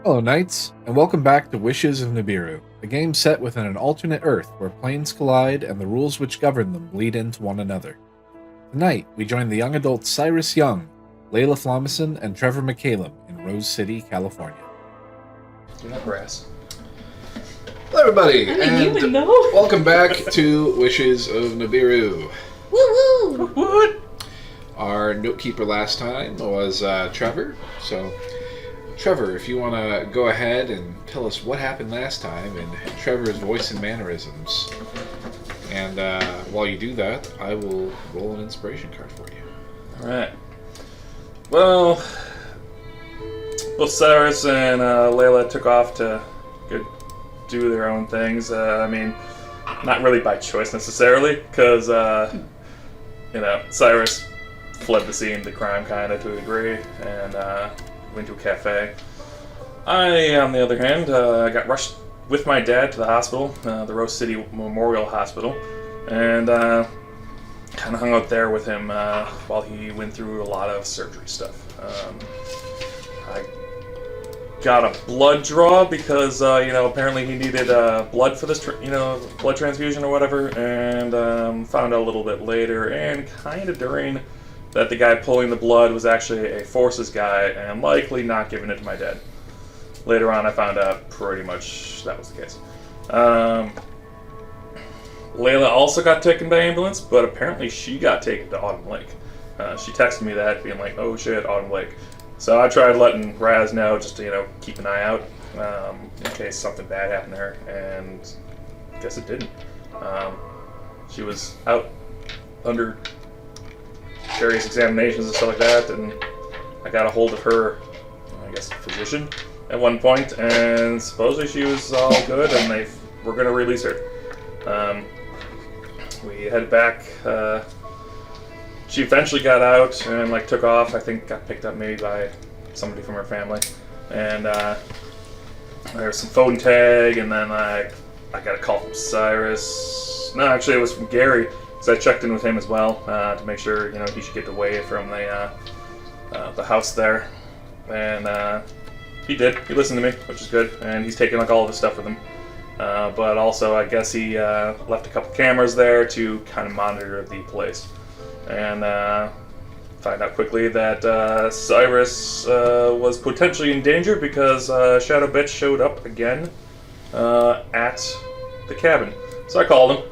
Hello, Knights, and welcome back to Wishes of Nibiru, a game set within an alternate Earth where planes collide and the rules which govern them bleed into one another. Tonight, we join the young adults Cyrus Young, Layla Flamison, and Trevor McCaleb in Rose City, California. Do not harass. Hello, everybody, and welcome back to Wishes of Nibiru. Woo woo! What? Our notekeeper last time was Trevor, so Trevor, if you want to go ahead and tell us what happened last time in Trevor's voice and mannerisms. And while you do that, I will roll an inspiration card for you. Alright. Well, both Cyrus and Layla took off to go do their own things. I mean, not really by choice necessarily, because, Cyrus fled the scene of the crime kind of to a degree, and went to a cafe. I, on the other hand, got rushed with my dad to the hospital, the Rose City Memorial Hospital, and kind of hung out there with him while he went through a lot of surgery stuff. I got a blood draw because, apparently he needed blood for this, blood transfusion or whatever, and found out a little bit later, and kind of during, that the guy pulling the blood was actually a Forces guy, and likely not giving it to my dad. Later on, I found out pretty much that was the case. Layla also got taken by ambulance, but apparently she got taken to Autumn Lake. She texted me that, being like, "Oh shit, Autumn Lake." So I tried letting Raz know, just to, keep an eye out, in case something bad happened to her, and I guess it didn't. She was out under various examinations and stuff like that, and I got a hold of her, I guess, physician at one point, and supposedly she was all good, and they were going to release her. We headed back. She eventually got out and took off. I think got picked up maybe by somebody from her family, and there was some phone tag, and then I got a call from Cyrus. No, actually it was from Gary. So I checked in with him as well to make sure he should get away from the house there, and he did. He listened to me, which is good, and he's taking all of his stuff with him. But also, I guess he left a couple cameras there to kind of monitor the place, and find out quickly that Cyrus was potentially in danger because Shadow Bitch showed up again at the cabin. So I called him.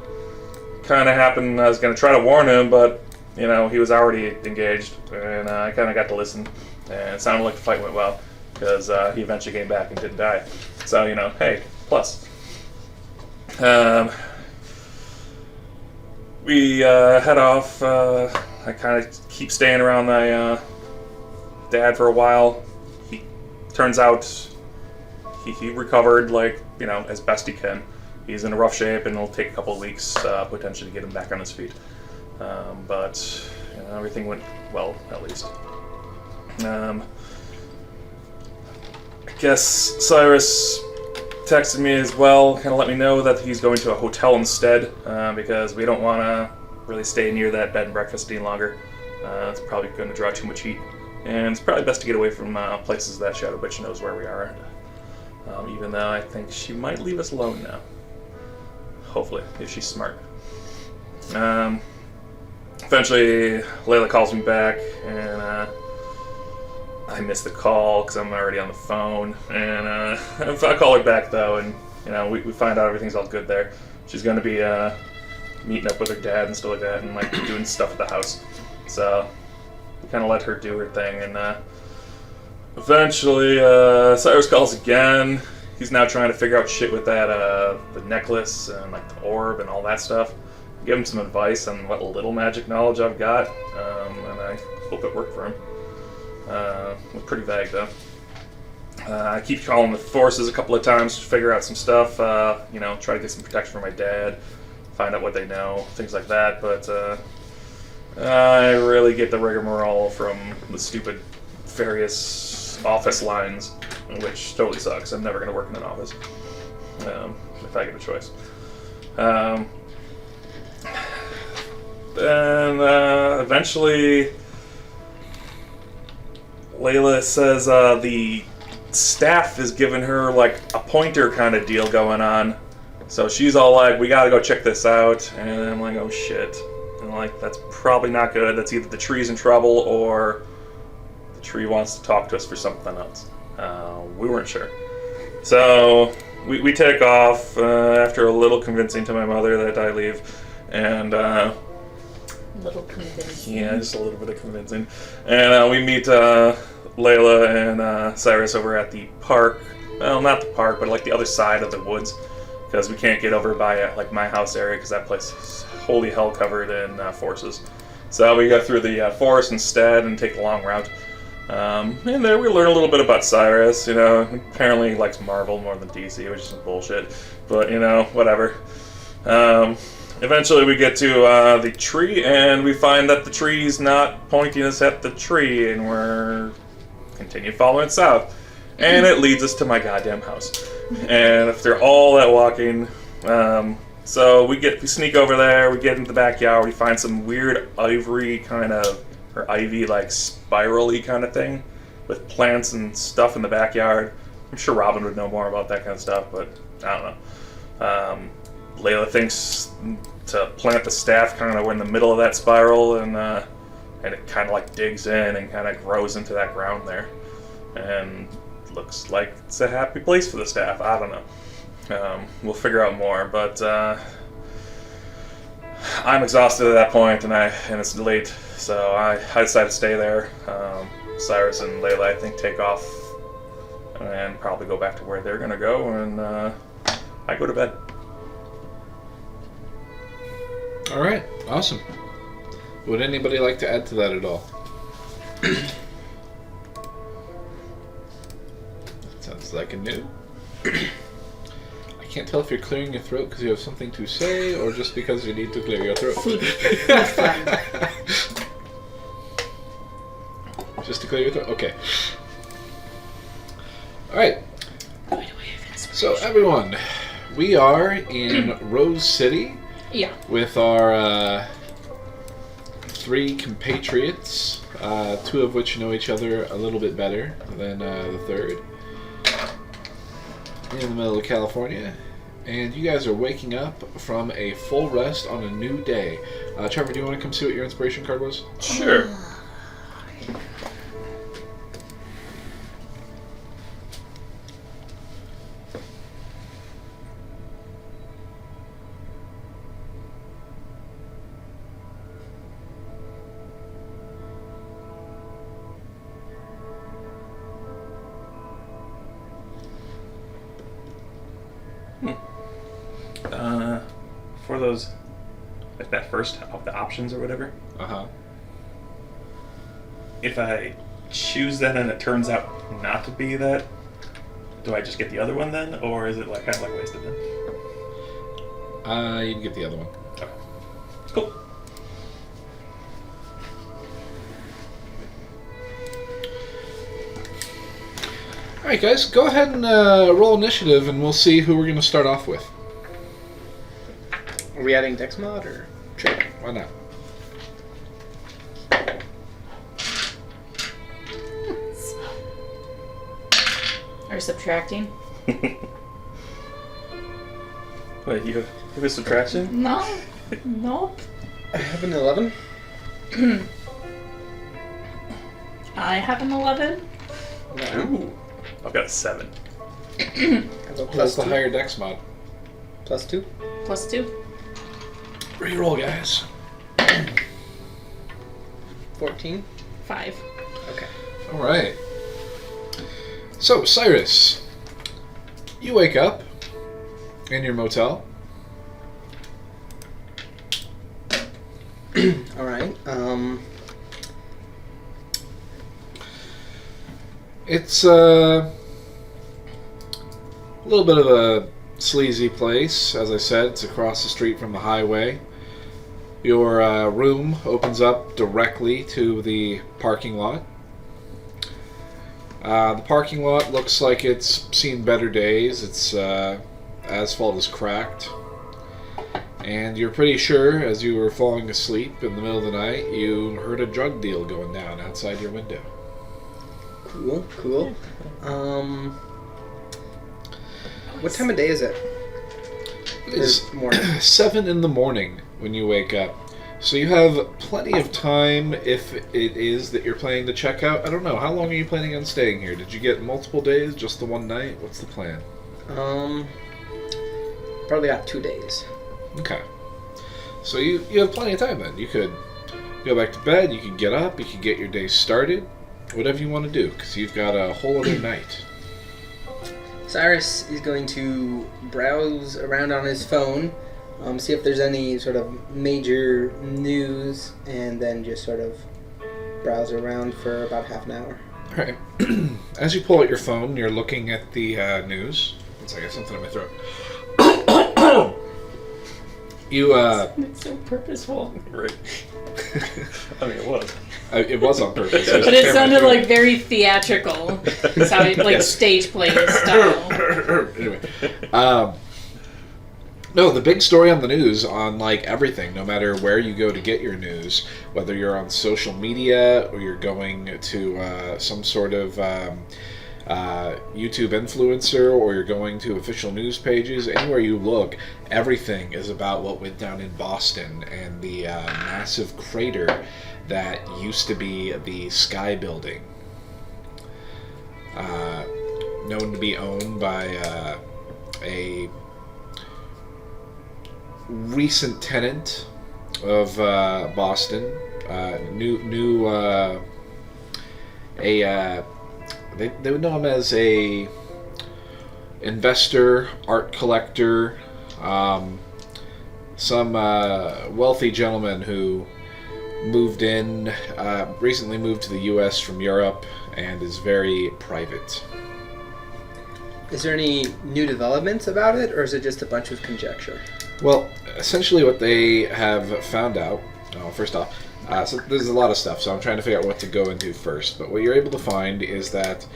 Kind of happened, I was going to try to warn him, but, he was already engaged, and I kind of got to listen, and it sounded like the fight went well, because he eventually came back and didn't die. So, hey, plus. We head off. I kind of keep staying around my dad for a while. He turns out he recovered, as best he can. He's in a rough shape, and it'll take a couple of weeks potentially to get him back on his feet. But everything went well, at least. I guess Cyrus texted me as well, kind of let me know that he's going to a hotel instead, because we don't want to really stay near that bed and breakfast any longer. It's probably going to draw too much heat, and it's probably best to get away from places that Shadow Bitch knows where we are. Even though I think she might leave us alone now. Hopefully, if she's smart. Eventually, Layla calls me back, and I missed the call because I'm already on the phone. And I call her back though, and we find out everything's all good there. She's going to be meeting up with her dad and stuff like that, and doing stuff at the house. So we kind of let her do her thing, and eventually Cyrus calls again. He's now trying to figure out shit with that the necklace and the orb and all that stuff. I give him some advice on what little magic knowledge I've got, and I hope it worked for him. It was pretty vague though. I keep calling the Forces a couple of times to figure out some stuff. Try to get some protection for my dad, find out what they know, things like that. But I really get the rigmarole from the stupid various office lines, which totally sucks. I'm never going to work in an office if I get a choice. Then eventually Layla says the staff is giving her like a pointer kind of deal going on. So she's all like, we gotta go check this out. And I'm like, oh shit. And I'm like, that's probably not good. That's either the tree's in trouble or the tree wants to talk to us for something else. We weren't sure. So we take off after a little convincing to my mother that I leave. And Little convincing. yeah, just a little bit of convincing. And we meet Layla and Cyrus over at the park. Well, not the park, but like the other side of the woods. Because we can't get over by like my house area because that place is holy hell covered in forests. So we go through the forest instead and take the long route. And there we learn a little bit about Cyrus. You know, apparently he likes Marvel more than DC, which is some bullshit. But you know, whatever. Eventually we get to the tree and we find that the tree's not pointing us at the tree, and we're continue following it south. And it leads us to my goddamn house. And after all that walking, so we sneak over there, we get into the backyard, we find some weird ivy like spirally kind of thing with plants and stuff in the backyard. I'm sure Robin would know more about that kind of stuff, but I don't know. Layla thinks to plant the staff kind of in the middle of that spiral, and it kind of like digs in and kind of grows into that ground there. And looks like it's a happy place for the staff. I don't know. We'll figure out more, but I'm exhausted at that point, and it's late, so I decided to stay there. Cyrus and Layla, I think, take off and probably go back to where they're gonna go, and I go to bed. All right, awesome. Would anybody like to add to that at all? Sounds like a no. I can't tell if you're clearing your throat because you have something to say or just because you need to clear your throat. Food fun. Just to clear your throat? Okay. Alright. So, everyone, we are in Rose City. Yeah. With our 3 compatriots, 2 of which know each other a little bit better than the third. In the middle of California, and you guys are waking up from a full rest on a new day. Trevor, do you want to come see what your inspiration card was? Sure. For those, like that first of the options or whatever, if I choose that and it turns out not to be that, do I just get the other one then, or is it like kind of like wasted then? You can get the other one. Okay. Cool. Alright guys, go ahead and roll initiative and we'll see who we're going to start off with. Are we adding Dex mod or? Sure, why not? Or subtracting? Wait, you have a subtraction? No. Nope. I have an 11. I have an 11. Ooh. I've got a 7. I have a Plus the 2. higher dex mod. Plus 2. Plus 2. Reroll, guys. 14. 5. Okay. Alright. So, Cyrus, you wake up in your motel. Alright. It's a little bit of a sleazy place. As I said, it's across the street from the highway. Your room opens up directly to the parking lot. The parking lot looks like it's seen better days. Its asphalt is cracked. And you're pretty sure, as you were falling asleep in the middle of the night, you heard a drug deal going down outside your window. Cool. What time of day is it? It's Or morning. 7 in the morning when you wake up. So you have plenty of time if it is that you're planning to check out. I don't know. How long are you planning on staying here? Did you get multiple days? Just the one night? What's the plan? Probably got 2 days. Okay. So you have plenty of time then. You could go back to bed, you could get up, you could get your day started, whatever you want to do, because you've got a whole other night. Cyrus is going to browse around on his phone, see if there's any sort of major news, and then just sort of browse around for about half an hour. Alright. As you pull out your phone, you're looking at the news. One second, I got something in my throat. It's so purposeful. Right. I mean, it was. It was on purpose. But it sounded like very theatrical. It sounded like stage play style. Anyway. No, the big story on the news, on like everything, no matter where you go to get your news, whether you're on social media or you're going to some sort of YouTube influencer or you're going to official news pages, anywhere you look, everything is about what went down in Boston and the massive crater that used to be the Sky Building, known to be owned by a recent tenant of Boston, they would know him as a investor, art collector, some wealthy gentleman who recently moved to the U.S. from Europe and is very private. Is there any new developments about it, or is it just a bunch of conjecture? Well, essentially what they have found out, first off, so there's a lot of stuff, so I'm trying to figure out what to go into first. But what you're able to find is that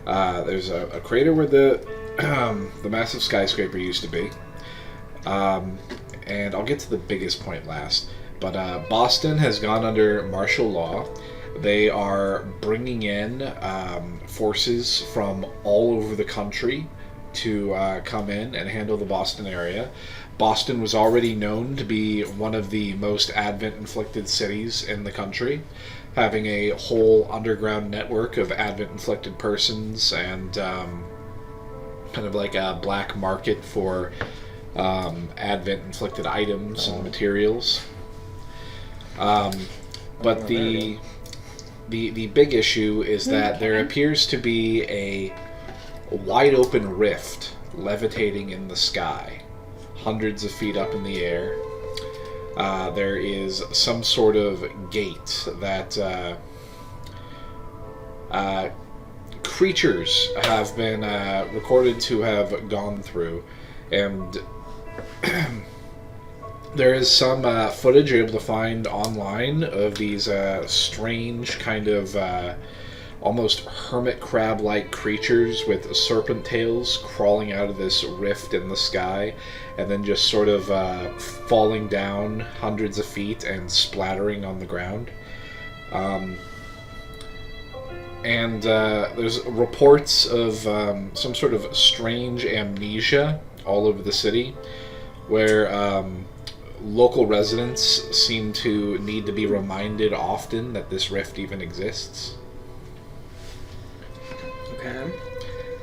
there's a crater where the massive skyscraper used to be. And I'll get to the biggest point last. But Boston has gone under martial law. They are bringing in forces from all over the country to come in and handle the Boston area. Boston was already known to be one of the most Advent-inflicted cities in the country, having a whole underground network of Advent-inflicted persons and kind of like a black market for Advent-inflicted items and materials. But the big issue is that there appears to be a wide open rift levitating in the sky, hundreds of feet up in the air. There is some sort of gate that creatures have been recorded to have gone through, and there is some footage you're able to find online of these strange kind of almost hermit crab-like creatures with serpent tails crawling out of this rift in the sky and then just sort of falling down hundreds of feet and splattering on the ground. And there's reports of some sort of strange amnesia all over the city where local residents seem to need to be reminded often that this rift even exists. Okay.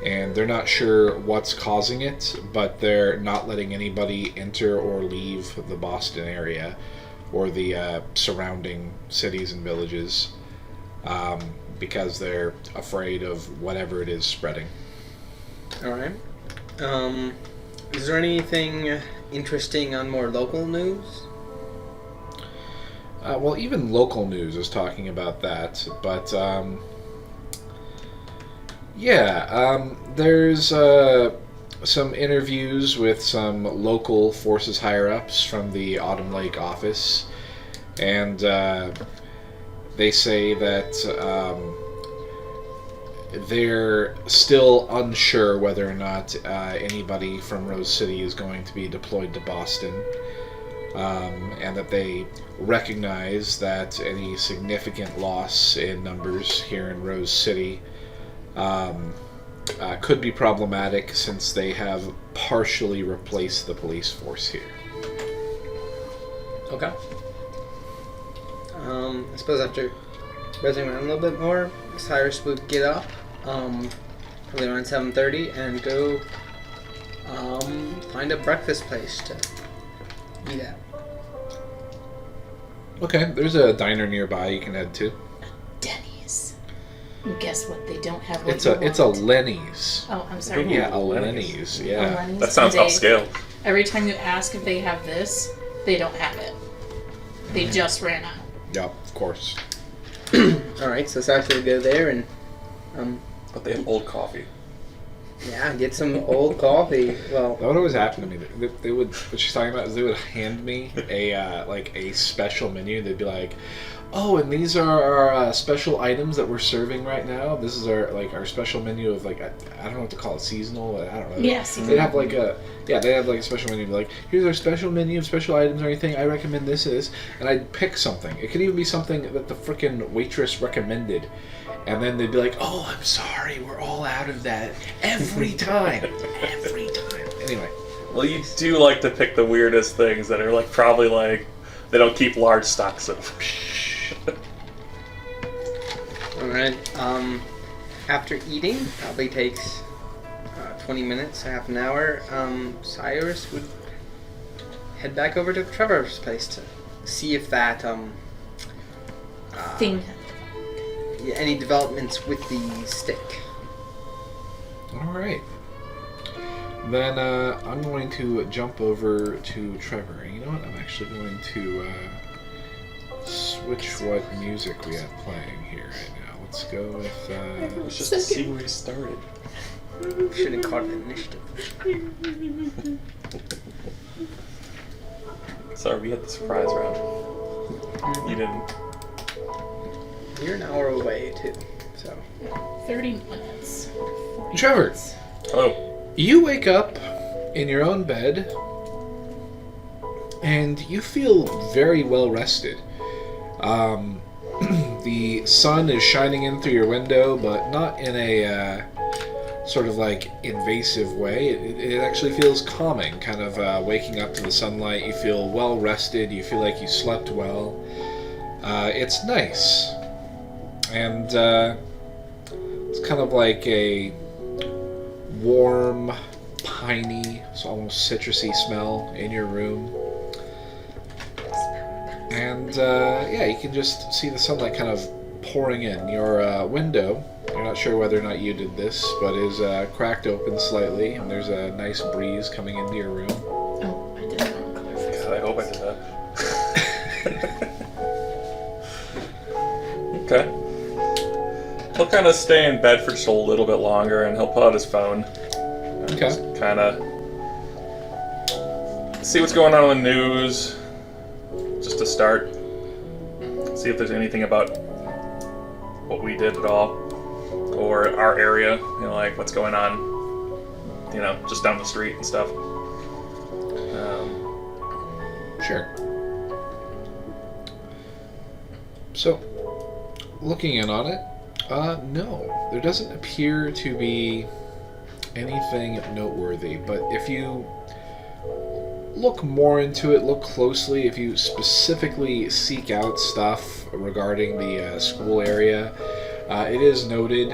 And they're not sure what's causing it, but they're not letting anybody enter or leave the Boston area or the surrounding cities and villages because they're afraid of whatever it is spreading. Alright. Is there anything interesting on more local news? Well, even local news is talking about that, but there's some interviews with some local forces higher-ups from the Autumn Lake office, and they say that they're still unsure whether or not anybody from Rose City is going to be deployed to Boston, and that they recognize that any significant loss in numbers here in Rose City could be problematic since they have partially replaced the police force here. Okay. I suppose after buzzing around a little bit more, Cyrus would get up, probably around 7:30, and go find a breakfast place to eat at. Okay, there's a diner nearby you can head to. Denny's. And guess what? They don't have what It's you a want. Lenny's. Oh, I'm sorry. Ooh. Yeah, a Lenny's. Lenny's. Yeah. Lenny's. That sounds And they- upscale. Every time you ask if they have this, they don't have it. They just ran out. Yep, of course. Alright, so Cyrus would go there and, But they have old coffee. yeah, get some old coffee. Well, That would always happen to me. They would. What she's talking about is they would hand me a like a special menu. They'd be like, "Oh, and these are our special items that we're serving right now. This is our special menu of like I don't know what to call it, seasonal. I don't know. Yes. They'd have like a they have like a special menu. Like here's our special menu of special items or anything. I recommend this is, and I'd pick something. It could even be something that the frickin' waitress recommended. And then they'd be like, "Oh, I'm sorry, we're all out of that every time, every time." Anyway, Well, you do like to pick the weirdest things that are like probably like they don't keep large stocks of. alright. After eating, probably takes 20 minutes, half an hour, Cyrus would head back over to Trevor's place to see if that, Thing. any developments with the stick. all right. Then I'm going to jump over to Trevor. You know what? I'm actually going to switch what music we have playing here right now. Let's go with. Let's just see where he started. Should have called it initiative. Sorry, we had the surprise round. You didn't. You're an hour away, too, so. 30 minutes. 40 Trevor. minutes. Oh, You wake up in your own bed, and you feel very well rested. The sun is shining in through your window, but not in a sort of like invasive way. It actually feels calming, kind of waking up to the sunlight. You feel well rested. You feel like you slept well. It's nice. And it's kind of like a warm, piney, so almost citrusy smell in your room. And yeah, you can just see the sunlight kind of pouring in. Your window, you're not sure whether or not you did this, but is cracked open slightly, and there's a nice breeze coming into your room. Oh, I did the wrong color first. God, I hope I did that. Okay. He'll kind of stay in bed for just a little bit longer, and he'll pull out his phone. Okay. Kind of see what's going on in the news, just to start. See if there's anything about what we did at all, or our area. You know, like what's going on. You know, just down the street and stuff. Sure. So, looking in on it, no, there doesn't appear to be anything noteworthy, but if you look more into it, look closely, if you specifically seek out stuff regarding the school area, it is noted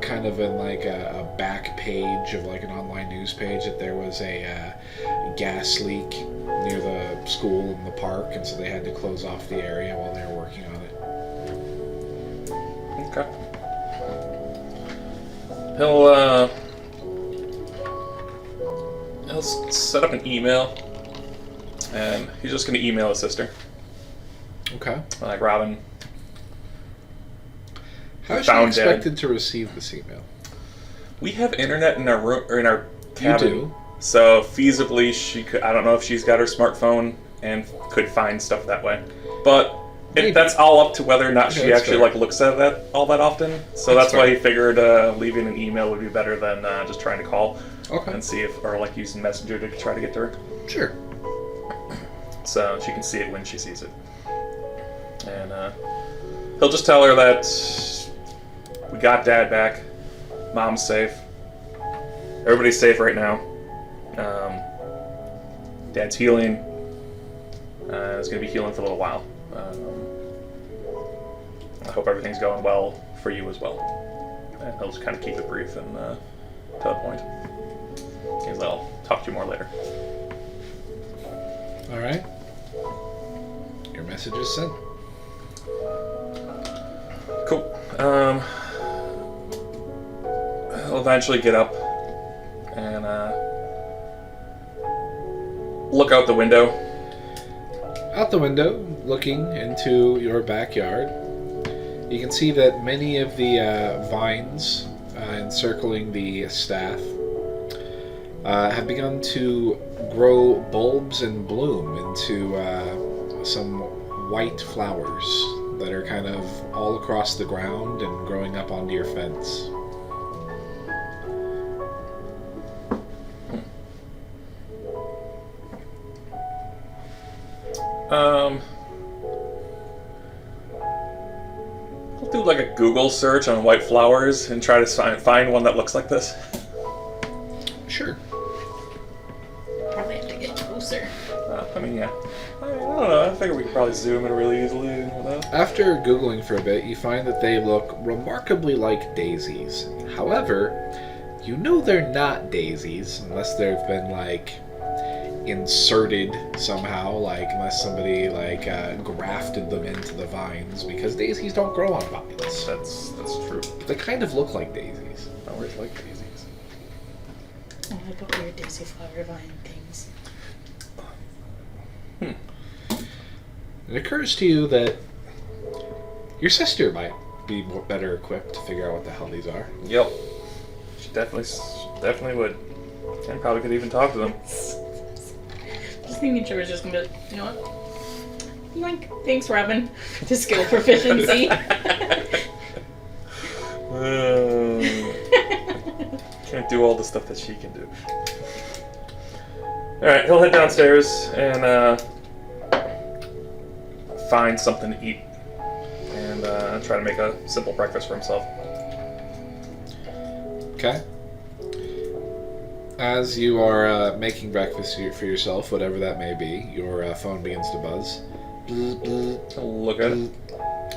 kind of in like a back page of like an online news page that there was a gas leak near the school and the park, and so they had to close off the area while they were working on it. Okay. He'll set up an email, and he's just gonna email his sister, Okay. like Robin. How is she Found dead. expected to receive this email? We have internet in our room or in our You cabin, do. so feasibly she could. I don't know if she's got her smartphone and could find stuff that way, but Maybe. that's all up to whether or not Okay, she that's actually fair. like looks at that all that often. So That's that's why fair. he figured leaving an email would be better than just trying to call Okay. and see if, or like using Messenger to try to get to her. Sure. So she can see it when she sees it. And he'll just tell her that we got Dad back, Mom's safe. Everybody's safe right now. Dad's healing. He's going to be healing for a little while. I hope everything's going well for you as well. And he'll just kind of keep it brief and to the point. I'll talk to you more later. All right. Your message is sent. Cool. I'll eventually get up and look out the window. Out the window, looking into your backyard, you can see that many of the vines encircling the staff have begun to grow bulbs and bloom into some white flowers that are kind of all across the ground and growing up onto your fence. I'll do like a Google search on white flowers and try to find one that looks like this. Sure. Probably have to get closer. I mean, yeah. I don't know. I figure we could probably zoom in really easily with that. After Googling for a bit, you find that they look remarkably like daisies. However, you know they're not daisies unless they've been, like, inserted somehow, like, unless somebody, like, grafted them into the vines, because daisies don't grow on vines. That's true. They kind of look like daisies. Flowers like daisies. Oh, I got weird daisy flower vine things. It occurs to you that your sister might be better equipped to figure out what the hell these are. Yep. She definitely would. And probably could even talk to them. Just thinking she was just gonna be like, you know what? Yoink. Thanks, Robin. To skill proficiency. Can't do all the stuff that she can do. Alright, he'll head downstairs and find something to eat. And try to make a simple breakfast for himself. Okay. As you are making breakfast for yourself, whatever that may be, your phone begins to buzz. Bzz, bzz, I'll look at it.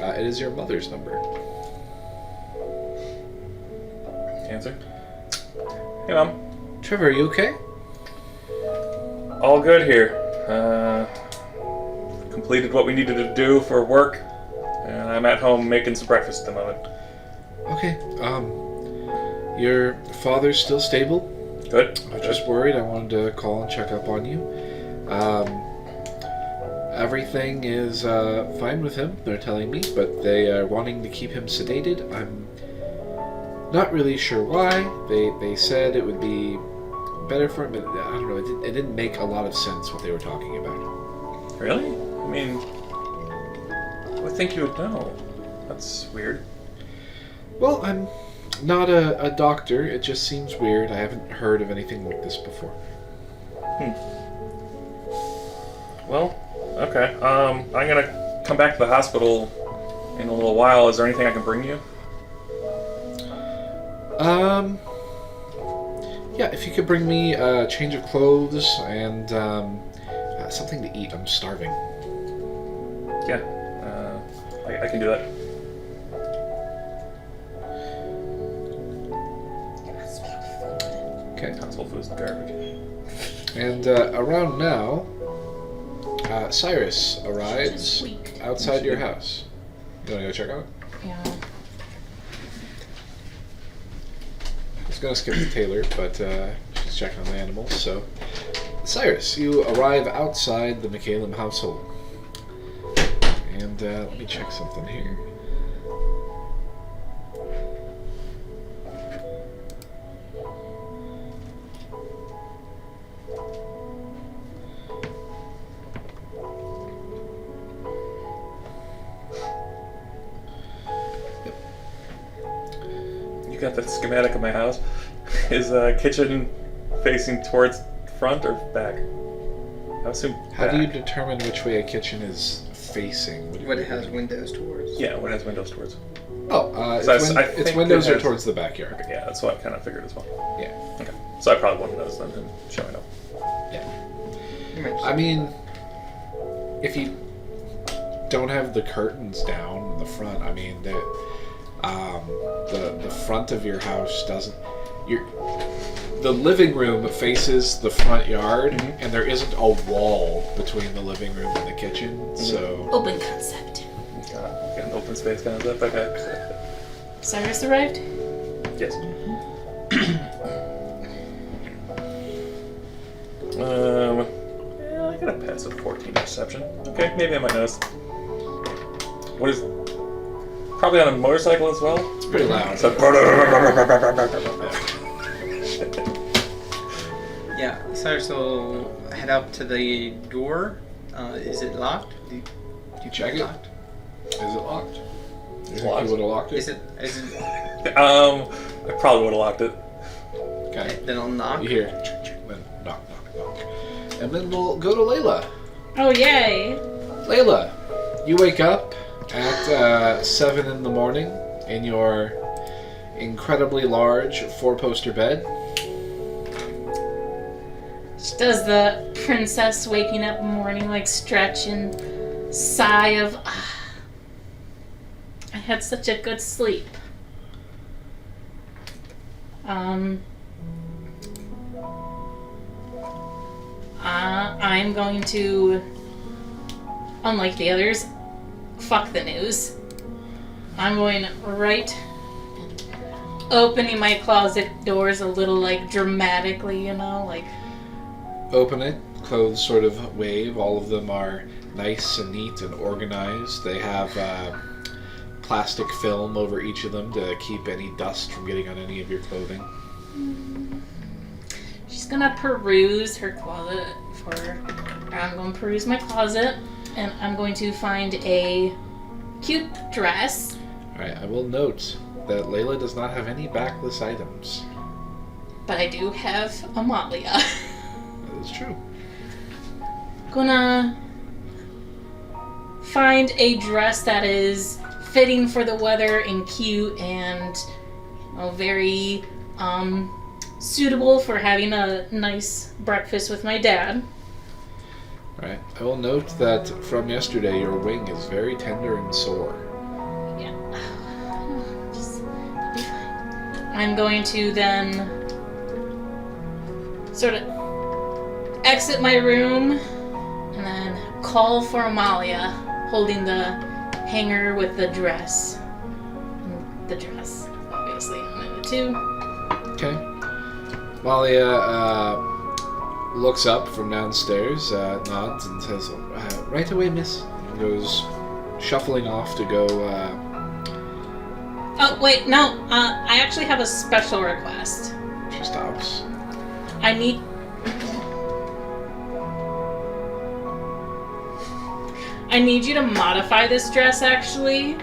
it is your mother's number. Answer. Hey, Mom. Trevor, are you okay? All good here. Completed what we needed to do for work, and I'm at home making some breakfast at the moment. Okay. Your father's still stable? Good. I was just worried. I wanted to call and check up on you. Everything is fine with him, they're telling me, but they are wanting to keep him sedated. I'm not really sure why. They said it would be better for him, but I don't know. It didn't make a lot of sense what they were talking about. Really? I mean, I would think you would know. That's weird. Well, I'm not a doctor. It just seems weird. I haven't heard of anything like this before. Well, okay. I'm gonna come back to the hospital in a little while. Is there anything I can bring you? Yeah, if you could bring me a change of clothes and something to eat. I'm starving. Yeah. I can do that. Okay. Household food's garbage. And around now, Cyrus arrives outside your house. You want to go check out? Yeah. I was going to skip to Taylor, but she's checking on the animals. So, Cyrus, you arrive outside the McCallum household. And let me check something here. You got the schematic of my house. Is kitchen facing towards front or back? I assume How do you back. determine which way a kitchen is facing? What it has windows towards. Yeah, what it has windows towards. So its I its think windows it are has- towards the backyard. Okay, yeah, that's what I kind of figured as well. Yeah. Okay. So I probably wouldn't notice them showing up. I mean, if you don't have the curtains down in the front, I mean, the front of your house doesn't. The living room faces the front yard, and there isn't a wall between the living room and the kitchen, so. Open concept. Get an open space kind of stuff. Okay. Cyrus arrived? Yes. Yeah, I got a pass with 14 perception. Okay, maybe I might notice. What is? Probably on a motorcycle as well. It's pretty loud. So, Yeah, Cyrus will head up to the door. Is it locked? You check it. Is it locked? You think locked. you would have locked it? Is it? I probably would have locked it. Okay. Then I'll knock. You hear, then knock, knock, knock. And then we'll go to Layla. Oh, yay. Layla, you wake up at 7 in the morning in your incredibly large 4-poster bed. She does the princess waking up in the morning, like, stretch and sigh of, I had such a good sleep. I'm going to, unlike the others, fuck the news. I'm going right, opening my closet doors a little, like, dramatically, you know, like... Open it, clothes sort of wave. All of them are nice and neat and organized. They have plastic film over each of them to keep any dust from getting on any of your clothing. She's gonna peruse her closet I'm going to peruse my closet, and I'm going to find a cute dress. Alright, I will note that Layla does not have any backless items. But I do have Amalia. That is true. Gonna find a dress that is fitting for the weather and cute and very suitable for having a nice breakfast with my dad. Alright, I will note that from yesterday your wing is very tender and sore. Yeah. Just be fine. I'm going to then sort of exit my room and then call for Amalia, holding the hanger with the dress. The dress, obviously, I'm the two. Okay. Malia looks up from downstairs, nods, and says, right away, miss. And goes shuffling off to go, Oh, wait, no. I actually have a special request. She stops. I need you to modify this dress, actually.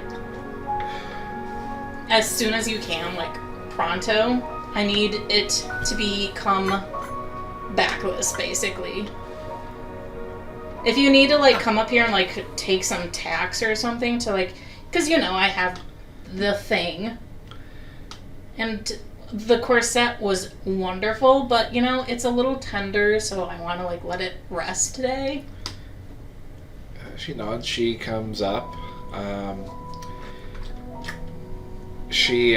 As soon as you can, like, pronto. I need it to become backless, basically. If you need to, like, come up here and, like, take some tacks or something to, like... Because, you know, I have the thing. And the corset was wonderful, but, you know, it's a little tender, so I want to, like, let it rest today. She nods. She comes up. She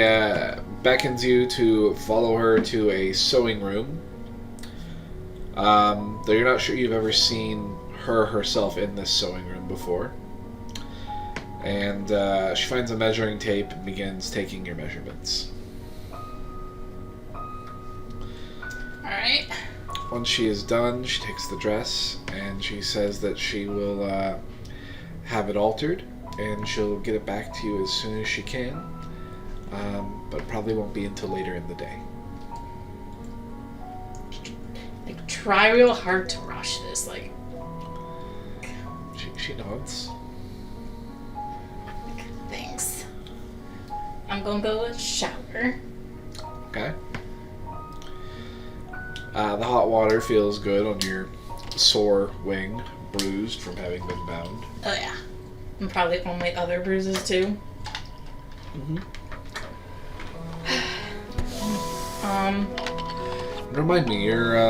beckons you to follow her to a sewing room. Though you're not sure you've ever seen her herself in this sewing room before. And she finds a measuring tape and begins taking your measurements. Alright. Once she is done, she takes the dress and she says that she will have it altered and she'll get it back to you as soon as she can, but probably won't be until later in the day. Like, try real hard to rush this, like... She nods. Thanks. I'm gonna go shower. Okay. The hot water feels good on your sore wing, bruised from having been bound. Oh yeah. And probably on my other bruises too. Remind me, your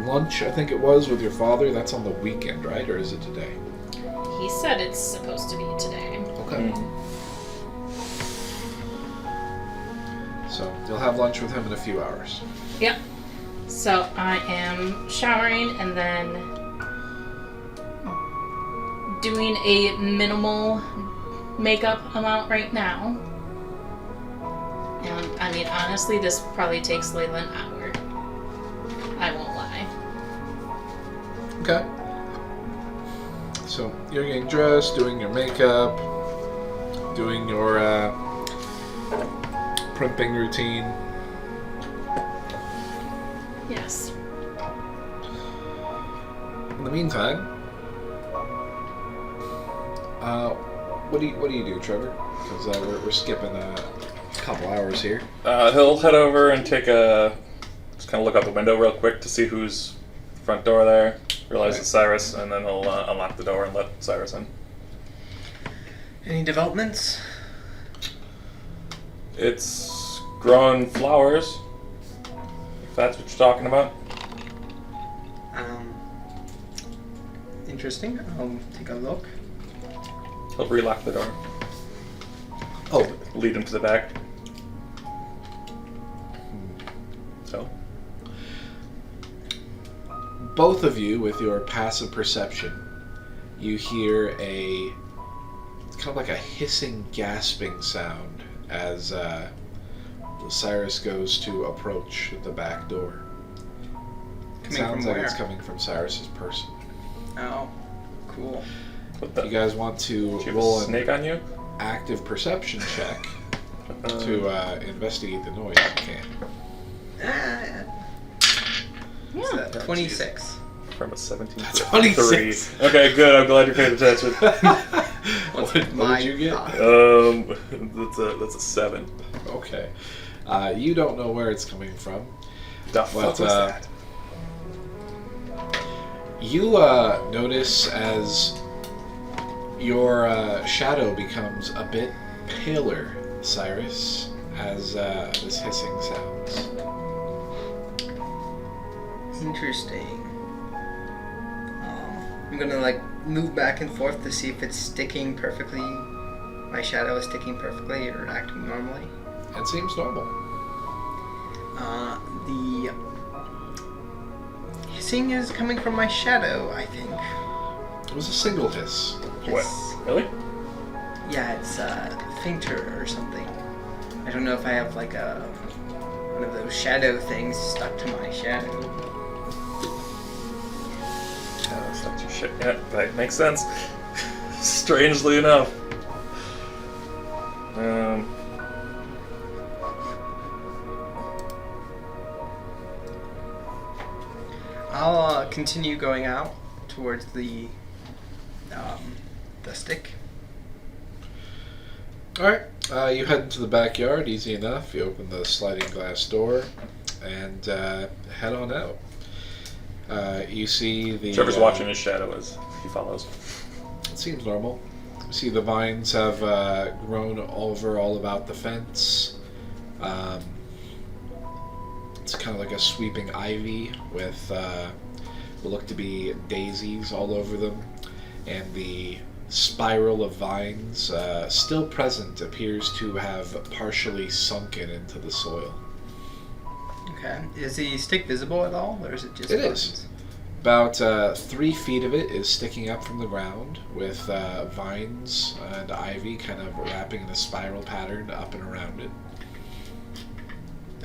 lunch, I think it was, with your father, that's on the weekend, right? Or is it today? He said it's supposed to be today. Okay. So, you'll have lunch with him in a few hours. Yep. So I am showering and then doing a minimal makeup amount right now. And I mean, honestly, this probably takes Layla an hour. I won't lie. Okay. So, you're getting dressed, doing your makeup, doing your primping routine. Yes. In the meantime, what do you do, Trevor? Because we're skipping a couple hours here. He'll head over and just kind of look out the window real quick to see who's front door there. Realize it's Cyrus, and then he'll unlock the door and let Cyrus in. Any developments? It's growing flowers. If that's what you're talking about. Interesting. I'll take a look. He'll relock the door. Oh, Lead him to the back. So? both of you, with your passive perception, you hear kind of like a hissing, gasping sound as Cyrus goes to approach the back door. It sounds like it's coming from Cyrus's person. Oh, cool. You guys want to Do you roll have a snake on you? active perception check to investigate the noise? You can. What's that? 26. From a 17 to a 26. 3. Okay, good. I'm glad you're paying attention. What did you get? That's a 7. Okay. You don't know where it's coming from. The fuck was that? You notice as your shadow becomes a bit paler, Cyrus, as this hissing sounds. Interesting. I'm gonna move back and forth to see if it's sticking perfectly. My shadow is sticking perfectly or acting normally. It seems normal. The hissing is coming from my shadow, I think. It was a single hiss. What? Really? Yeah, it's fainter or something. I don't know if I have one of those shadow things stuck to my shadow. That's not your shit. Yeah, that makes sense. Strangely enough. I'll continue going out towards the stick. Alright, you head into the backyard, easy enough. You open the sliding glass door and head on out. You see the... Trevor's watching his shadow as he follows. It seems normal. You see the vines have grown over all about the fence. It's kind of like a sweeping ivy with what look to be daisies all over them. And the spiral of vines, still present, appears to have partially sunken into the soil. Okay. Is the stick visible at all, or is it just... It is. About 3 feet of it is sticking up from the ground, with vines and ivy kind of wrapping in a spiral pattern up and around it.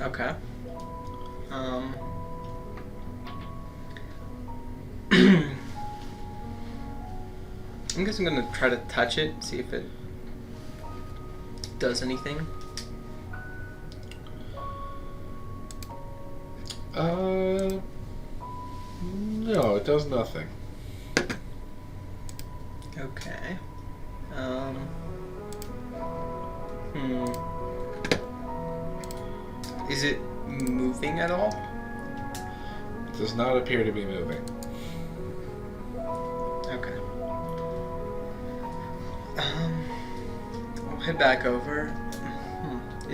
Okay. I guess I'm gonna try to touch it, see if it does anything. No, it does nothing. Okay. Is it moving at all? It does not appear to be moving. Okay. head back over.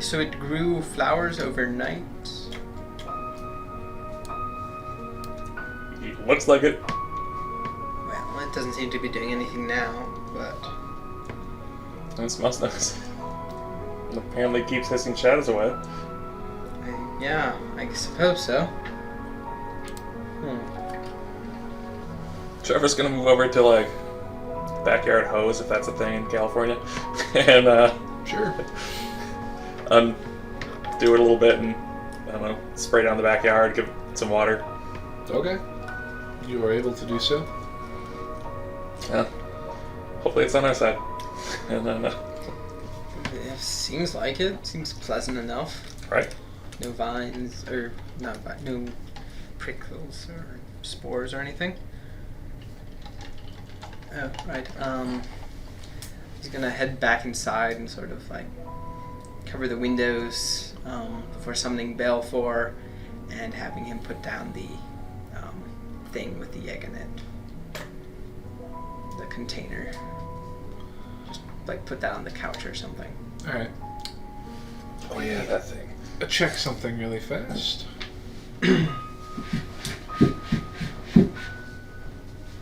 So it grew flowers overnight. It looks like it. Well, it doesn't seem to be doing anything now, but It smells nice. It apparently keeps hissing shadows away. yeah, I suppose so. Trevor's gonna move over to like backyard hose, if that's a thing in California, and Sure. do it a little bit and I don't know, spray down the backyard, give it some water. Okay. You are able to do so. Yeah. Hopefully it's on our side. And then, It seems like it. Seems pleasant enough. right? No vines, or not vines, no prickles or spores or anything. Oh, right. He's gonna head back inside and sort of like cover the windows before summoning Balfour and having him put down the thing with the egg in it. The container. Just like put that on the couch or something. All right. Oh yeah, that thing. Check something really fast.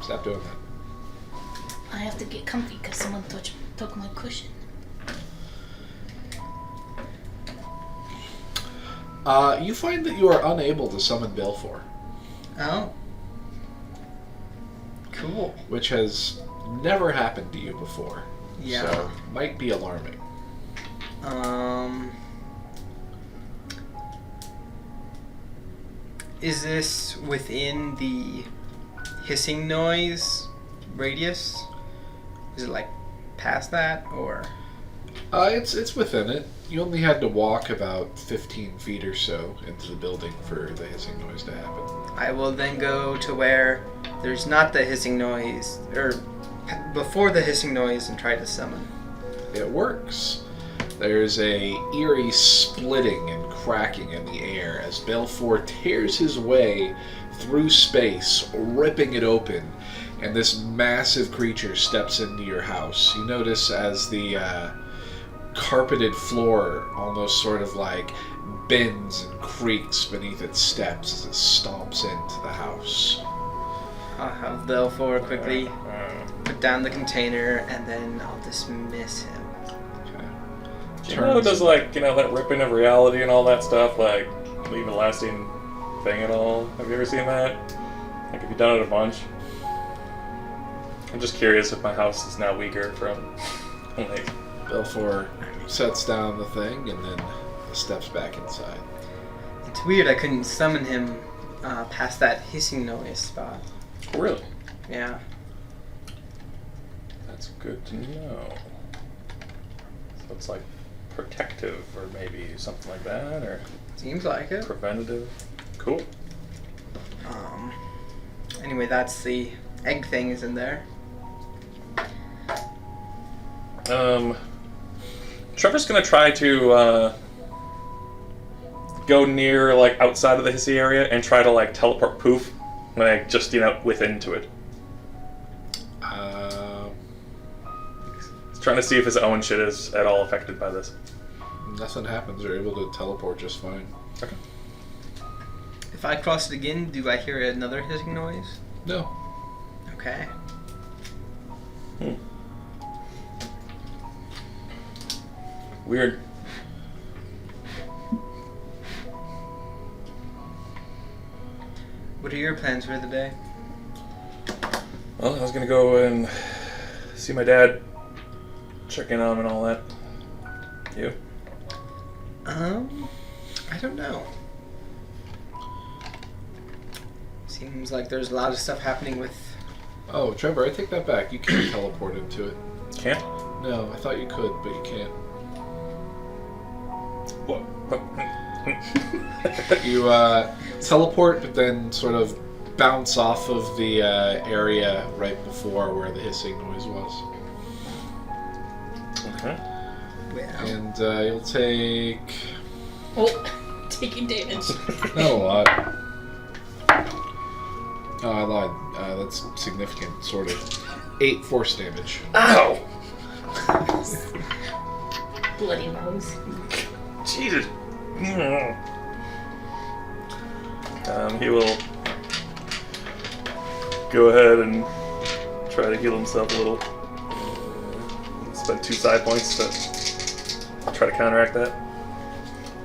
Stop doing that. I have to get comfy because someone took my cushion. You find that you are unable to summon Balfour, Oh. Cool. which has never happened to you before. Yeah. So, might be alarming. Is this within the hissing noise radius? Is it like past that, or? It's within it. You only had to walk about 15 feet or so into the building for the hissing noise to happen. I will then go to where there's not the hissing noise, or before the hissing noise, and try to summon. It works. There's a eerie splitting and cracking in the air as Balfour tears his way through space, ripping it open, and this massive creature steps into your house. You notice as the carpeted floor almost sort of like bends and creaks beneath its steps as it stomps into the house. I'll have Balfour quickly put down the container, and then I'll dismiss him. Do you know, does like, you know, that ripping of reality and all that stuff, like, leave a lasting thing at all? Have you ever seen that? Like, have you done it a bunch? I'm just curious if my house is now weaker from, like... Balfour sets down the thing and then steps back inside. It's weird I couldn't summon him past that hissing noise spot. Really? Yeah. That's good to know. So it's like protective, or maybe something like that, or Seems like it. preventative. Cool. Anyway, that's the egg thing is in there. Trevor's gonna try to go near, like, outside of the hissy area and try to, like, teleport poof, like, just, you know, within to it. He's trying to see if his own shit is at all affected by this. Nothing happens. You're able to teleport just fine. Okay. If I cross it again, do I hear another hissing noise? No. Okay. Weird. What are your plans for the day? Well, I was gonna go and see my dad, check in on him and all that. You? I don't know. Seems like there's a lot of stuff happening with... Oh, Trevor, I take that back. You can't teleport into it. Can't? No, I thought you could, but you can't. What? You teleport, but then sort of bounce off of the area right before where the hissing noise was. Okay. Well, And you'll take... Oh, taking damage. not a lot. Oh, I lied. That's significant, sort of. 8 force damage. Ow! Bloody nose. Jesus. He will go ahead and try to heal himself a little. Spend 2 side points to try to counteract that.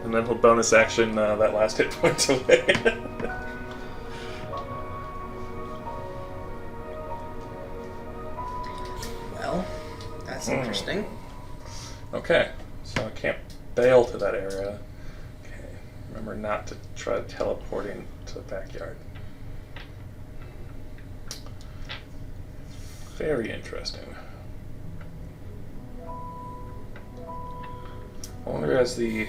And then he'll bonus action that last hit point away. Well, that's interesting. Okay, so I can't bail to that area. Okay, remember not to try teleporting to the backyard. Very interesting. I wonder as the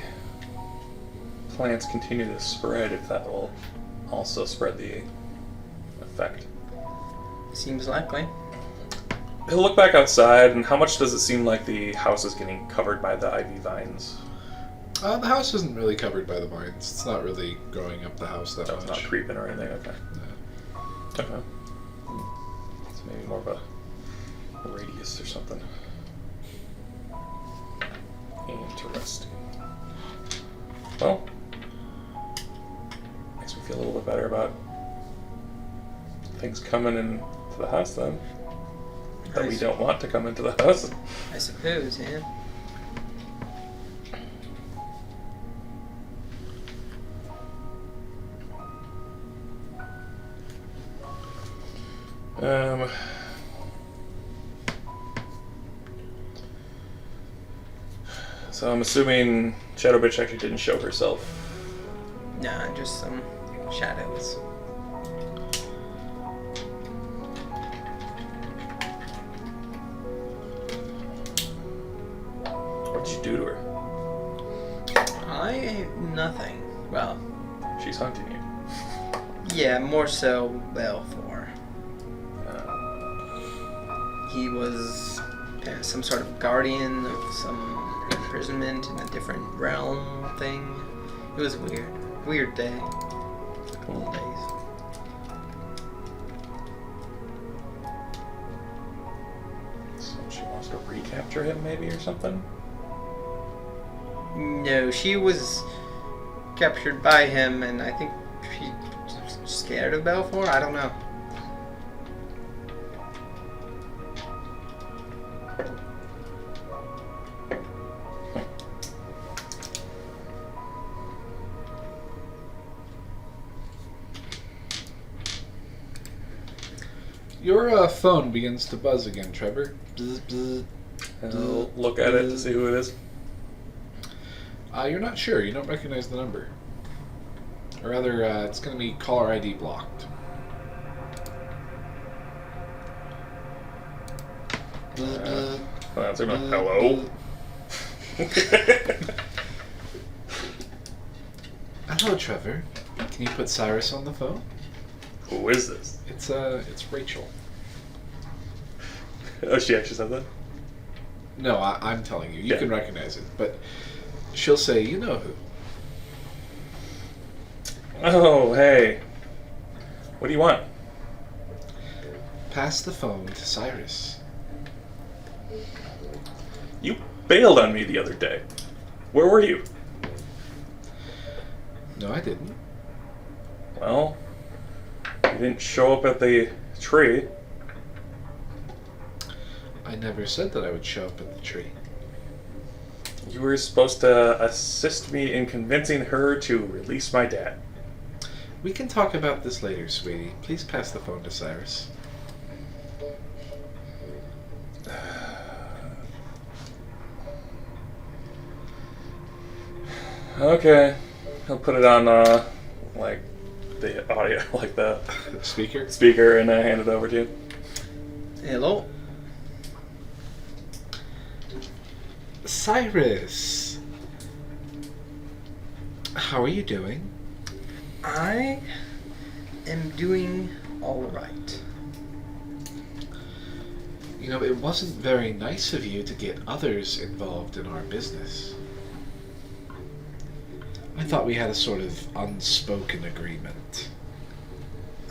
plants continue to spread if that will also spread the effect. Seems likely. He'll look back outside, and how much does it seem like the house is getting covered by the ivy vines? The house isn't really covered by the vines. It's not really growing up the house that It's much. not creeping or anything, okay. Yeah. Okay. It's maybe more of a radius or something. Interesting. Well, makes me feel a little bit better about things coming into the house then. That we don't want to come into the house. I suppose, yeah. So I'm assuming Shadow Bitch actually didn't show herself. Nah, just some shadows. What'd you do to her? Nothing. Well, She's hunting you. yeah, more so Balfour. He was some sort of guardian of some imprisonment in a different realm thing. It was weird. Weird day. Cool days. So she wants to recapture him maybe or something? No, she was captured by him, and I think she's scared of Balfour. I don't know. Your phone begins to buzz again, Trevor. Bzz, bzz. I'll look at it to see who it is. You're not sure. You don't recognize the number. Or rather, it's going to be caller ID blocked. That's about hello. Hello, Trevor. Can you put Cyrus on the phone? Who is this? It's Rachel. Oh, she actually said that? No, I'm telling you. You Yeah. can recognize it, but she'll say, you know who. Oh, hey. What do you want? Pass the phone to Cyrus. You bailed on me the other day. Where were you? No, I didn't. Well, you didn't show up at the tree. I never said that I would show up at the tree. You were supposed to assist me in convincing her to release my dad. We can talk about this later, sweetie. Please pass the phone to Cyrus. Okay. I'll put it on, like, the audio, like the Speaker? speaker, and hand it over to you. Hello? Cyrus! How are you doing? I am doing all right. You know, it wasn't very nice of you to get others involved in our business. I thought we had a sort of unspoken agreement.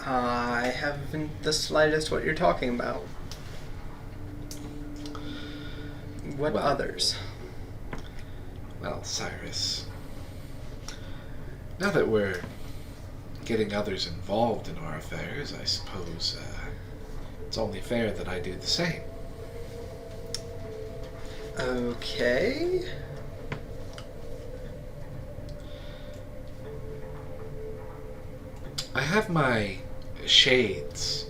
I haven't the slightest what you're talking about. What Well, others? Well, Cyrus, now that we're getting others involved in our affairs, I suppose it's only fair that I do the same. Okay. I have my shades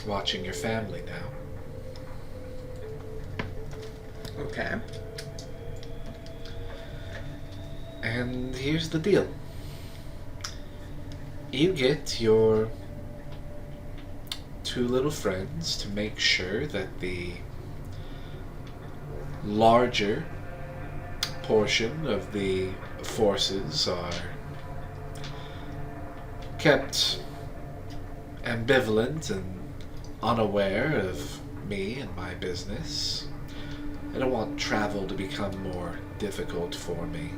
watching your family now. Okay. And here's the deal. You get your two little friends to make sure that the larger portion of the forces are kept ambivalent and unaware of me and my business. I don't want travel to become more difficult for me.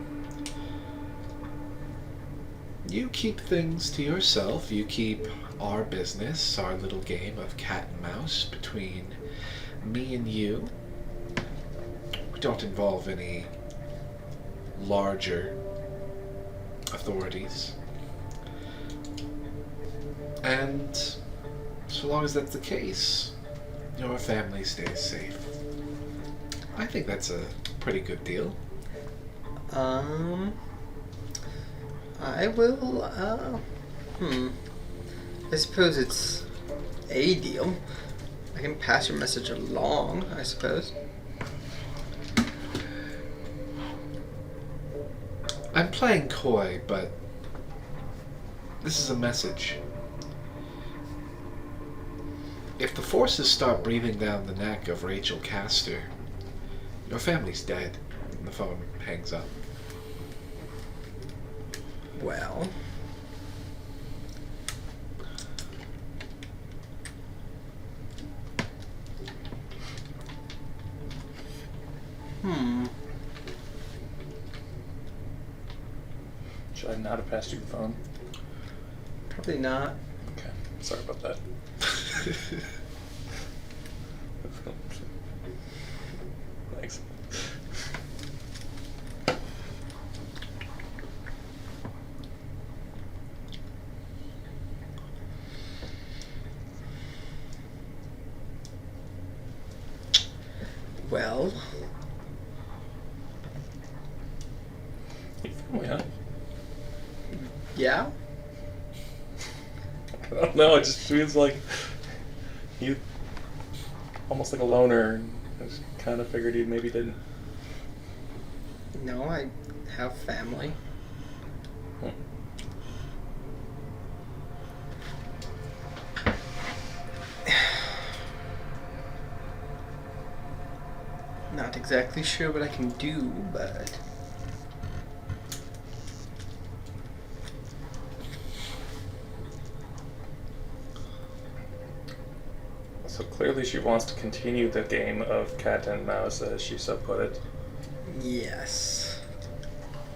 You keep things to yourself. You keep our business, our little game of cat and mouse between me and you. We don't involve any larger authorities. And so long as that's the case, your family stays safe. I think that's a pretty good deal. I will, I suppose it's a deal. I can pass your message along, I suppose. I'm playing coy, but this is a message. If the forces start breathing down the neck of Rachel Castor, your family's dead. And the phone hangs up. Well, Should I not have passed you the phone? probably not. Okay, sorry about that. Thanks. Well, You feel me, huh? yeah. I don't know, it just feels like you almost like a loner. I just kind of figured you maybe didn't. No, I have family. Hmm. Not exactly sure what I can do, but So clearly she wants to continue the game of cat and mouse, as she so put it. yes.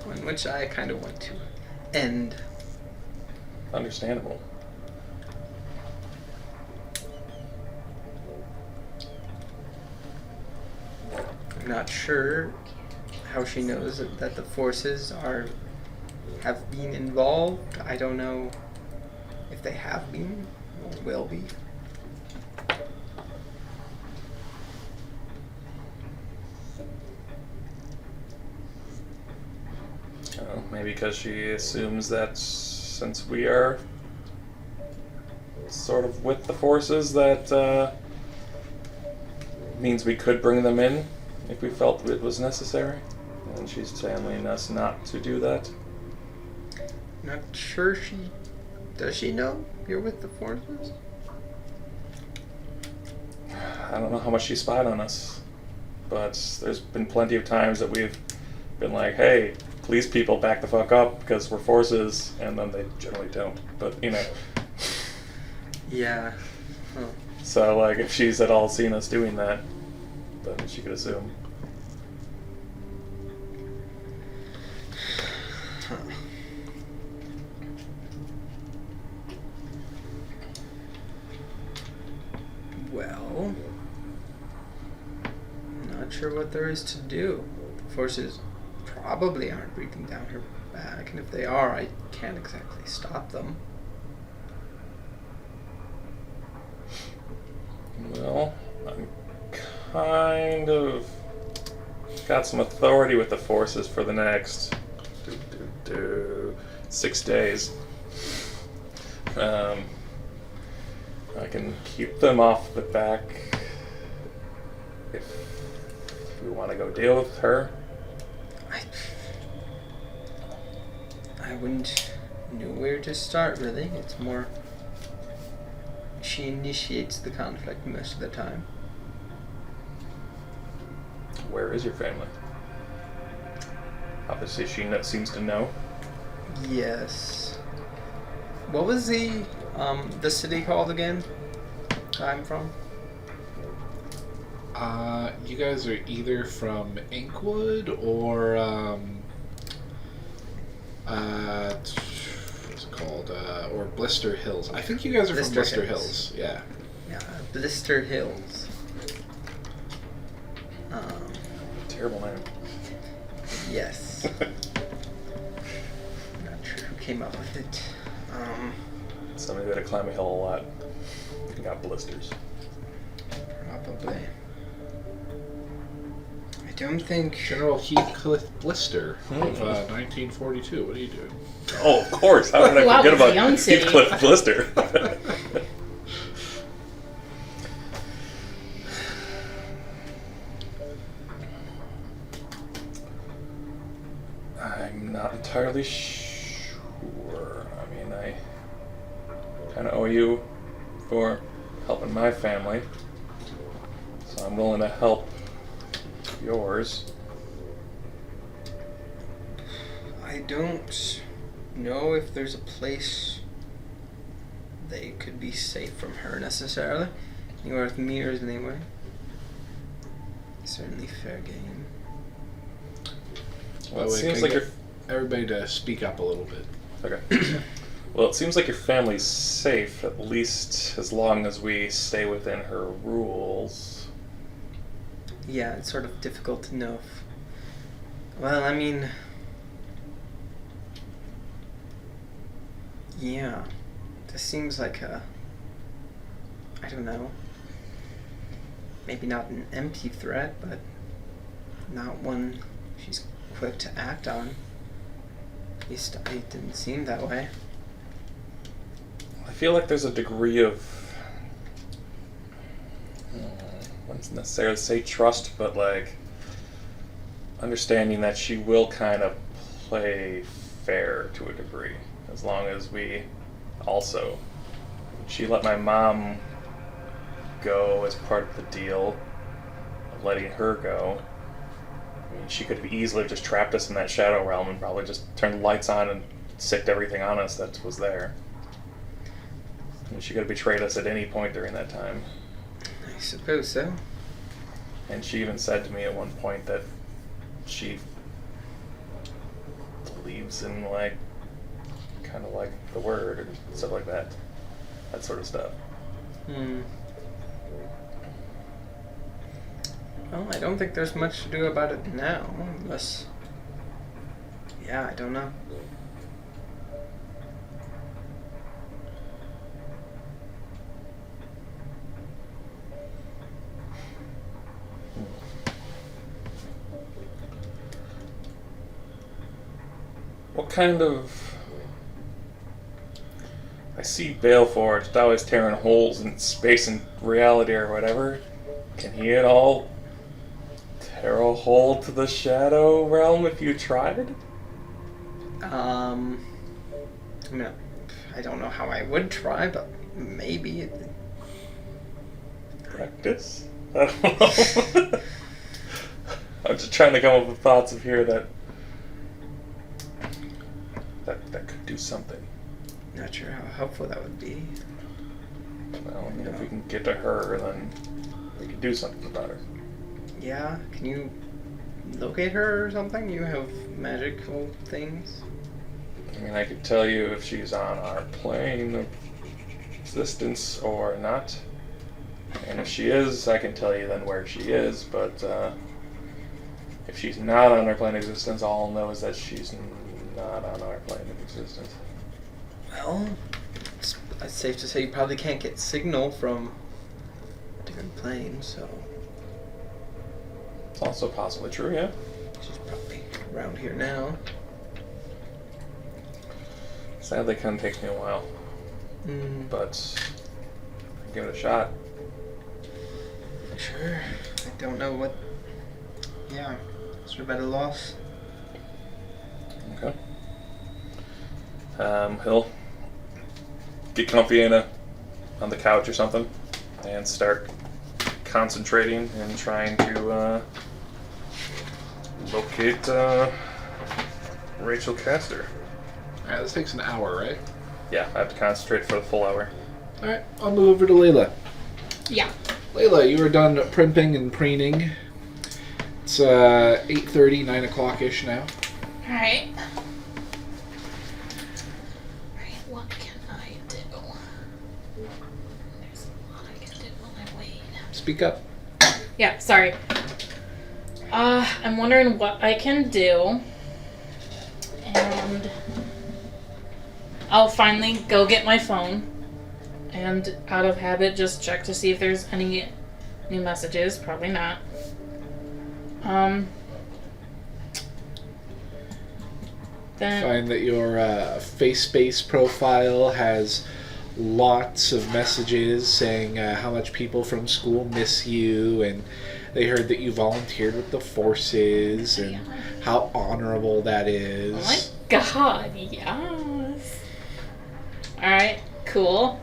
One which I kind of want to end. Understandable. I'm not sure how she knows that the forces have been involved. I don't know if they have been or will be. Maybe because she assumes that since we are sort of with the forces, that means we could bring them in if we felt it was necessary. And she's channeling us not to do that. Not sure does she know you're with the forces? I don't know how much she spied on us, but there's been plenty of times that we've been like, hey, please people back the fuck up because we're forces, and then they generally don't. But, you know. Yeah. Huh. So, like, if she's at all seen us doing that, then she could assume. Huh. Well, I'm not sure what there is to do. The forces probably aren't breathing down her back, and if they are, I can't exactly stop them. Well, I'm kind of got some authority with the forces for the next 6 days. I can keep them off the back if you want to go deal with her. I wouldn't know where to start, really. It's more... She initiates the conflict most of the time. Where is your family? Obviously, she seems to know. Yes. What was the city called again? I'm from? You guys are either from Inkwood or what's it called? Or Blister Hills. I think you guys are from Blister Hills. Yeah. Yeah, Blister Hills. Terrible name. Yes. Not sure who came up with it. Somebody that had climbed a hill a lot and got blisters. Probably. I don't think... General Heathcliff Blister of 1942. What are you doing? Oh, of course. How did I Wow, forget it's a about young city. Heathcliff Blister? I'm not entirely sure. I mean, I kind of owe you for helping my family, so I'm willing to help yours. I don't know if there's a place they could be safe from her necessarily. Anywhere with mirrors anyway. Certainly fair game. Well, it Wait, seems can like I you're... get everybody to speak up a little bit. Okay. Well, it seems like your family's safe, at least as long as we stay within her rules. Yeah, it's sort of difficult to know if... Well, I mean... Yeah. This seems like a... I don't know. Maybe not an empty threat, but not one she's quick to act on. At least it didn't seem that way. I feel like there's a degree of... I wouldn't necessarily say trust, but like understanding that she will kind of play fair to a degree, as long as we also... She let my mom go as part of the deal of letting her go. I mean, she could have easily just trapped us in that shadow realm and probably just turned the lights on and sicked everything on us that was there. I mean, she could have betrayed us at any point during that time. I suppose so. And she even said to me at one point that she believes in, like, kind of like the word or stuff like that. That sort of stuff. Well, I don't think there's much to do about it now, unless... Yeah, I don't know. What kind of... I see Baleforged always tearing holes in space and reality or whatever. Can he at all tear a hole to the shadow realm if you tried? I mean, I don't know how I would try, but maybe. Practice? I don't know. I'm just trying to come up with thoughts of here that could do something. Not sure how helpful that would be. Well, I mean, if we can get to her, then we can do something about her. Yeah, can you locate her or something? You have magical things? I mean, I could tell you if she's on our plane of existence or not. And if she is, I can tell you then where she is, but If she's not on our plane of existence, all I'll know is that she's not on our plane of existence. Well, it's safe to say you probably can't get signal from a different plane, so It's also possibly true, yeah. she's probably around here now. Sadly, it kind of takes me a while, but I'll give it a shot. Sure. I don't know what. Yeah, sort of at a loss. Okay. He'll get comfy on the couch or something and start concentrating and trying to locate Rachel Castor. Alright, this takes an hour, right? Yeah, I have to concentrate for the full hour. Alright, I'll move over to Layla. Yeah. Layla, you are done primping and preening. It's 8:30, 9 o'clock-ish now. Alright. Alright, what can I do? There's a lot I can do while I wait. Speak up. Yeah, sorry. I'm wondering what I can do. And I'll finally go get my phone. And out of habit, just check to see if there's any new messages. Probably not. Then Find that your face-based profile has lots of messages saying how much people from school miss you, and they heard that you volunteered with the forces, and how honorable that oh is. my god, yes. Alright, cool.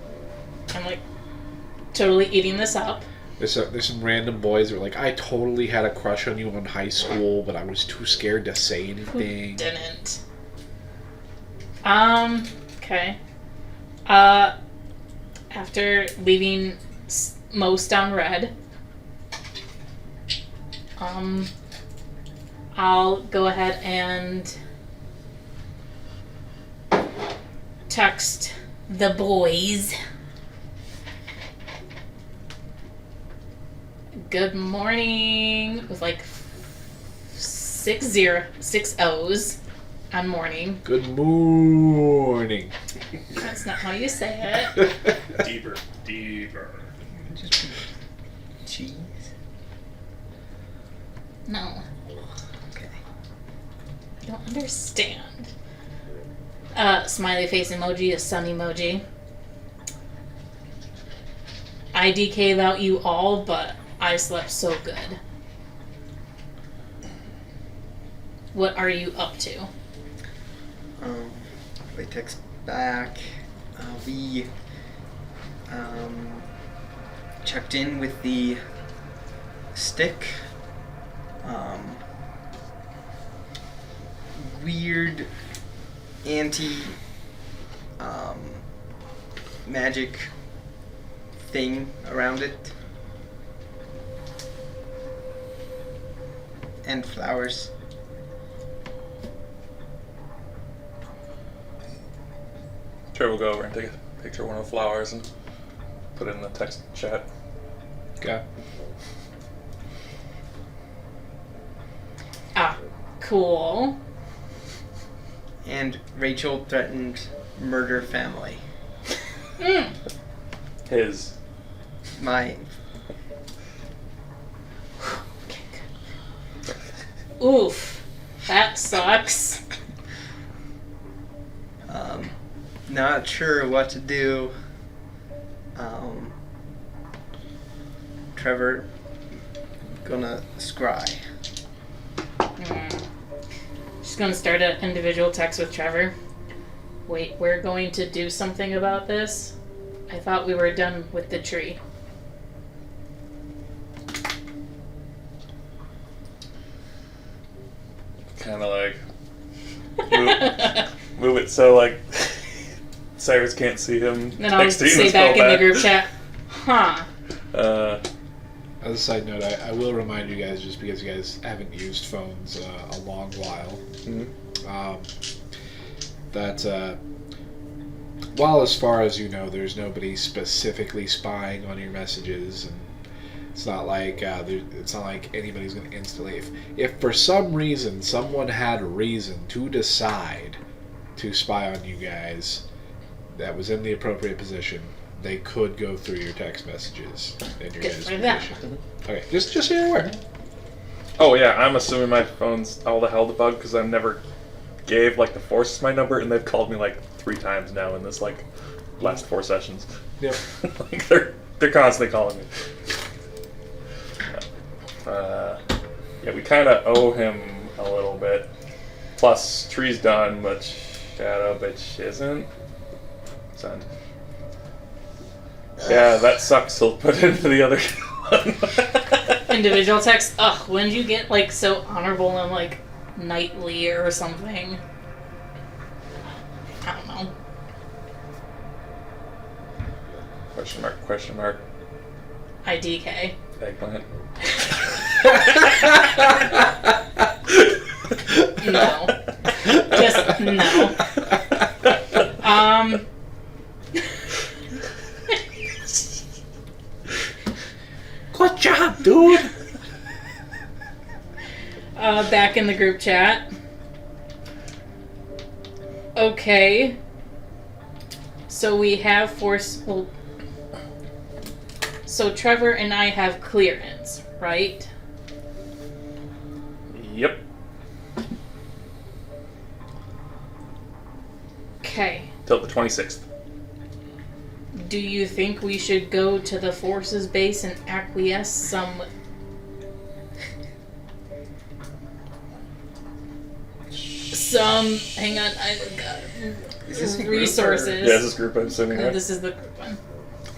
I'm like totally eating this up. There's some random boys that are like, I totally had a crush on you in high school, but I was too scared to say anything. Didn't. Okay. After leaving most on red, I'll go ahead and text the boys. Good morning with like 6 O's on morning. Good morning. That's not how you say it. Deeper. Just cheese. No, Okay. I don't understand. Smiley face emoji, a sun emoji. I DK about you all, but I slept so good. What are you up to? We text back. We checked in with the stick. Weird anti magic thing around it. And flowers. Trevor will go over and take a picture of one of the flowers and put it in the text chat. Okay. Ah, cool. And Rachel threatened murder family. His. My. Okay, good. Oof, that sucks. Not sure what to do. Trevor, gonna scry. Just gonna start an individual text with Trevor. Wait, we're going to do something about this? I thought we were done with the tree. Kind of like move it so like Cyrus can't see him. Then I'll texting say and back spell in the group chat, huh? As a side note, I will remind you guys, just because you guys haven't used phones a long while, that while as far as you know, there's nobody specifically spying on your messages, and It's not like anybody's going to instantly. If for some reason someone had a reason to decide to spy on you guys that was in the appropriate position, they could go through your text messages in your guys' position. Okay, just so you're aware. Oh yeah, I'm assuming my phone's all the hell to bug because I've never gave like the forces my number, and they've called me like 3 times now in this like last 4 sessions. Yep. Like they're constantly calling me. Yeah, we kind of owe him a little bit. Plus, tree's done, but shadow bitch isn't. Send. Yeah, that sucks. He'll put into the other one. Individual text. Ugh, when did you get like so honorable and like knightly or something? I don't know. Question mark, question mark. IDK. Eggplant. No. Just no. Good job, dude! Back in the group chat. Okay. So we have force. Well, so Trevor and I have clearance, right? Yep. Okay. Till the 26th. Do you think we should go to the forces base and acquiesce some hang on, Is this a group resources. Yeah, this is group, I'm assuming, right? This is the group one.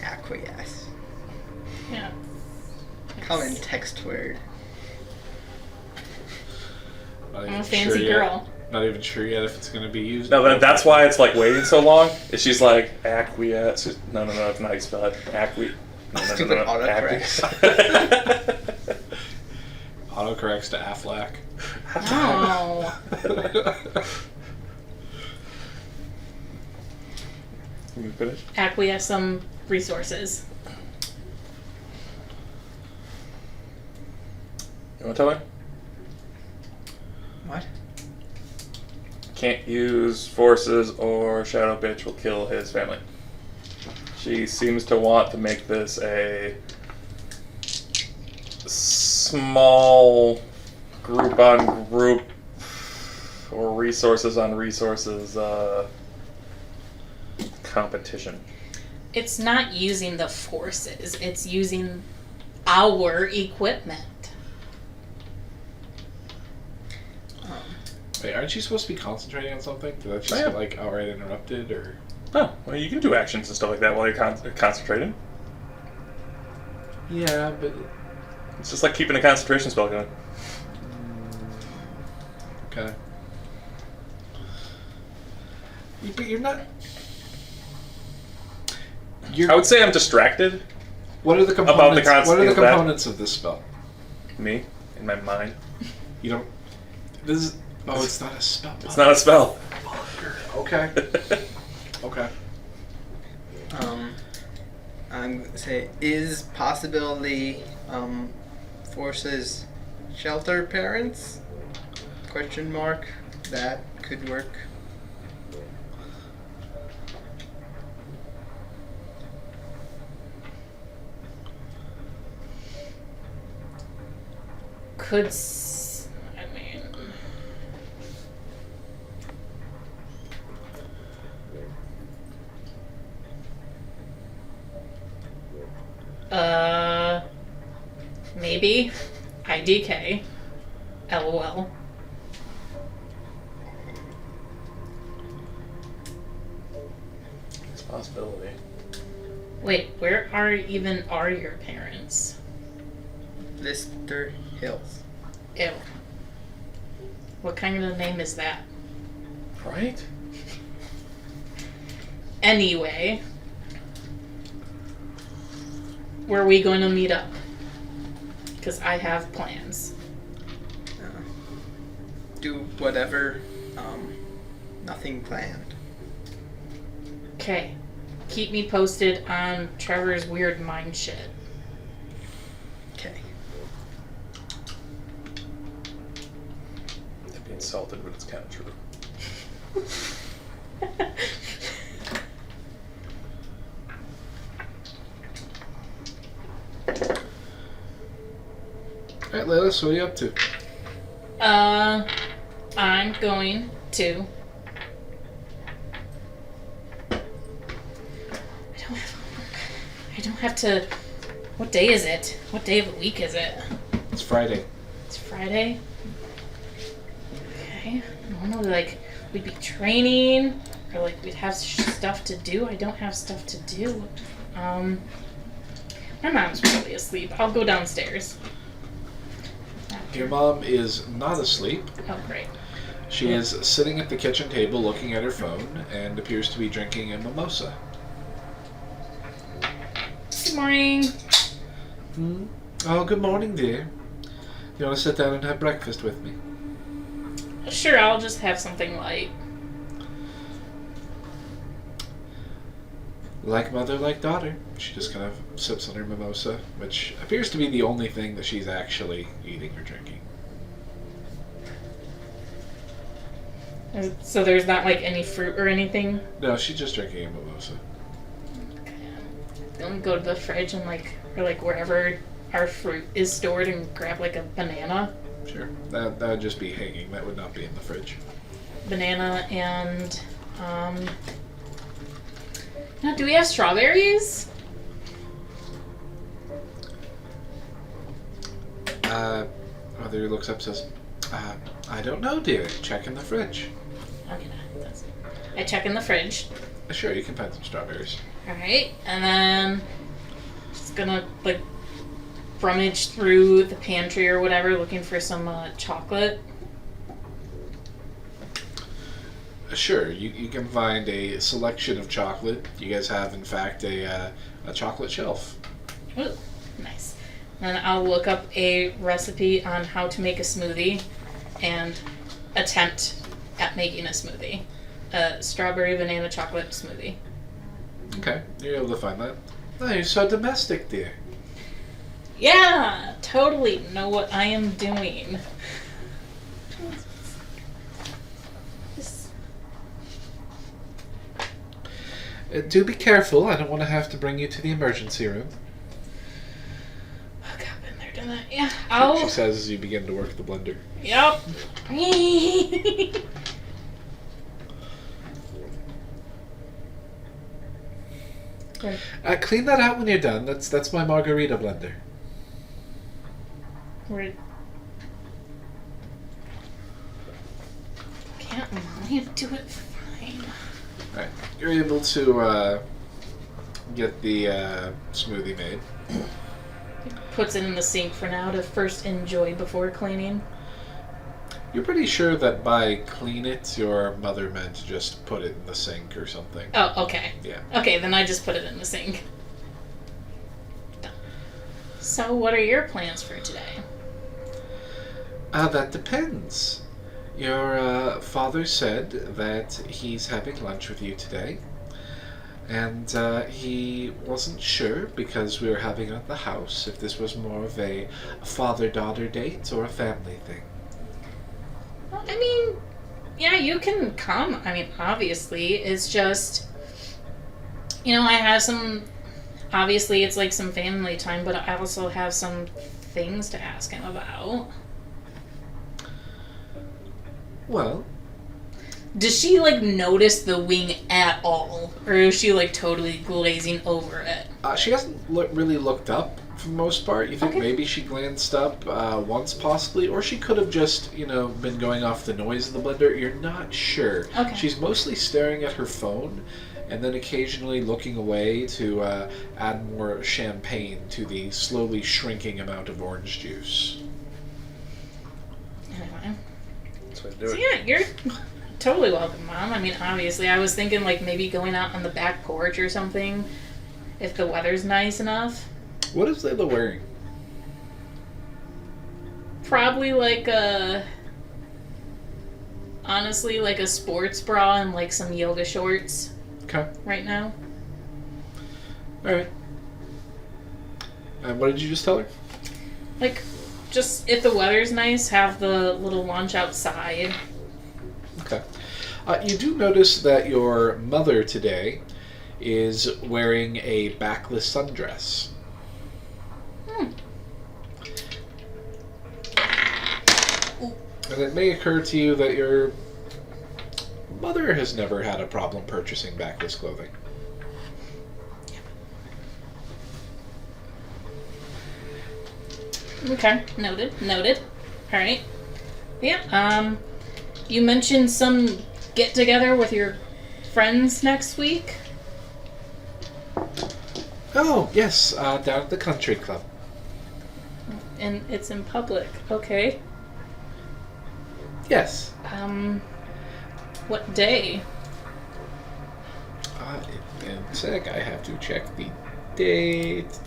Acquiesce. Yeah. Common text word. I'm a fancy girl. Not even sure yet if it's going to be used. No, that's why it's like waiting so long. Is she's like acquiesce? No, it's not how you spell it. Stupid autocorrects. Autocorrects to Affleck. Oh. You finish? Acquiesce some resources. You want to tell me? What? Can't use forces or Shadow Bitch will kill his family. She seems to want to make this a small group on group or resources on resources competition. It's not using the forces, it's using our equipment. Wait, aren't you supposed to be concentrating on something? Did that just Yeah. get like outright interrupted, or? Oh, well, you can do actions and stuff like that while you're concentrating. Yeah, but It's just like keeping a concentration spell going. okay. But you're not. I would say I'm distracted. What are the components? About the concept what are the of that. components of this spell? Me, in my mind. You don't. This is. Oh, it's not a spell. It's not a spell. Okay. Okay. I'm gonna say is possibility forces shelter parents? Question mark. That could work. I mean, maybe IDK, LOL. It's a possibility. Wait, where are your parents? Lister Hills. Ew. What kind of a name is that? Right? Anyway, where are we going to meet up? Because I have plans. Do whatever. Nothing planned. Okay. Keep me posted on Trevor's weird mind shit. insulted, but it's kind of true. Alright, Layla, so what are you up to? I'm going to. I don't have to. What day is it? What day of the week is it? It's Friday. It's Friday. Okay. Normally, like, we'd be training, or like we'd have stuff to do. I don't have stuff to do. My mom's probably asleep. I'll go downstairs. Your mom is not asleep. Oh, great. She is sitting at the kitchen table looking at her phone and appears to be drinking a mimosa. Good morning. Oh, good morning, dear. You want to sit down and have breakfast with me? Sure, I'll just have something light. Like mother, like daughter. She just kind of sips on her mimosa, which appears to be the only thing that she's actually eating or drinking. So there's not like any fruit or anything? No, she's just drinking a mimosa. Let me go to the fridge and or wherever our fruit is stored and grab like a banana. Sure. That would just be hanging. That would not be in the fridge. Banana and now, do we have strawberries? Mother looks up and says, I don't know, dear. Check in the fridge. Okay, I check in the fridge. Sure, you can find some strawberries. Alright, and then just gonna rummage through the pantry or whatever looking for some chocolate. Sure, you can find a selection of chocolate. You guys have, in fact, a chocolate shelf. Ooh, nice. Then I'll look up a recipe on how to make a smoothie and attempt at making a smoothie. A strawberry banana chocolate smoothie. Okay, you're able to find that. Oh, you're so domestic, dear. Yeah, totally know what I am doing. Do be careful. I don't want to have to bring you to the emergency room. Oh god, been there, done that. Yeah, She says as you begin to work the blender. Yep. Clean that out when you're done. That's my margarita blender. Can't Mommy do it fine? Alright, you're able to get the smoothie made. Puts it in the sink for now to first enjoy before cleaning. You're pretty sure that by clean it, your mother meant to just put it in the sink or something. Oh, okay. Yeah. Okay, then I just put it in the sink. So, what are your plans for today? That depends. Your father said that he's having lunch with you today. And he wasn't sure, because we were having it at the house, if this was more of a father-daughter date or a family thing. Well, I mean, yeah, you can come. I mean, obviously, it's just, I have some, obviously it's like some family time, but I also have some things to ask him about. Well, does she notice the wing at all, or is she totally glazing over it? she hasn't really looked up for the most part. You think Okay. maybe she glanced up once possibly, or she could have just, been going off the noise of the blender. You're not sure. Okay. She's mostly staring at her phone, and then occasionally looking away to add more champagne to the slowly shrinking amount of orange juice. Anyway. That's what I do So it. yeah, you're totally welcome, Mom. I mean, obviously, I was thinking maybe going out on the back porch or something, if the weather's nice enough. What is Layla wearing? Probably honestly, a sports bra and some yoga shorts Okay. right now. Alright. And what did you just tell her? Just if the weather's nice, have the little lunch outside You do notice that your mother today is wearing a backless sundress. And it may occur to you that your mother has never had a problem purchasing backless clothing. Okay, noted. All right. Yeah. You mentioned some get together with your friends next week. Oh, yes, down at the country club. And it's in public. Okay. Yes. What day? In a sec, I have to check the date.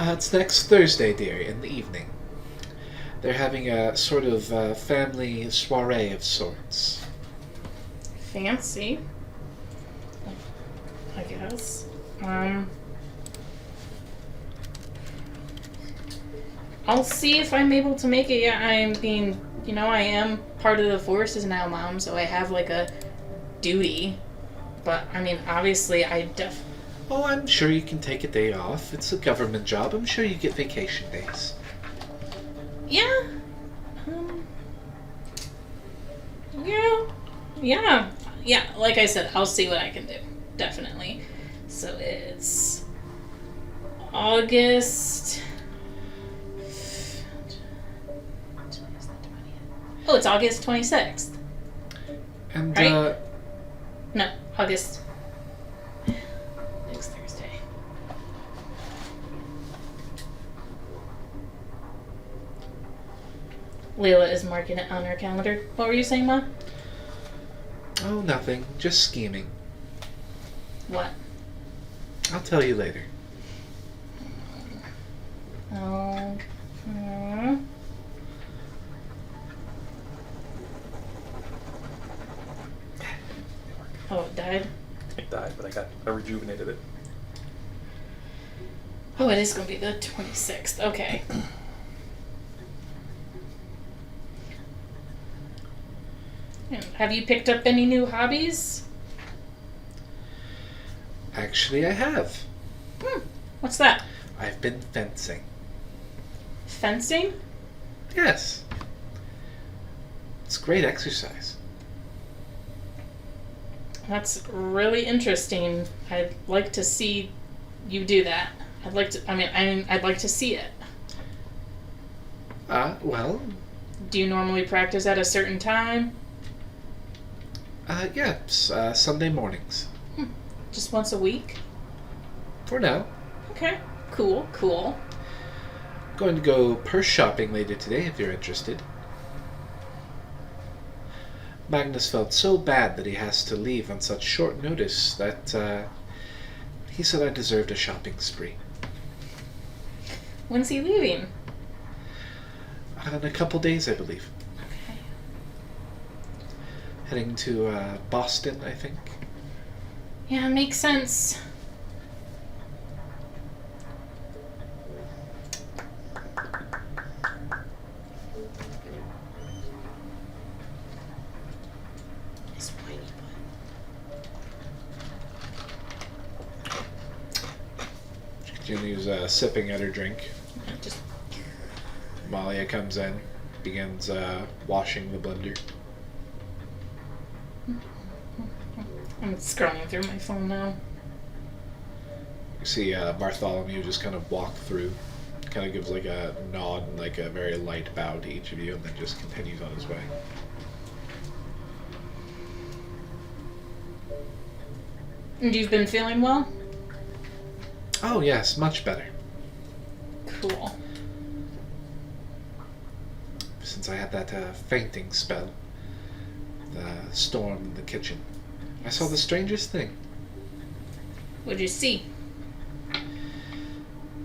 It's next Thursday, dear, in the evening. They're having a sort of family soiree of sorts. Fancy. I guess. I'll see if I'm able to make it. Yeah, I mean, I am part of the forces now, Mom, so I have like a duty. But I mean, obviously, Oh, I'm sure you can take a day off. It's a government job. I'm sure you get vacation days. Yeah. Yeah. Like I said, I'll see what I can do. Definitely. So it's August. Oh, it's August 26th. And Right? No, August. Next Thursday. Layla is marking it on her calendar. What were you saying, Ma? oh, nothing. Just scheming. What? I'll tell you later. Oh. Oh, it died? It died, but I rejuvenated it. Oh, it is going to be the 26th. Okay. Have you picked up any new hobbies? Actually, I have. What's that? I've been fencing. Fencing? Yes. It's great exercise. That's really interesting. I'd like to see you do that. I'd like to see it. Well, Do you normally practice at a certain time? yes, Sunday mornings. Just once a week? For now. Okay. Cool. Going to go purse shopping later today if you're interested. Magnus felt so bad that he has to leave on such short notice that he said I deserved a shopping spree. When's he leaving? In a couple days, I believe. Okay. Heading to Boston, I think. Yeah, makes sense. His whitey She continues sipping at her drink. butt. Just Malia comes in, begins washing the blender. I'm scrolling through my phone now. You see Bartholomew just kind of walk through, kind of gives like a nod and like a very light bow to each of you, and then just continues on his way. And you've been feeling well? Oh yes, much better. Cool. Since I had that fainting spell, the storm in the kitchen, I saw the strangest thing. What'd you see?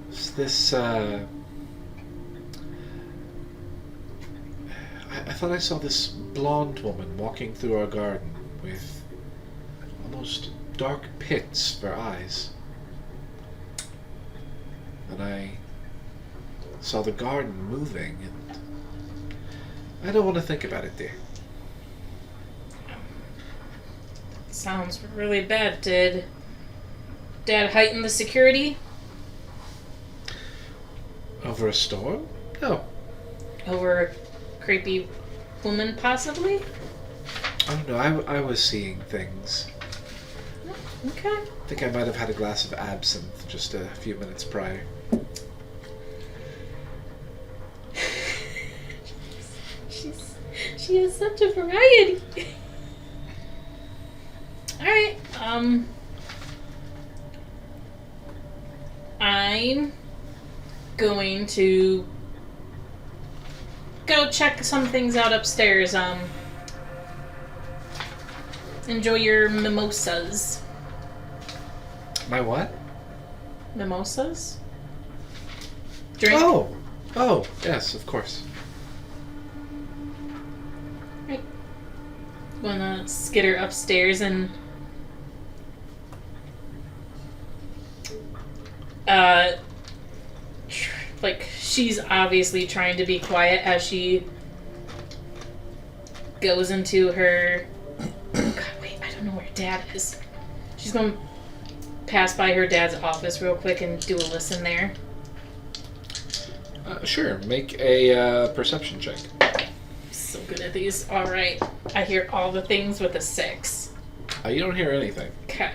It's this, I thought I saw this blonde woman walking through our garden with almost dark pits for eyes. And I saw the garden moving, and I don't want to think about it, dear. sounds really bad. Did Dad heighten the security? Over a storm? No. Over a creepy woman, possibly? I don't know. I was seeing things. Okay. I think I might have had a glass of absinthe just a few minutes prior. She has such a variety. Alright, I'm going to go check some things out upstairs. Enjoy your mimosas. My what? Mimosas? Drink? Oh, yes, of course. Right. Wanna skitter upstairs and like she's obviously trying to be quiet as she goes into her God, wait, I don't know where Dad is. She's gonna pass by her dad's office real quick and do a listen there. Sure, make a perception check. So good at these. Alright. I hear all the things with a 6. You don't hear anything. Okay.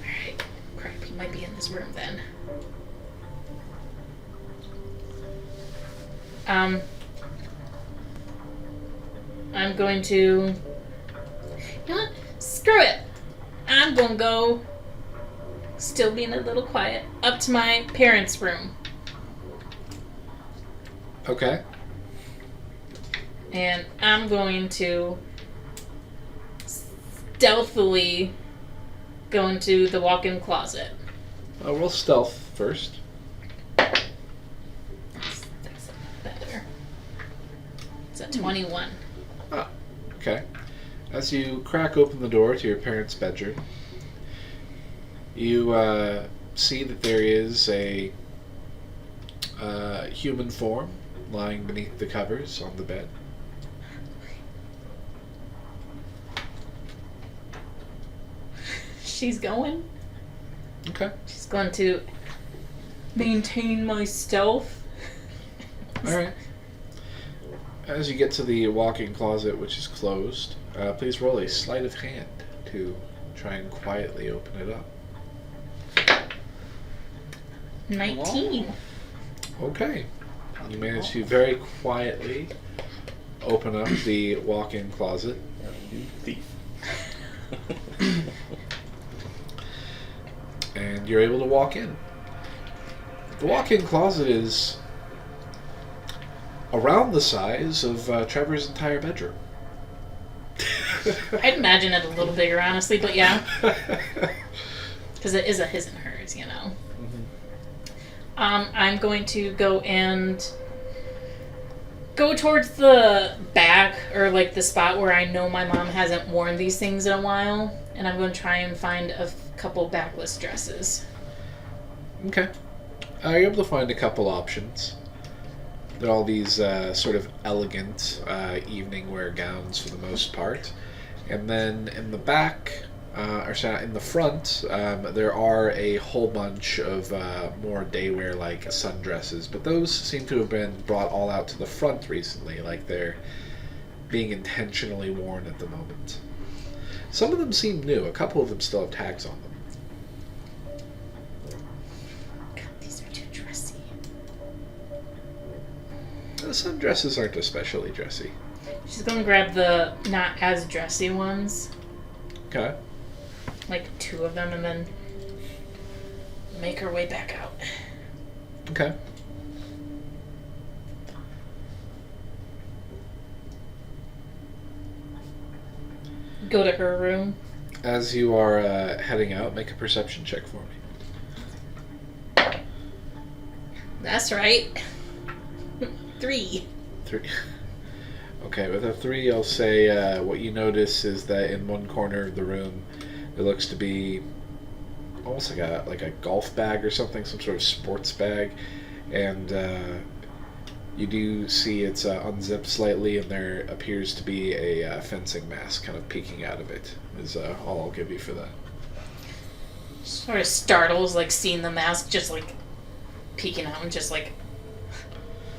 Alright. Crap, he might be in this room then. I'm going to... You know what? Screw it! I'm gonna go, still being a little quiet, up to my parents' room. Okay. And I'm going to stealthily go into the walk-in closet. Roll stealth first. That's better. It's a 21. Oh, okay. As you crack open the door to your parents' bedroom, you see that there is a human form lying beneath the covers on the bed. She's going. Okay. She's going to maintain my stealth. Alright. As you get to the walk-in closet, which is closed, please roll a sleight of hand to try and quietly open it up. 19. Okay. You manage to very quietly open up the walk-in closet. Thief. And you're able to walk in. The walk-in closet is around the size of Trevor's entire bedroom. I'd imagine it a little bigger, honestly, but yeah. Because it is a his and hers, you know. I'm going to go towards the back, or like the spot where I know my mom hasn't worn these things in a while, and I'm going to try and find a couple backless dresses. Okay. You're able to find a couple options. They're all these sort of elegant evening wear gowns for the most part. And then in the back, in the front, there are a whole bunch of more day wear like sundresses, but those seem to have been brought all out to the front recently, like they're being intentionally worn at the moment. Some of them seem new. A couple of them still have tags on them. God, these are too dressy. The sundresses aren't especially dressy. She's going to grab the not as dressy ones. Okay. Like 2 of them, and then make her way back out. Okay. Go to her room. As you are heading out, make a perception check for me. That's right. 3. 3. Okay, with a 3, I'll say what you notice is that in one corner of the room, there looks to be almost like a golf bag or something, some sort of sports bag, and You do see it's unzipped slightly, and there appears to be a fencing mask kind of peeking out of it. Is all I'll give you for that. Sort of startles, like seeing the mask just like peeking out and just like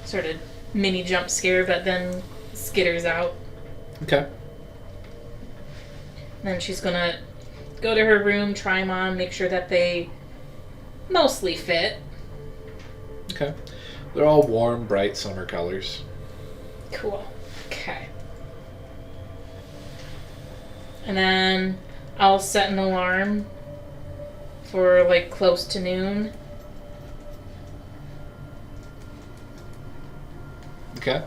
sort of mini jump scare, but then skitters out. Okay. Then she's gonna go to her room, try them on, make sure that they mostly fit. Okay. They're all warm, bright summer colors. Cool. Okay. And then I'll set an alarm for like close to noon. Okay.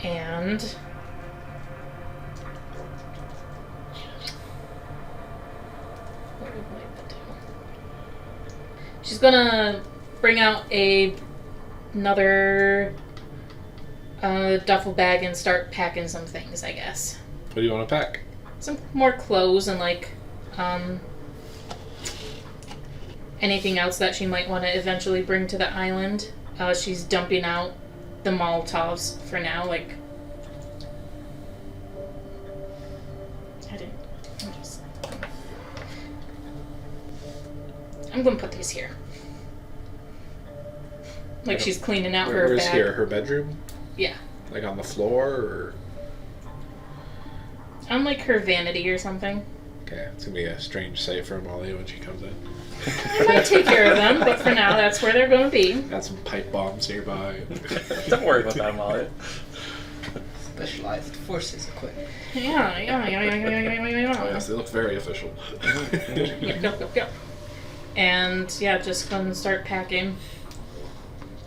And what would Layla do? She's gonna bring out another duffel bag and start packing some things, I guess. What do you want to pack? Some more clothes and like anything else that she might want to eventually bring to the island. She's dumping out the Molotovs for now, like I'm gonna put these here. Like she's cleaning out her Where's bag. here? Her bedroom? Yeah. Like on the floor, or? On like her vanity or something. Okay, it's gonna be a strange sight for Amalia when she comes in. I might take care of them, but for now that's where they're gonna be. Got some pipe bombs nearby. Don't worry about that, Amalia. Specialized forces equipment. Yeah. Oh, yes, they look very official. Yep. And yeah, just gonna start packing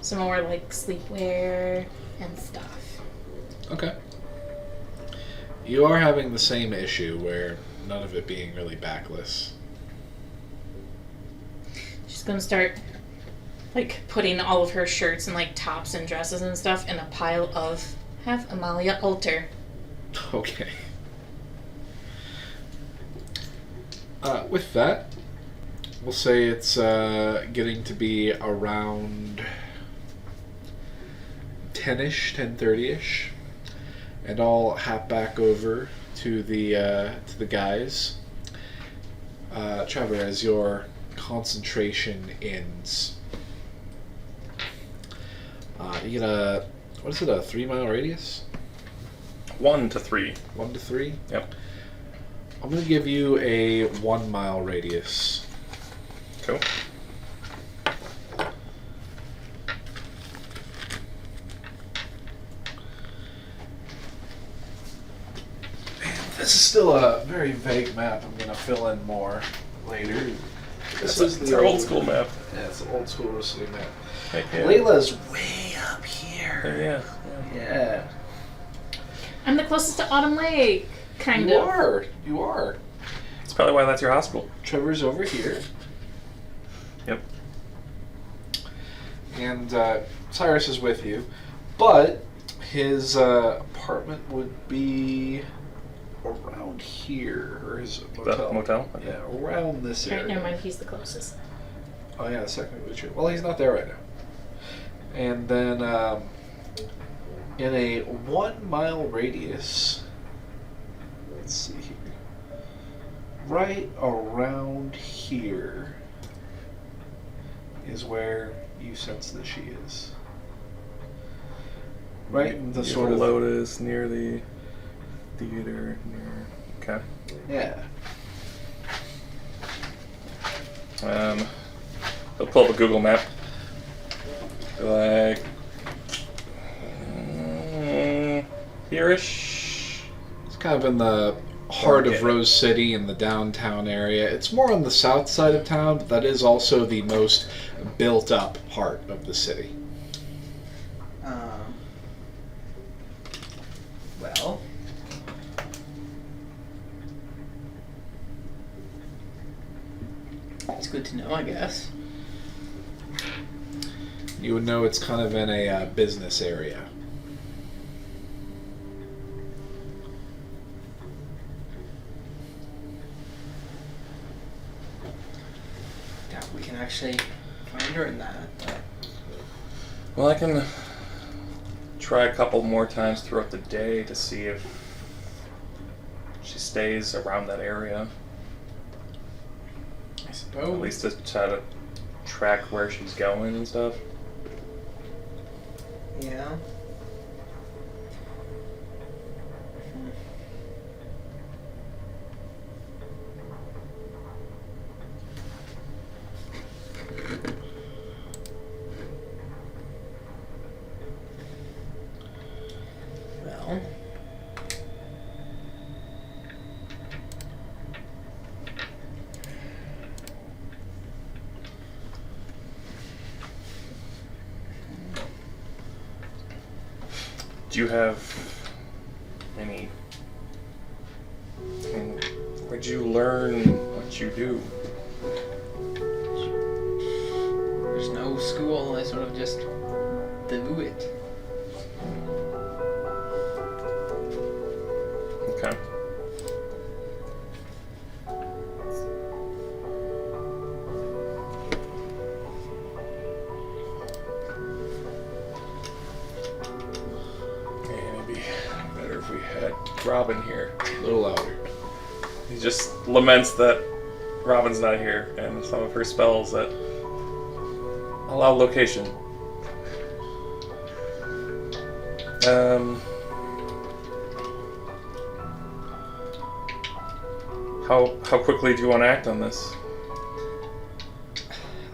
some more like sleepwear and stuff. Okay. You are having the same issue where none of it being really backless. She's gonna start like putting all of her shirts and like tops and dresses and stuff in a pile of have Amalia alter. Okay. With that, we'll say it's getting to be around 10-ish, 10:30-ish, and I'll hop back over to the guys. Trevor, as your concentration ends, you get a 3-mile radius? 1 to 3. 1 to 3? Yep. I'm going to give you a 1-mile radius. Cool. This is still a very vague map. I'm going to fill in more later. This is It's our old school map. Yeah, it's an old school Rosalie map. Heck yeah. Layla's way up here. Yeah. Yeah. I'm the closest to Autumn Lake, kind You of. are. You are. That's probably why that's your hospital. Trevor's over here. Yep. And Cyrus is with you. But his apartment would be around here. Or his motel. The motel? Okay. Yeah, around this Alright, area. never mind, he's the closest. Oh yeah, second Witcher. Well, he's not there right now. And then in a 1-mile radius, let's see here, right around here is where you sense that she is. Right in the Near sort the of Lotus, near the theater, near... Okay. yeah. I'll pull up a Google map. Like... here-ish? It's kind of in the heart of Okay. Rose City in the downtown area. It's more on the south side of town, but that is also the most built up part of the city. Well, it's good to know, I guess. You would know it's kind of in a business area. Doubt we can actually find her in that. But Well, I can try a couple more times throughout the day to see if she stays around that area. I At suppose. least to try to track where she's going and stuff. Yeah. Well. Do you have any... Where'd you learn what you do? There's no school. I sort of just do it. Okay. Maybe better if we had Robin here. A little louder. He just laments that Robin's not here and some of her spells that allow location. How quickly do you want to act on this?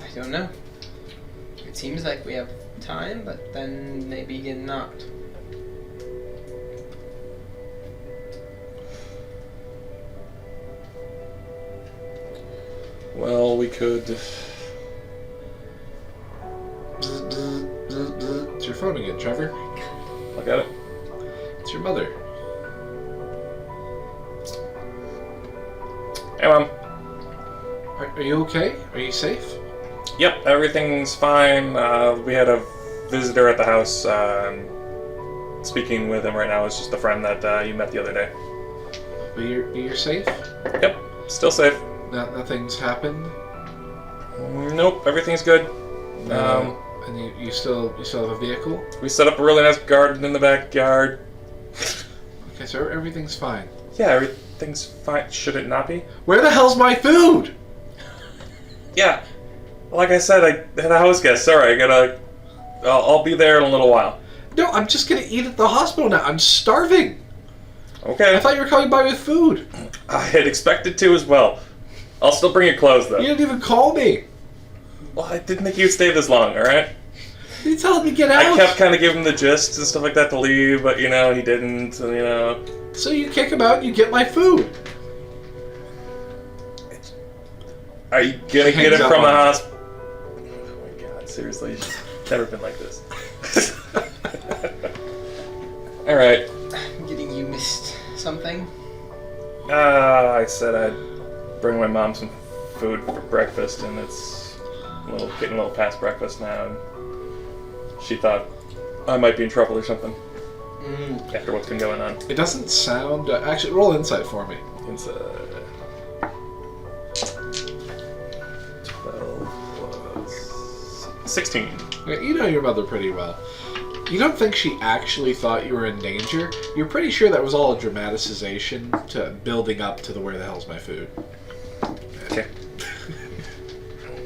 I don't know. It seems like we have time, but then maybe not. Well, we could. It's your phone again, Trevor. Look at it. It's your mother. Hey, Mom. Are you okay? Are you safe? Yep, everything's fine. We had a visitor at the house. Speaking with him right now is just a friend that you met the other day. But you're safe? Yep, still safe. Nothing's happened? Nope, everything's good. And you still have a vehicle? We set up a really nice garden in the backyard. Okay, so everything's fine. Yeah, everything's fine. Should it not be? Where the hell's my food? Yeah. Like I said, I had a house guest. Sorry, I gotta... I'll be there in a little while. No, I'm just gonna eat at the hospital now. I'm starving. Okay. I thought you were coming by with food. I had expected to as well. I'll still bring you clothes, though. You didn't even call me. Well, I didn't think you'd stay this long, alright? You told me to get out. I kept kind of giving him the gist and stuff like that to leave, but, he didn't, and, So you kick him out and you get my food. Are you gonna get it Hangs from the up on hospital? Oh my god, seriously, it's never been like this. Alright. I'm getting you missed something. I said I'd bring my mom some food for breakfast, and it's getting a little past breakfast now, and she thought I might be in trouble or something after what's been going on. It doesn't sound... actually, roll insight for me. It's 12 plus 16. Yeah, you know your mother pretty well. You don't think she actually thought you were in danger? You're pretty sure that was all a dramatization to building up to the where the hell's my food. Okay.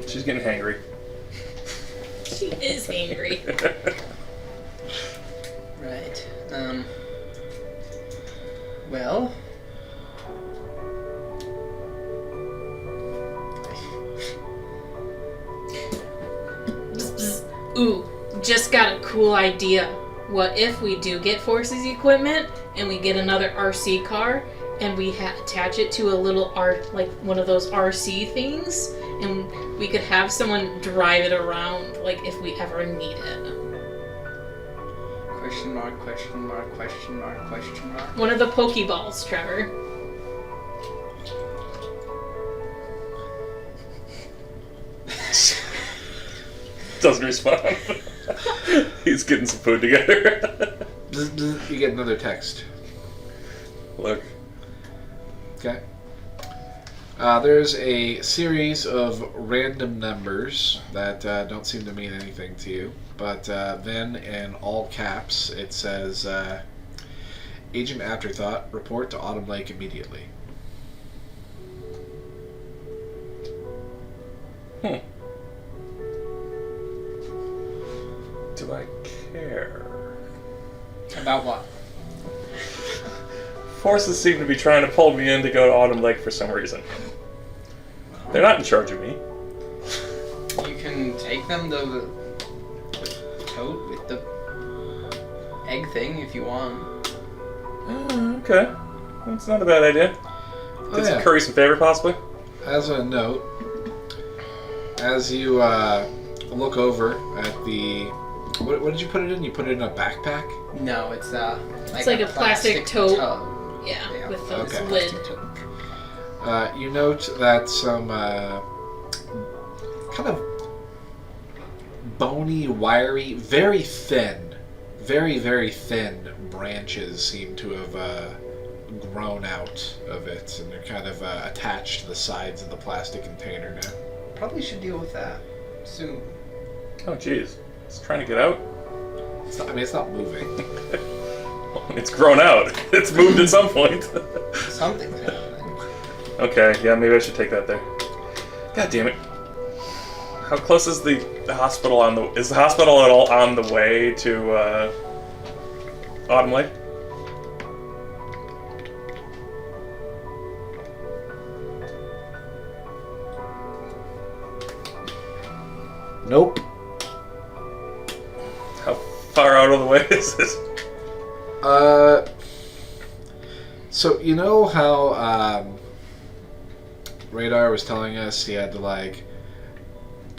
She's getting hangry. She is angry. Right. Well. Ooh, just got a cool idea. What if we do get Forces equipment and we get another RC car and we attach it to a little like one of those RC things, and we could have someone drive it around, like if we ever need it. Question mark, question mark, question mark, question mark. One of the Pokeballs, Trevor. Doesn't respond. He's getting some food together. You get another text. Look. Okay. There's a series of random numbers that don't seem to mean anything to you. but then in all caps it says, Agent Afterthought, report to Autumn Lake immediately. Do I care? About what? Forces seem to be trying to pull me in to go to Autumn Lake for some reason. They're not in charge of me. You can take them to the tote with the egg thing if you want. Okay. That's not a bad idea. Did some curry some favor, possibly? As a note, as you look over at the... What did you put it in? You put it in a backpack? No, it's like a plastic tote. Yeah, Yeah, with the okay. lid. You note that some kind of bony, wiry, very thin, very, very thin branches seem to have grown out of it, and they're kind of attached to the sides of the plastic container now. Probably should deal with that soon. Oh, jeez. It's trying to get out. It's not, I mean, it's not moving. It's grown out. It's moved at some point. Something's happening. Okay, yeah, maybe I should take that there. God damn it. How close is the hospital on the... Is the hospital at all on the way to Autumn Lake? Nope. How far out of the way is it? So you know how Radar was telling us he had to like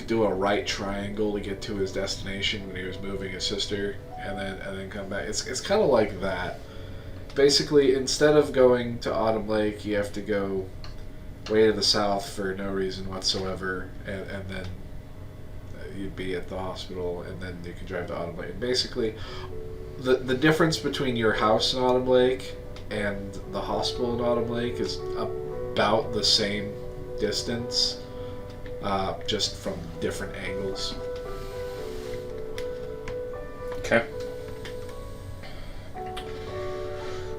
do a right triangle to get to his destination when he was moving his sister, and then come back. It's kind of like that. Basically, instead of going to Autumn Lake, you have to go way to the south for no reason whatsoever, and then you'd be at the hospital, and then you can drive to Autumn Lake. Basically, the difference between your house in Autumn Lake and the hospital in Autumn Lake is about the same distance, just from different angles. Okay.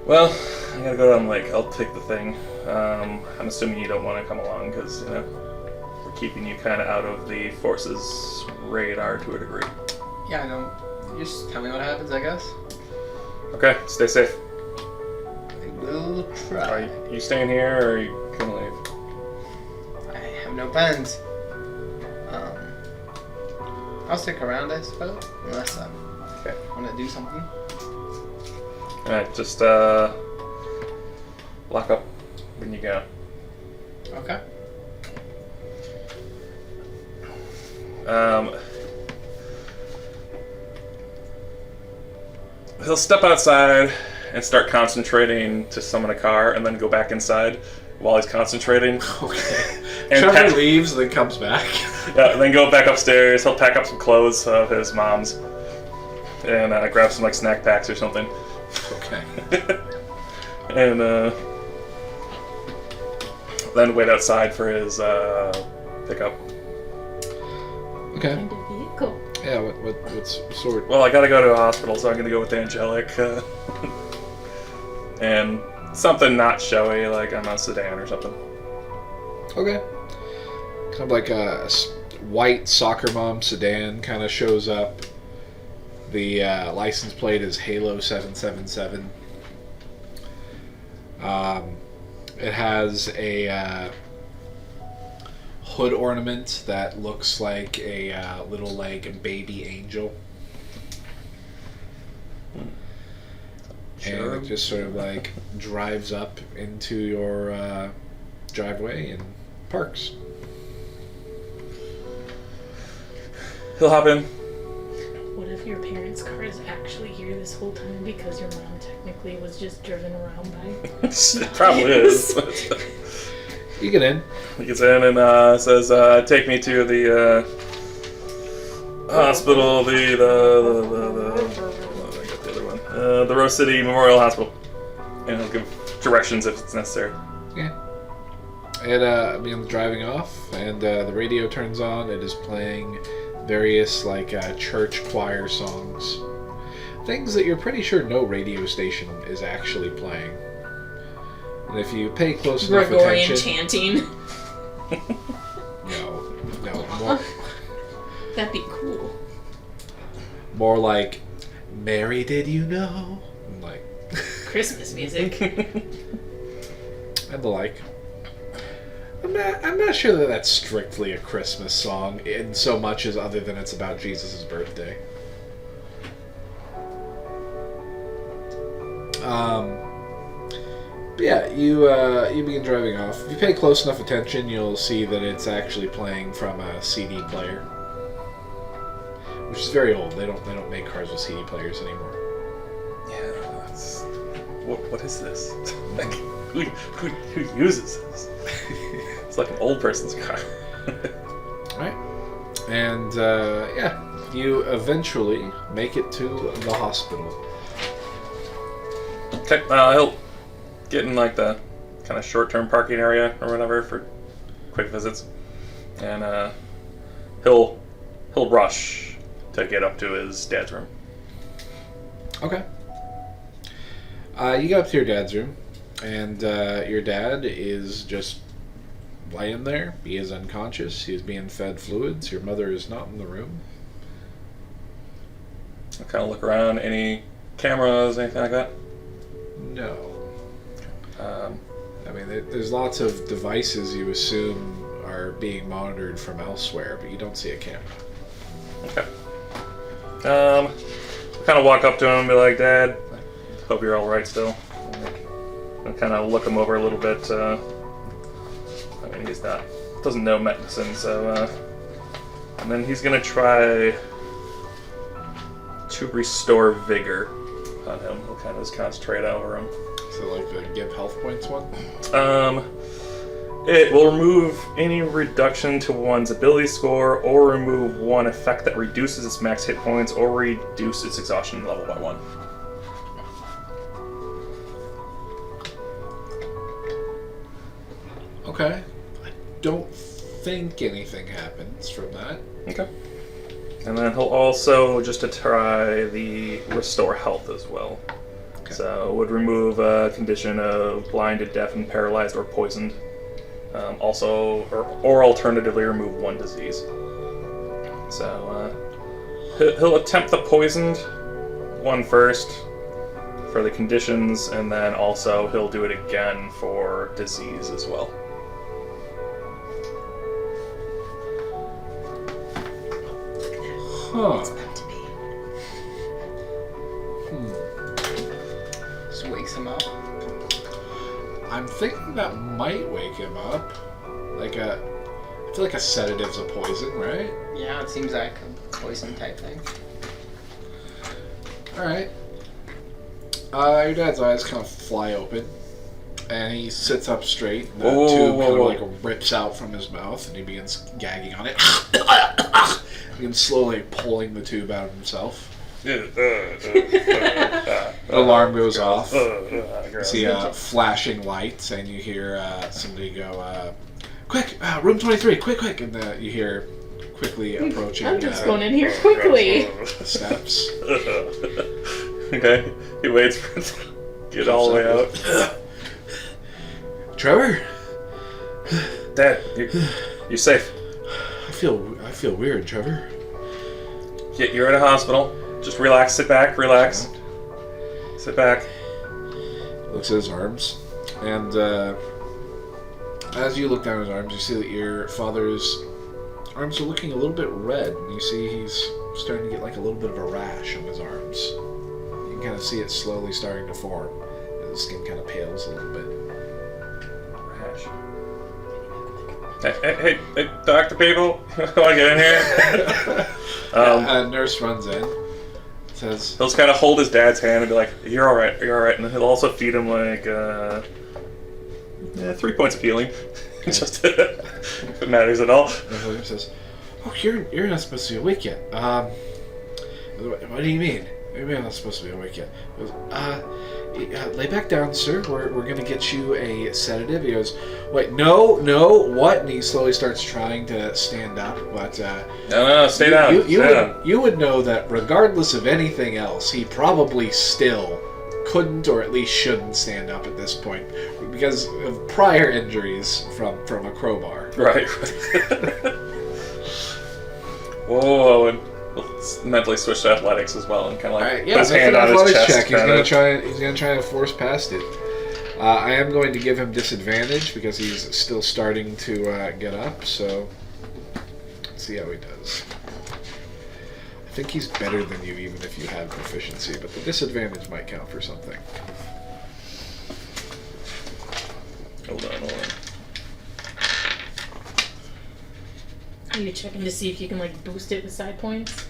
Well, I gotta go down the lake. I'll take the thing. I'm assuming you don't want to come along because, you know, we're keeping you kind of out of the force's radar to a degree. Yeah, I don't. You just tell me what happens, I guess. Okay, stay safe. I will Are try. you staying here or are you gonna leave? I have no plans. I'll stick around, I suppose, unless I Okay. want to do something. Alright, just lock up when you go. Okay. He'll step outside and start concentrating to summon a car and then go back inside while he's concentrating. Okay. And Trevor leaves, then comes back. Yeah, and then go back upstairs. He'll pack up some clothes of his mom's and grab some like snack packs or something. Okay. And then wait outside for his pickup. Okay. Kind of vehicle. Yeah. What's sort? Well, I gotta go to a hospital, so I'm gonna go with Angelic. And something not showy, like I'm on sedan or something. Okay. Kind of like a white soccer mom sedan kind of shows up. The license plate is Halo 777. It has a hood ornament that looks like a little like baby angel. Sure. And it just sort of like drives up into your driveway and parks. He'll hop in. What if your parents' car is actually here this whole time because your mom technically was just driven around by? It probably is. You get in. He gets in and says, "Take me to the hospital. I got the other one. The Rose City Memorial Hospital." And he'll give directions if it's necessary. Yeah. It begins driving off, and the radio turns on. It is playing various like church choir songs, things that you're pretty sure no radio station is actually playing. And if you pay close enough Gregorian attention, chanting. no, more, That'd be cool. more like, Mary, did you know? And like, Christmas music. and the like. I'm not sure that that's strictly a Christmas song in so much as other than it's about Jesus' birthday. But yeah, you begin driving off. If you pay close enough attention, you'll see that it's actually playing from a CD player, which is very old. They don't make cars with CD players anymore. Yeah, that's... What is this? Like, who uses this? It's like an old person's car. Right. And yeah, you eventually make it to the hospital. Okay, he'll get in like the kind of short-term parking area or whatever for quick visits, and he'll rush to get up to his dad's room. Okay. You get up to your dad's room, and your dad is just laying there. He is unconscious. He is being fed fluids. Your mother is not in the room. I kind of look around. Any cameras, anything like that? No. I mean, there's lots of devices you assume are being monitored from elsewhere, but you don't see a camera. Okay. Kind of walk up to him and be like, Dad, hope you're all right still. And kind of look him over a little bit. I mean, doesn't know medicine, so, and then he's gonna try to restore vigor on him. He'll kind of just concentrate over him. So, like the give health points one? It will remove any reduction to one's ability score, or remove one effect that reduces its max hit points, or reduce its exhaustion level by 1. Okay. I don't think anything happens from that. Okay. And then he'll also just to try the restore health as well. Okay. So it would remove a condition of blinded, deafened, paralyzed, or poisoned. Or alternatively remove 1 disease. So he'll attempt the poisoned one first for the conditions, and then also he'll do it again for disease as well. Huh. It's meant to be. Just wakes him up. I'm thinking that might wake him up. I feel like a sedative's a poison, right? Yeah, it seems like a poison type thing. Alright. Your dad's eyes kind of fly open, and he sits up straight. The tube kind of like rips out from his mouth, and he begins gagging on it. He begins slowly pulling the tube out of himself. The alarm goes off. You see a flashing light, and you hear somebody go, "Quick, room 23, quick!" And you hear quickly approaching. I'm just going in here quickly. Steps. Okay, he waits for it to get all the way out. Trevor, Dad, you're safe. I feel weird, Trevor. You're in a hospital. Just relax, sit back, relax. Sit back. Looks at his arms, and as you look down his arms, you see that your father's arms are looking a little bit red, and you see he's starting to get like a little bit of a rash on his arms. You can kind of see it slowly starting to form, and the skin kind of pales a little bit. Rash. Hey, doctor people, want to get in here? A nurse runs in, says, He'll just kind of hold his dad's hand and be like, you're alright, and then he'll also feed him like 3 points of healing. Just if it matters at all. And William says, "Oh, you're not supposed to be awake yet. What do you mean? Maybe I'm not supposed to be awake yet." He goes, Lay back down, sir. We're going to get you a sedative. He goes, wait, no, what? And he slowly starts trying to stand up, but... no, stay down. You would know that regardless of anything else, he probably still couldn't or at least shouldn't stand up at this point because of prior injuries from a crowbar. Right. Whoa, and let's mentally switch to athletics as well and kind of like put his hand on his chest. Check. He's gonna try to force past it. I am going to give him disadvantage because he's still starting to get up. So let's see how he does. I think he's better than you, even if you have proficiency, but the disadvantage might count for something. Hold on. Are you checking to see if you can like boost it with side points?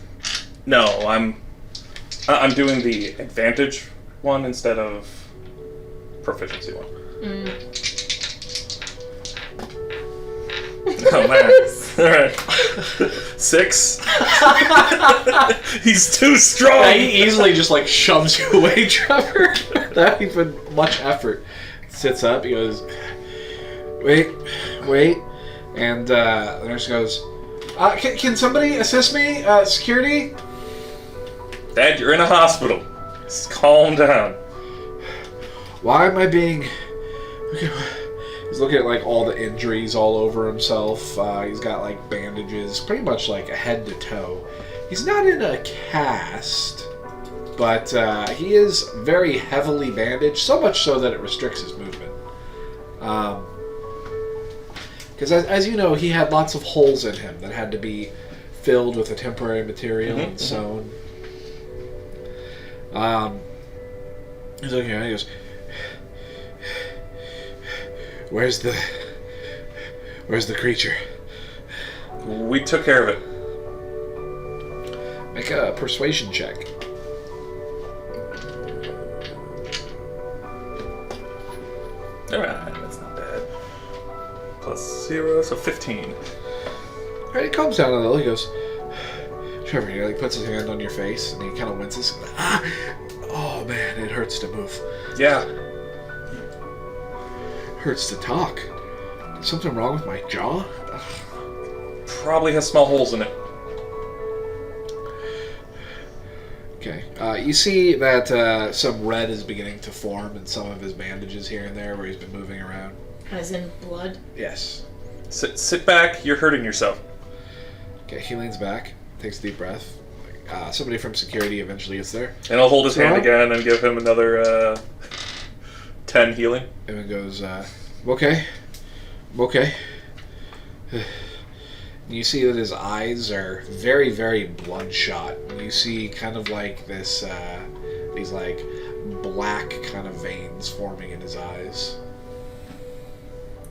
No, I'm doing the advantage one instead of proficiency one. Oh man! All right, 6. He's too strong. Yeah, he easily just like shoves you away, Trevor. Not even much effort. Sits up. He goes, wait, and the nurse goes, can somebody assist me? Security? Dad, you're in a hospital. Just calm down. Why am I being... He's looking at like all the injuries all over himself. He's got like bandages, pretty much like head to toe. He's not in a cast, but he is very heavily bandaged, so much so that it restricts his movement. Because as you know, he had lots of holes in him that had to be filled with a temporary material and sewn. He's looking at it, he goes, Where's the creature? We took care of it. Make a persuasion check. Alright, that's not bad. +0, so 15. Alright, he calms down a little. He goes, Trevor, he like puts his hand on your face and he kind of winces. Oh man, it hurts to move. Yeah. Hurts to talk. Something wrong with my jaw? Probably has small holes in it. Okay. You see that some red is beginning to form in some of his bandages here and there where he's been moving around. As in blood? Yes. Sit back. You're hurting yourself. Okay, he leans back, takes a deep breath. Somebody from security eventually gets there. And I'll hold his hand again and give him another 10 healing. And it goes, okay. You see that his eyes are very, very bloodshot. You see kind of like this, these like black kind of veins forming in his eyes.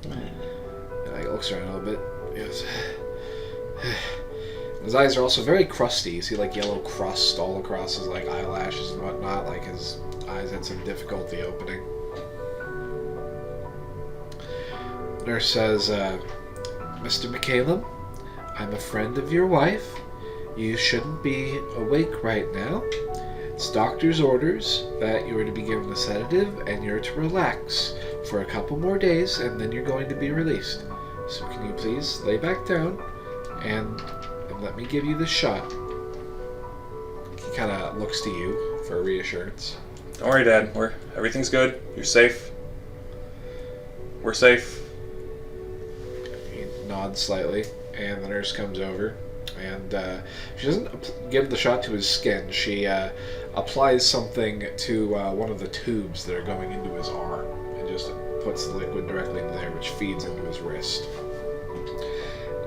And he looks around a little bit. He goes, his eyes are also very crusty. You see like yellow crust all across his like eyelashes and whatnot. Like his eyes had some difficulty opening. Nurse says, Mr. McCallum, I'm a friend of your wife. You shouldn't be awake right now. It's doctor's orders that you are to be given a sedative and you're to relax for a couple more days and then you're going to be released. So can you please lay back down and let me give you this shot. He kind of looks to you for reassurance. Don't worry, Dad. Everything's good. You're safe. We're safe. He nods slightly, and the nurse comes over, and she doesn't give the shot to his skin. She applies something to one of the tubes that are going into his arm, and just puts the liquid directly into there, which feeds into his wrist.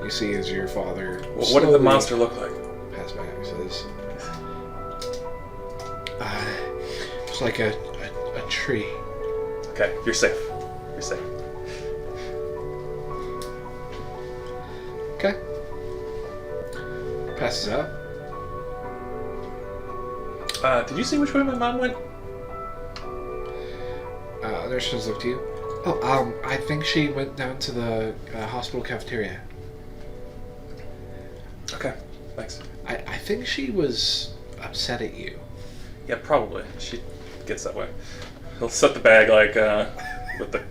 You see as your father... What did the monster look like? Pass back, he says. It's like a tree. Okay, you're safe. You're safe. Okay. Passes out. Did you see which way my mom went? Nurse shows up to you. Oh, I think she went down to the hospital cafeteria. Okay, thanks. I think she was upset at you. Yeah, probably. She gets that way. he'll set the bag like with the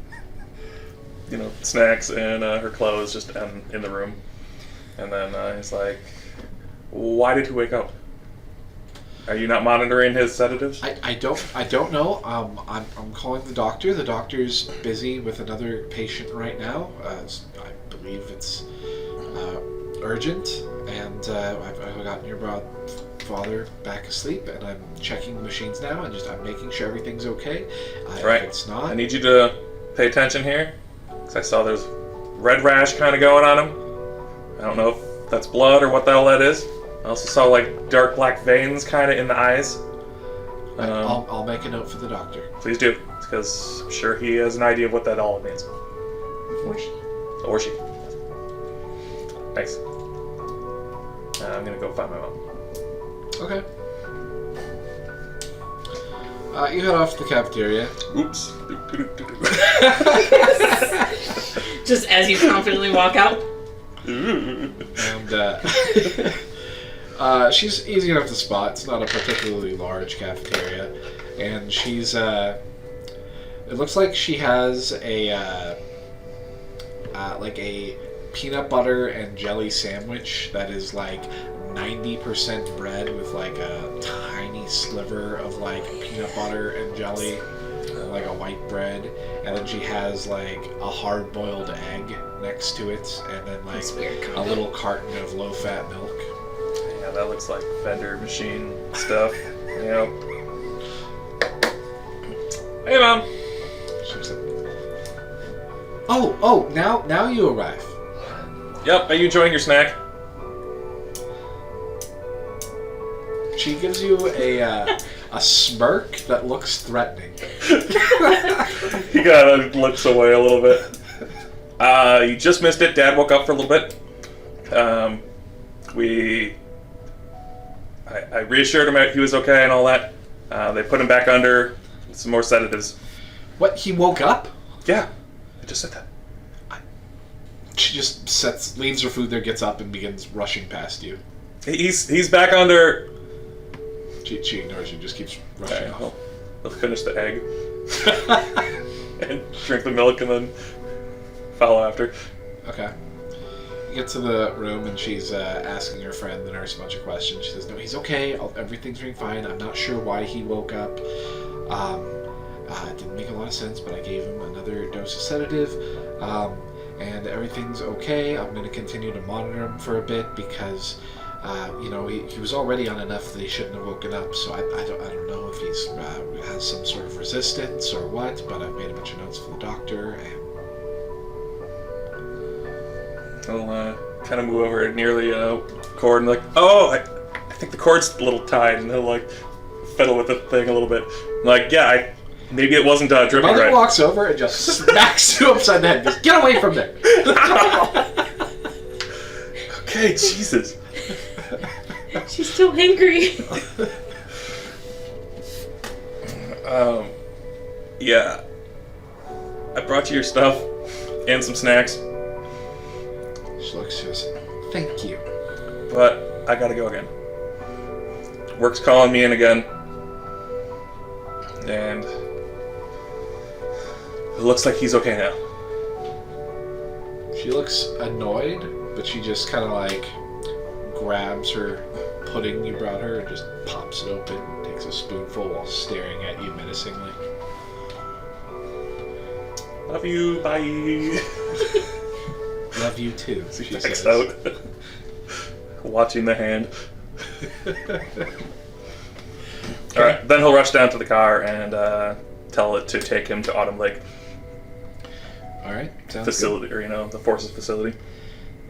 snacks and her clothes just in the room, and then he's like, "Why did he wake up? Are you not monitoring his sedatives?" I don't know. I'm calling the doctor. The doctor's busy with another patient right now. I believe it's urgent, and I've gotten your father back asleep, and I'm checking the machines now, and I'm making sure everything's okay. Right. If it's not, I need you to pay attention here, because I saw there's red rash kind of going on him. I don't know if that's blood or what the hell that is. I also saw like dark black veins kind of in the eyes. I'll make a note for the doctor. Please do, because I'm sure he has an idea of what that all means. Or she. Thanks. I'm gonna go find my mom. Okay. You head off to the cafeteria. Oops. Just as you confidently walk out. And she's easy enough to spot. It's not a particularly large cafeteria, and she's it looks like she has a like a peanut butter and jelly sandwich that is like 90% bread with like a tiny sliver of like peanut butter and jelly, like a white bread, and then she has like a hard-boiled egg next to it, and then like a little carton of low-fat milk. Yeah, that looks like vendor machine stuff. Yep. Hey, Mom. She's like, oh, now you arrive. Yep, are you enjoying your snack? She gives you a smirk that looks threatening. He kind of looks away a little bit. You just missed it. Dad woke up for a little bit. I reassured him he was okay and all that. They put him back under with some more sedatives. What? He woke up? Yeah, I just said that. She just leaves her food there, gets up, and begins rushing past you. He's back under. She ignores you, just keeps rushing off. He'll finish the egg and drink the milk and then follow after. Okay. You get to the room and she's asking her friend, the nurse, a bunch of questions. She says, "No, he's okay. Everything's doing fine. I'm not sure why he woke up. It didn't make a lot of sense, but I gave him another dose of sedative. And everything's okay. I'm going to continue to monitor him for a bit because, he was already on enough that he shouldn't have woken up. So I don't know if he's has some sort of resistance or what. But I've made a bunch of notes for the doctor." And I'll kind of move over nearly cord and like, oh, I think the cord's a little tied, and he'll like fiddle with the thing a little bit. I'm like, yeah, maybe it wasn't dripping Mother right. walks over and just smacks you upside the head. Just get away from there. Okay, Jesus. She's still angry. Yeah. I brought you your stuff and some snacks, She looks to us. "Thank you." but I gotta go again. Work's calling me in again. And it looks like he's okay now. She looks annoyed, but she just kind of like grabs her pudding you brought her and just pops it open and takes a spoonful while staring at you menacingly. Love you, bye. "Love you too," She she backs says. out. Watching the hand. Alright, then he'll rush down to the car and tell it to take him to Autumn Lake All right, sounds facility, or the forces facility.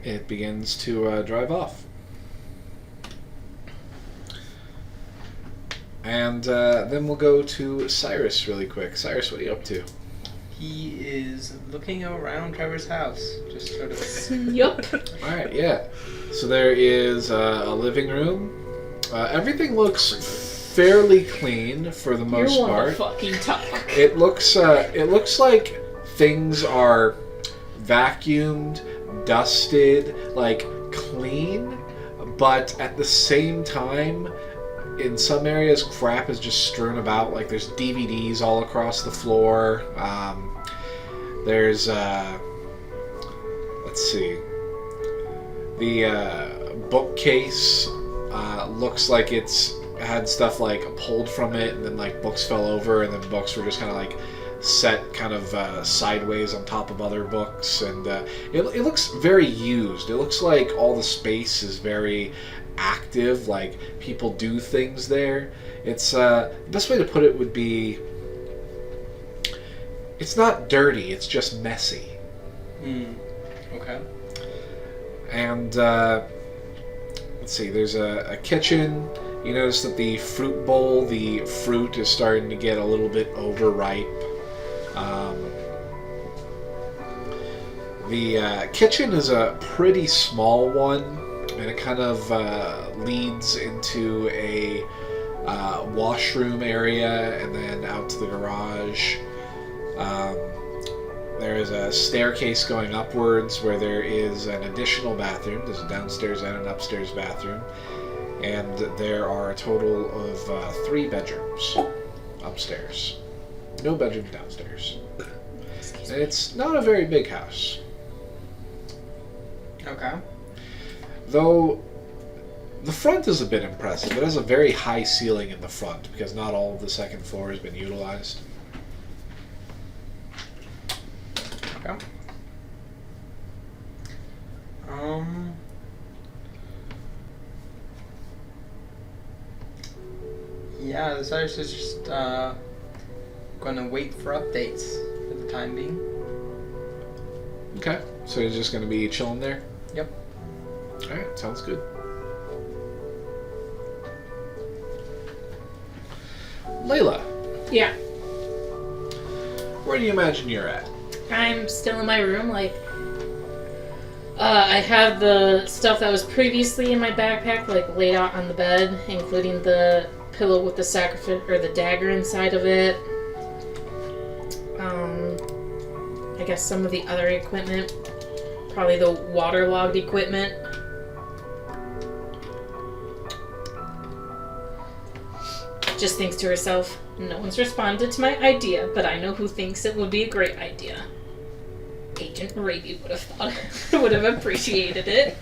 good. It begins to drive off. And then we'll go to Cyrus really quick. Cyrus, what are you up to? He is looking around Trevor's house, just sort of. Yup. All right, yeah. So there is a living room. Everything looks fairly clean for the most You wanna part. fucking talk. It looks like things are vacuumed, dusted, like clean, but at the same time, in some areas, crap is just strewn about. Like there's DVDs all across the floor. There's let's see. The bookcase looks like it's had stuff like pulled from it, and then like books fell over, and then books were just kind of like set kind of sideways on top of other books, and it looks very used. It looks like all the space is very active, like people do things there. It's the best way to put it would be, it's not dirty, it's just messy. Okay. And let's see, there's a kitchen. You notice that the fruit bowl, the fruit is starting to get a little bit overripe. The kitchen is a pretty small one, and it kind of leads into a washroom area and then out to the garage. There is a staircase going upwards where there is an additional bathroom. There's a downstairs and an upstairs bathroom. And there are a total of 3 bedrooms upstairs. No bedrooms downstairs. It's not a very big house. Okay. Though the front is a bit impressive. It has a very high ceiling in the front because not all of the second floor has been utilized. Okay. Yeah, the Cyrus is just gonna wait for updates for the time being. Okay, so he's just going to be chilling there? Yep. Alright, sounds good. Layla, Yeah. where do you imagine you're at? I'm still in my room, like, I have the stuff that was previously in my backpack, like, laid out on the bed, including the pillow with the sacrifice, or the dagger inside of it. I guess some of the other equipment, probably the waterlogged equipment. Just thinks to herself, no one's responded to my idea, but I know who thinks it would be a great idea. Agent Raby would have thought, would have appreciated it.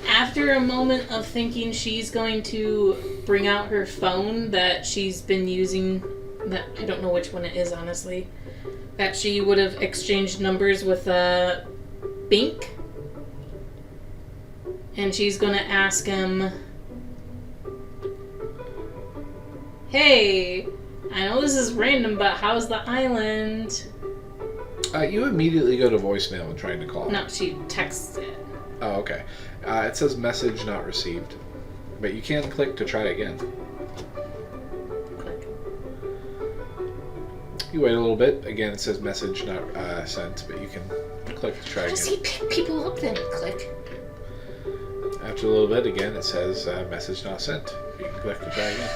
After a moment of thinking, she's going to bring out her phone that she's been using, that I don't know which one it is, honestly, that she would have exchanged numbers with Bink. And she's going to ask him, hey, I know this is random, but how's the island? You immediately go to voicemail when trying to call. No, she texts it. Oh, okay. It says message not received. But you can click to try again. Click. You wait a little bit. Again, it says message not sent, but you can click to try How does again. he pick people up then? Click. After a little bit, again, it says message not sent. You can click to try again.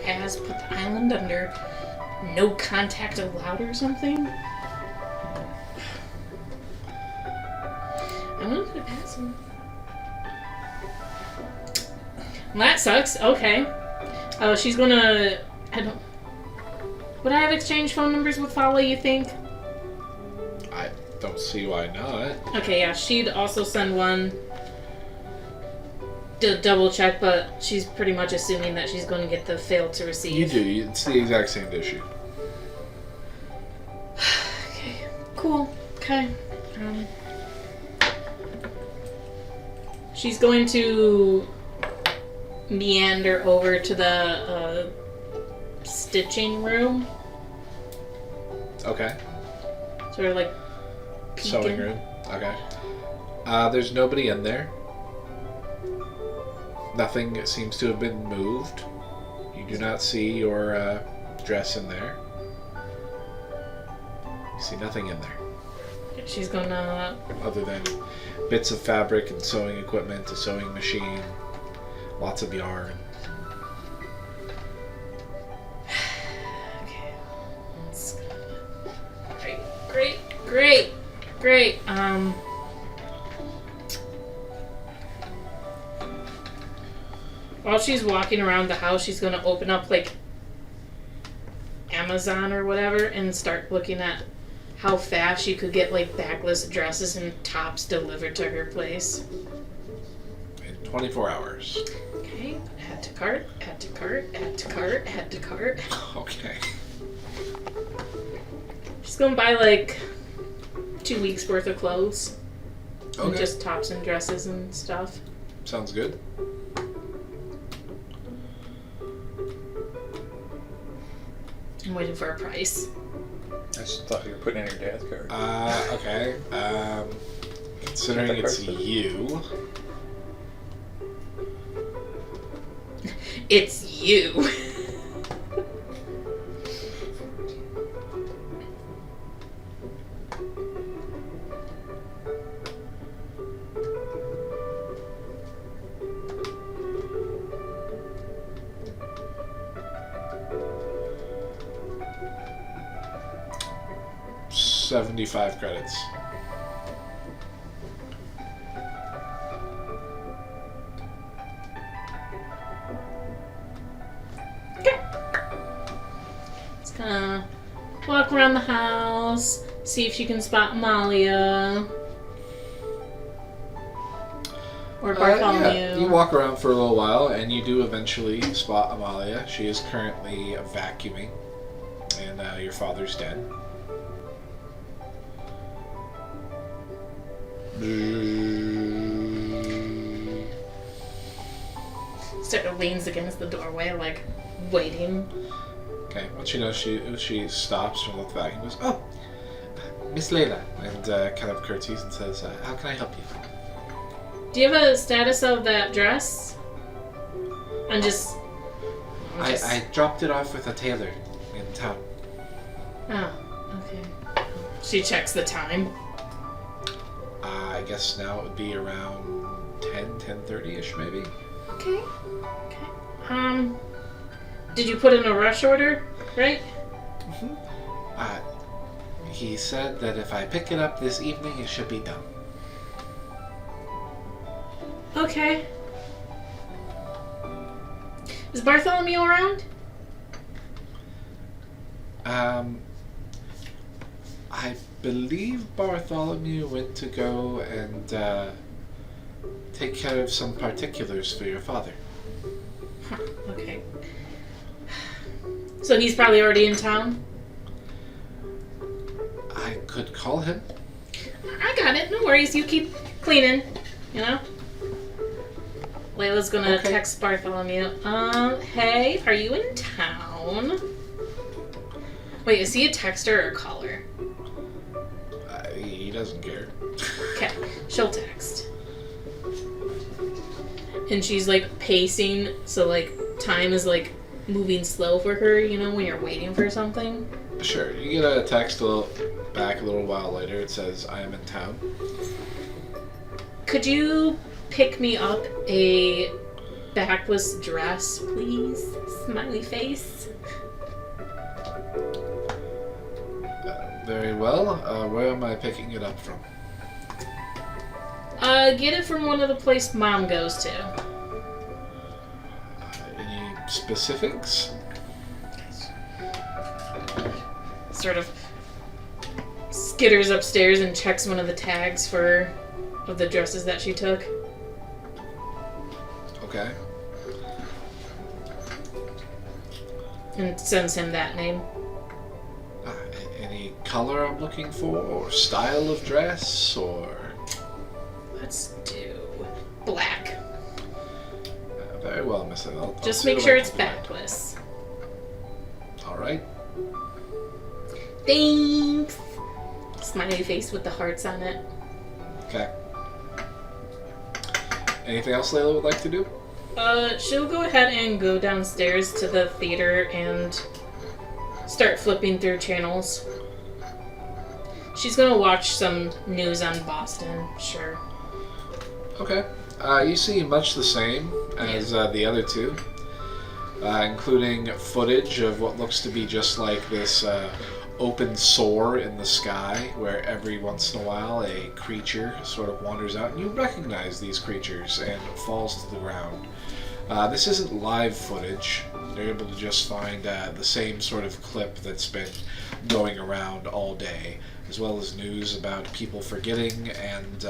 Has put the island under no contact allowed or something? I want to put a pass in. Well, that sucks. Okay. Oh, she's gonna... I don't... Would I have exchanged phone numbers with Fala, you think? I don't see why not. Okay, yeah, she'd also send one to double check, but she's pretty much assuming that she's going to get the fail to receive. You do. It's the exact same issue. Okay, cool. Okay. She's going to meander over to the stitching room. Okay. Sort of like peeking. Sewing room. Okay. There's nobody in there. Nothing seems to have been moved. You do not see your dress in there. You see nothing in there. She's gonna... Other than bits of fabric and sewing equipment, a sewing machine, lots of yarn. Okay. Great. Great. While she's walking around the house, she's gonna open up like Amazon or whatever and start looking at how fast she could get like backless dresses and tops delivered to her place. In 24 hours. Okay. Add to cart. Add to cart. Add to cart. Add to cart. Okay. She's gonna buy like 2 weeks worth of clothes. And Okay. just tops and dresses and stuff. Sounds good. I'm waiting for a price. I just thought you were putting in your dad's card. Okay. Considering it's you. It's you. $75 credits. Just gonna walk around the house, see if she can spot Amalia. Or Bartholomew. Yeah. You walk around for a little while, and you do eventually spot Amalia. She is currently vacuuming, and your father's dead. Sort of leans against the doorway, like waiting. Okay, once you know she stops from the vacuum, goes, "Oh, Miss Layla," and kind of curtsies and says, "How can I help you?" Do you have a status of that dress? I'm just. I dropped it off with a tailor in town. Oh, okay. She checks the time. I guess now it would be around 10:30ish maybe. Okay. Okay. Did you put in a rush order, right? He said that if I pick it up this evening, it should be done. Okay. Is Bartholomew around? I believe Bartholomew went to go and take care of some particulars for your father. Huh, okay. So he's probably already in town? I could call him. I got it. No worries. You keep cleaning, you know? Layla's gonna Okay. text Bartholomew. Hey, are you in town? Wait, is he a texter or a caller? He doesn't care. Okay, she'll text. And she's like pacing, so like time is like moving slow for her, you know, when you're waiting for something. Sure, you get a text back a little while later. It says, "I am in town." Could you pick me up a backless dress, please? Smiley face. Very well. Where am I picking it up from? Get it from one of the places Mom goes to. Any specifics? Sort of skitters upstairs and checks one of the tags of the dresses that she took. Okay. And sends him that name. Any color I'm looking for, or style of dress, or... Let's do black. Very well, Miss I'll Just see make what sure I it's can do. backless. All right. Thanks! Smiley face with the hearts on it. Okay. Anything else Layla would like to do? She'll go ahead and go downstairs to the theater and start flipping through channels. She's gonna watch some news on Boston, sure. Okay. You see much the same as the other two. including footage of what looks to be just like this open sore in the sky, where every once in a while a creature sort of wanders out, and you recognize these creatures and falls to the ground. This isn't live footage. They're able to just find the same sort of clip that's been going around all day, as well as news about people forgetting and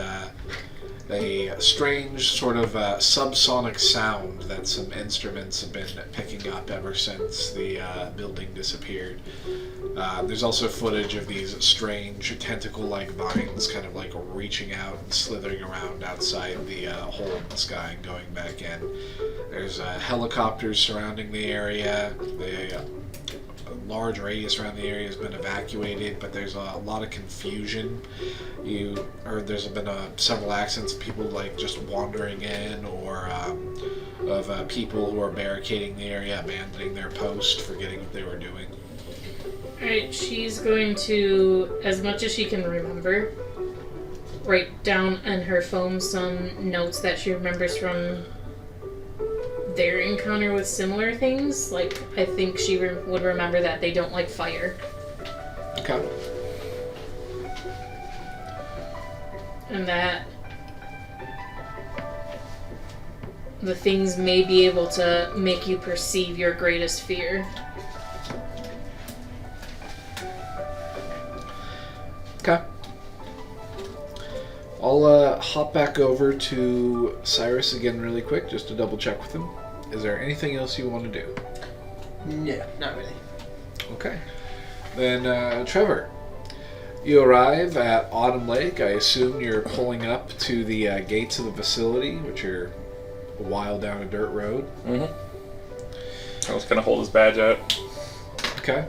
a strange sort of subsonic sound that some instruments have been picking up ever since the building disappeared. There's also footage of these strange tentacle-like vines kind of like reaching out and slithering around outside the hole in the sky and going back in. There's helicopters surrounding the area. A large radius around the area has been evacuated, but there's a lot of confusion. You heard there's been several accidents of people like just wandering in, or of people who are barricading the area, abandoning their post, forgetting what they were doing. Alright, she's going to, as much as she can remember, write down on her phone some notes that she remembers from their encounter with similar things. Like, I think she would remember that they don't like fire. Okay. And that the things may be able to make you perceive your greatest fear. Okay. I'll hop back over to Cyrus again really quick, just to double check with him. Is there anything else you want to do? No, not really. Okay. Then, Trevor, you arrive at Autumn Lake. I assume you're pulling up to the gates of the facility, which are a while down a dirt road. Mm-hmm. I was going to hold his badge out. Okay.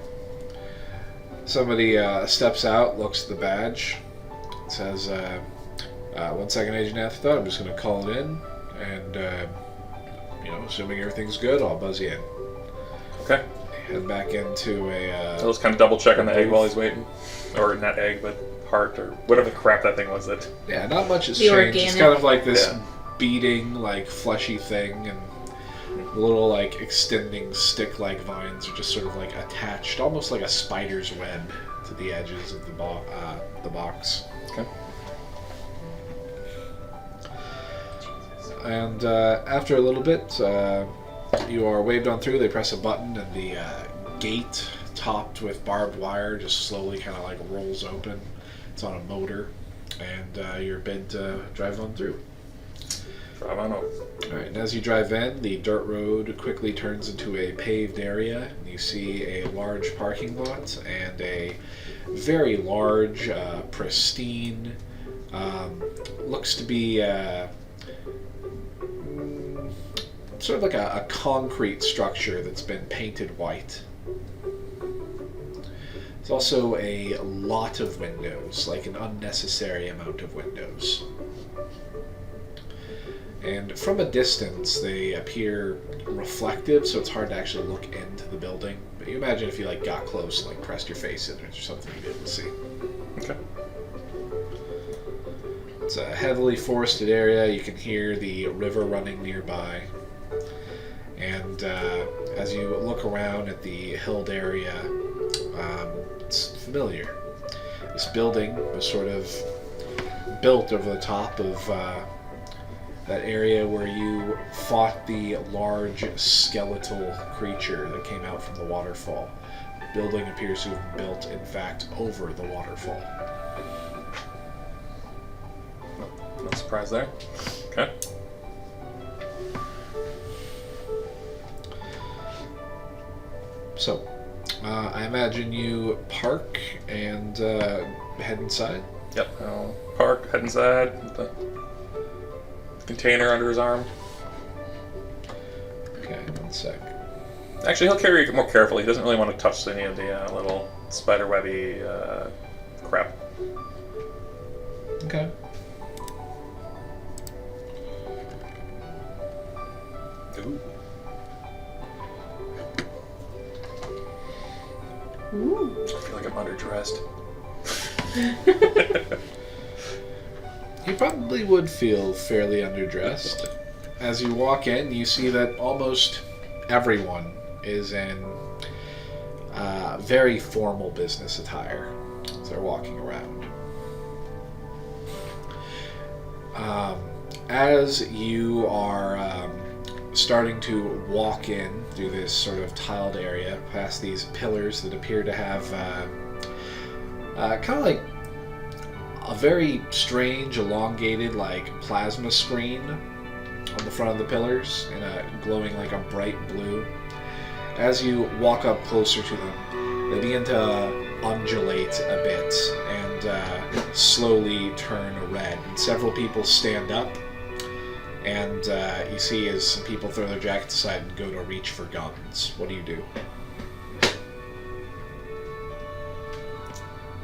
Somebody steps out, looks at the badge, says, 1 second, Agent Afterthought, I'm just going to call it in, and, assuming everything's good, I'll buzz you in. Okay. Head back into I'll just kind of double check on the egg while he's waiting. Or not egg, but heart, or whatever the crap that thing was. That. Yeah, not much has The changed. It's organic. kind of like this beating, like, fleshy thing, and little, like, extending stick-like vines are just sort of, like, attached, almost like a spider's web, to the edges of the box. Okay. And after a little bit, you are waved on through. They press a button, and the gate, topped with barbed wire, just slowly kind of like rolls open. It's on a motor, and you're bid to drive on through. Drive on over. All right, and as you drive in, the dirt road quickly turns into a paved area. And you see a large parking lot and a very large, pristine, looks to be sort of like a concrete structure that's been painted white. There's also a lot of windows, like an unnecessary amount of windows. And from a distance, they appear reflective, so it's hard to actually look into the building. But you imagine if you like got close and like pressed your face in it or something, you'd be able to see. Okay. It's a heavily forested area. You can hear the river running nearby. And as you look around at the hilled area, it's familiar. This building was sort of built over the top of that area where you fought the large skeletal creature that came out from the waterfall. The building appears to have been built, in fact, over the waterfall. No surprise there. Okay. So, I imagine you park and head inside. Yep. I'll park, head inside, with the container under his arm. Okay, 1 sec. Actually, he'll carry it more carefully. He doesn't really want to touch any of the little spiderwebby crap. Okay. Ooh. Ooh. I feel like I'm underdressed. You probably would feel fairly underdressed. As you walk in, you see that almost everyone is in very formal business attire as they're walking around. As you are starting to walk in through this sort of tiled area, past these pillars that appear to have kind of like a very strange, elongated, like plasma screen on the front of the pillars, in a glowing like a bright blue. As you walk up closer to them, they begin to undulate a bit and slowly turn red. And several people stand up, and you see as some people throw their jackets aside and go to reach for guns. What do you do?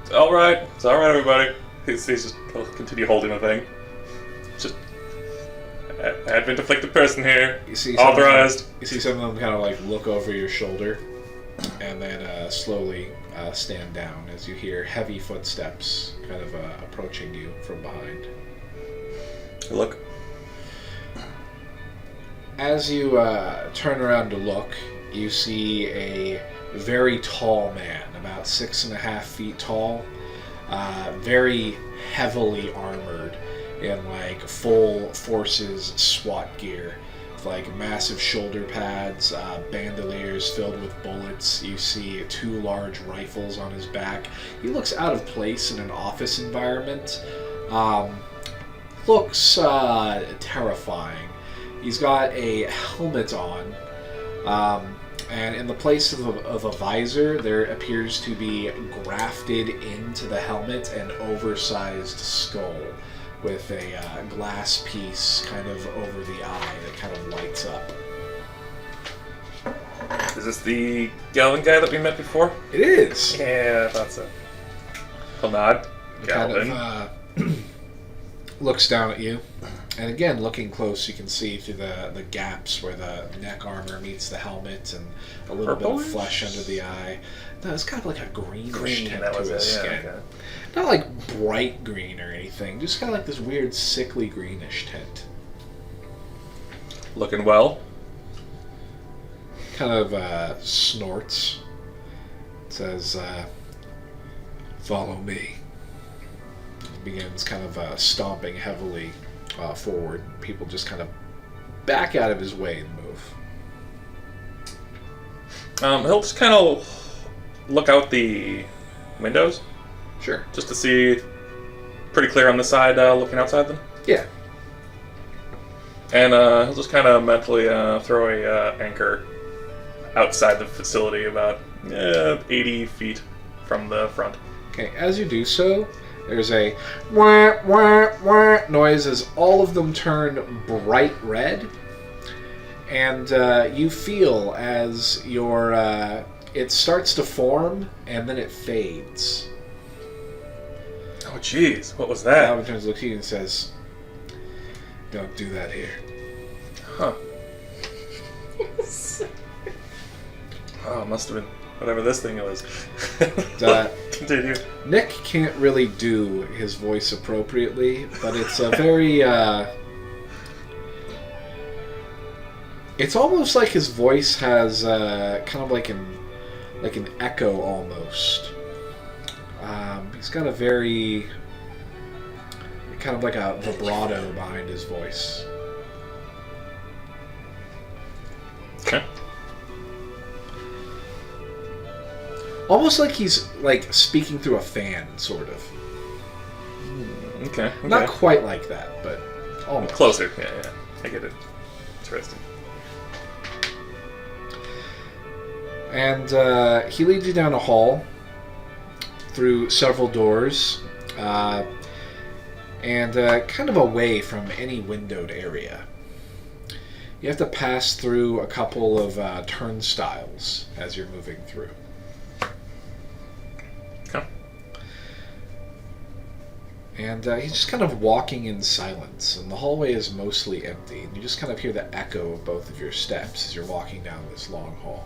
It's alright, everybody. He's just, he'll continue holding the thing. Just, Advent Inflicted Person here. You see Authorized. You see some of them kind of like look over your shoulder and then slowly stand down as you hear heavy footsteps kind of approaching you from behind. Hey, look. As you turn around to look, you see a very tall man, about 6.5 feet tall, very heavily armored in like full forces SWAT gear, with like massive shoulder pads, bandoliers filled with bullets. You see 2 large rifles on his back. He looks out of place in an office environment. Looks terrifying. He's got a helmet on, and in the place of a visor, there appears to be grafted into the helmet an oversized skull with a glass piece kind of over the eye that kind of lights up. Is this the Galvin guy that we met before? It is! Yeah, I thought so. He'll nod. Galvin. Kind of looks down at you. And again, looking close, you can see through the gaps where the neck armor meets the helmet and a little bit of flesh under the eye. No, it's kind of like a greenish tint to his skin. Okay. Not like bright green or anything, just kind of like this weird sickly greenish tint. Looking well. Kind of snorts. Says, follow me. Begins kind of stomping heavily forward. People just kind of back out of his way and move. He'll just kind of look out the windows. Sure. Just to see, pretty clear on the side, looking outside them. Yeah. And he'll just kind of mentally throw a anchor outside the facility about 80 feet from the front. Okay, as you do so, there's a wah, wah, wah noise as all of them turn bright red. And you feel as your it starts to form and then it fades. Oh, jeez, what was that? Alvin turns to look at you and says, "Don't do that here." Huh. Oh, must have been whatever this thing was. Continue. Nick can't really do his voice appropriately, but it's a very it's almost like his voice has kind of like an echo almost. He's got a very kind of like a vibrato behind his voice. Okay. Almost like he's like speaking through a fan, sort of. Okay. Not quite like that, but almost. Closer. Yeah. I get it. Interesting. And he leads you down a hall through several doors and kind of away from any windowed area. You have to pass through a couple of turnstiles as you're moving through. Okay. And he's just kind of walking in silence, and the hallway is mostly empty. And you just kind of hear the echo of both of your steps as you're walking down this long hall.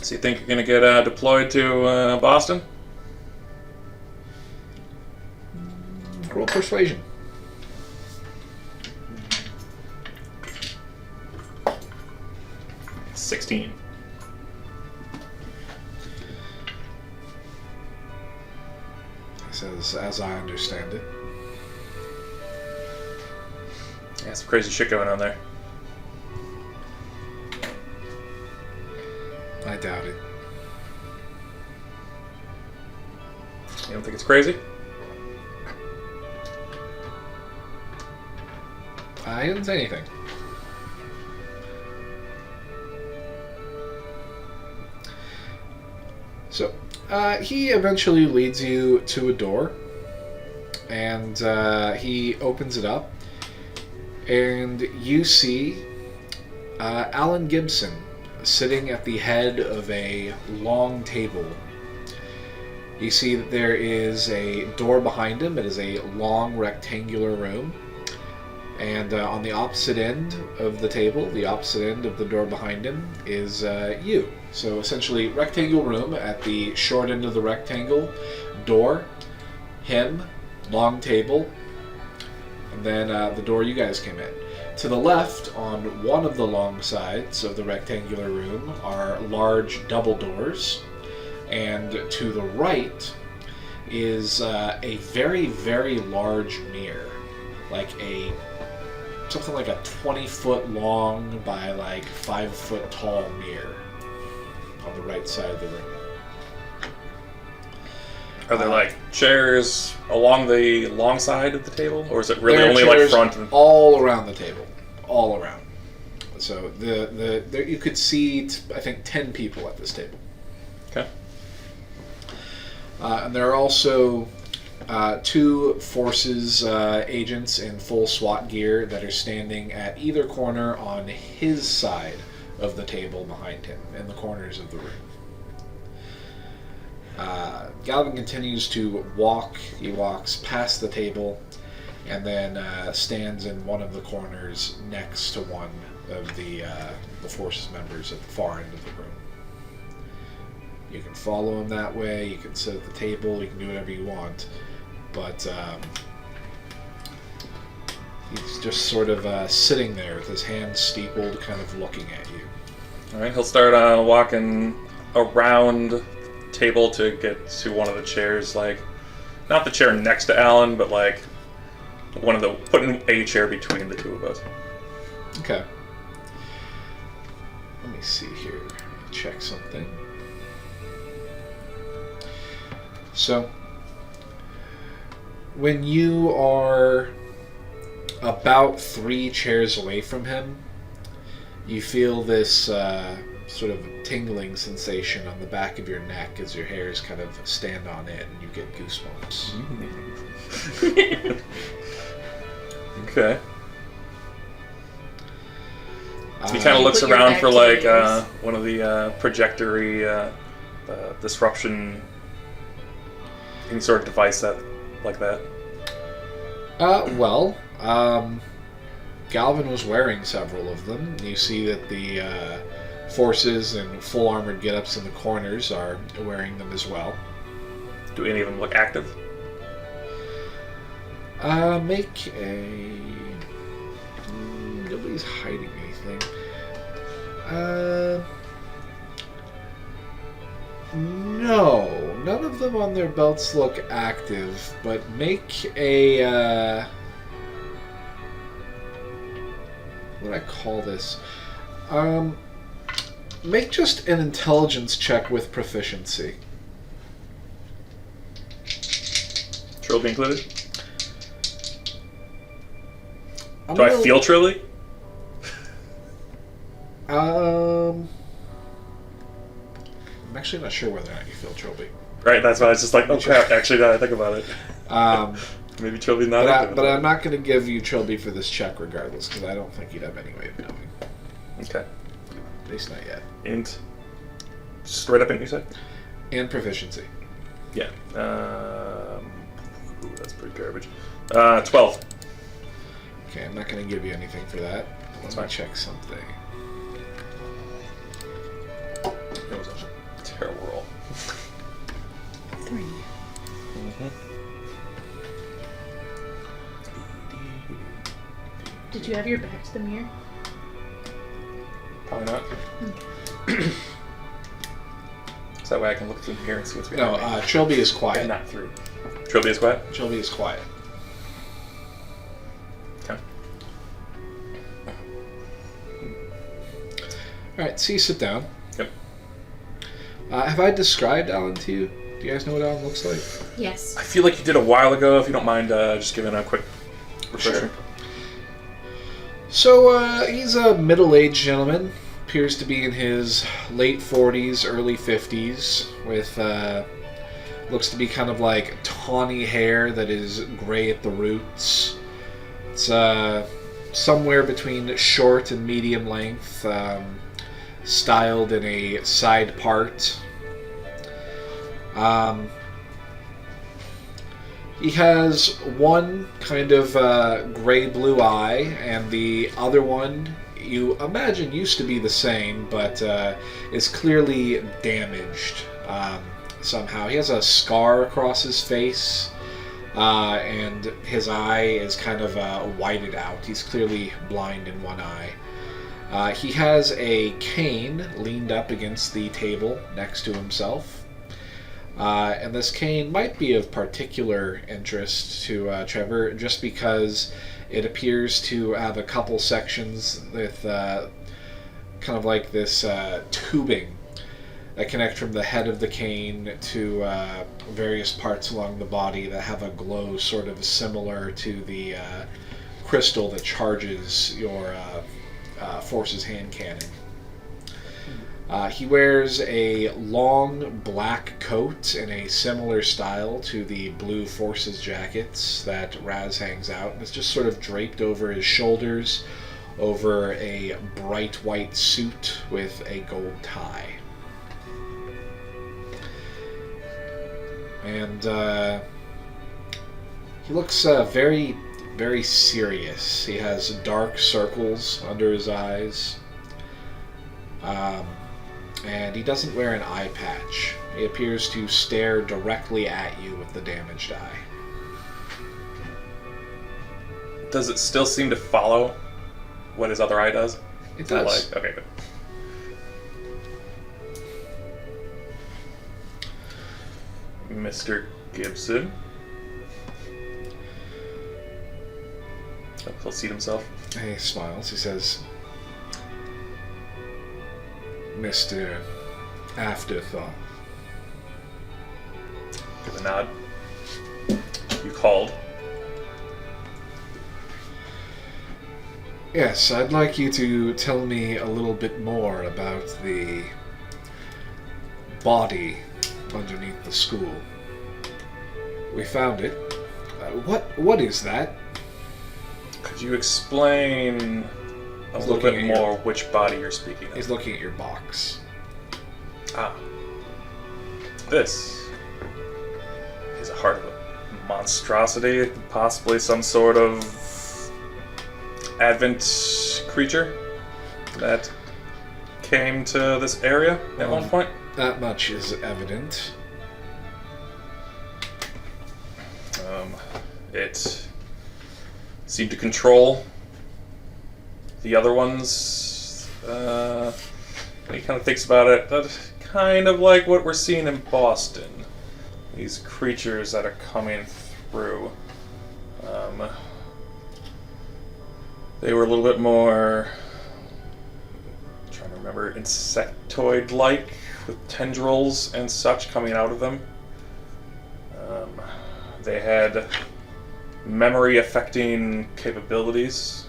So you think you're going to get deployed to Boston? Roll persuasion. 16. He says, as I understand it. Yeah, some crazy shit going on there. I doubt it. You don't think it's crazy? I didn't say anything. So, he eventually leads you to a door, and he opens it up, and you see Alan Gibson sitting at the head of a long table. You see that there is a door behind him. It is a long rectangular room. And on the opposite end of the table, the opposite end of the door behind him, is you. So essentially, rectangle room at the short end of the rectangle, door, him, long table, and then the door you guys came in. To the left, on one of the long sides of the rectangular room, are large double doors. And to the right is a very, very large mirror. Like something like a 20-foot long by like 5-foot tall mirror on the right side of the room. Are there like chairs along the long side of the table, or is it really There are only like chairs front? And... all around the table, all around. So there you could seat I think 10 people at this table. Okay. And there are also 2 forces agents in full SWAT gear that are standing at either corner on his side of the table behind him, in the corners of the room. Galvin continues to walk. He walks past the table and then stands in one of the corners next to one of the forces members at the far end of the room. You can follow him that way, you can sit at the table, you can do whatever you want, but he's just sort of sitting there with his hands steepled, kind of looking at you. Alright, he'll start walking around the table to get to one of the chairs, like, not the chair next to Alan, but like putting a chair between the two of us. Okay. Let me see here, check something. So, when you are about 3 chairs away from him, you feel this sort of tingling sensation on the back of your neck as your hairs kind of stand on end and you get goosebumps. Okay. So he kind of You looks put your around back for to like yours. one of the projectory disruption, any sort of device like that. Well, Galvin was wearing several of them. You see that the forces and full armored get-ups in the corners are wearing them as well. Do any of them look active? Make a... Nobody's hiding anything. No, none of them on their belts look active, but make a, what do I call this? Make just an intelligence check with proficiency. Trilby included? I'm Do I gonna- feel Trilby? I'm actually not sure whether or not you feel Trilby. Right, that's why I was just like, oh crap, actually now that I think about it. Maybe Trilby's not active. But I'm not going to give you Trilby for this check regardless, because I don't think you'd have any way of knowing. Okay. At least not yet. Int. Straight up int, you said? And proficiency. Yeah. Ooh, that's pretty garbage. 12. Okay, I'm not going to give you anything for that. Let's fine. check something. That was a terrible roll. 3. Did you have your back to the mirror? Why not? So that way I can look through here and see what's No, behind me. Trilby is quiet. And not through. Trilby is quiet? Trilby is quiet. Okay. Alright, so you sit down. Yep. Have I described Alan to you? Do you guys know what Alan looks like? Yes. I feel like you did a while ago. If you don't mind just giving a quick refresher. Sure. So, he's a middle-aged gentleman. Appears to be in his late 40s, early 50s, with, looks to be kind of like tawny hair that is gray at the roots. It's, somewhere between short and medium length, styled in a side part. He has one kind of gray-blue eye, and the other one you imagine used to be the same, but is clearly damaged somehow. He has a scar across his face, and his eye is kind of whited out. He's clearly blind in one eye. He has a cane leaned up against the table next to himself. And this cane might be of particular interest to Trevor, just because it appears to have a couple sections with kind of like this tubing that connect from the head of the cane to various parts along the body that have a glow sort of similar to the crystal that charges your Force's hand cannon. He wears a long black coat in a similar style to the blue Forces jackets that Raz hangs out. It's just sort of draped over his shoulders, over a bright white suit with a gold tie. And he looks very, very serious. He has dark circles under his eyes. And he doesn't wear an eye patch. He appears to stare directly at you with the damaged eye. Does it still seem to follow what his other eye does? It does. Okay, good. Mr. Gibson. He'll seat himself. He smiles. He says, Mr. Afterthought. Give a nod. You called. Yes, I'd like you to tell me a little bit more about the body underneath the school. We found it. What is that? Could you explain a He's little looking bit at your- more which body you're speaking of? He's looking at your box. Ah. This is a heart of a monstrosity, possibly some sort of advent creature that came to this area at one point. That much is evident. It seemed to control the other ones. When he kind of thinks about it, that's kind of like what we're seeing in Boston. These creatures that are coming through. They were a little bit more, I'm trying to remember, insectoid-like, with tendrils and such coming out of them. They had memory-affecting capabilities.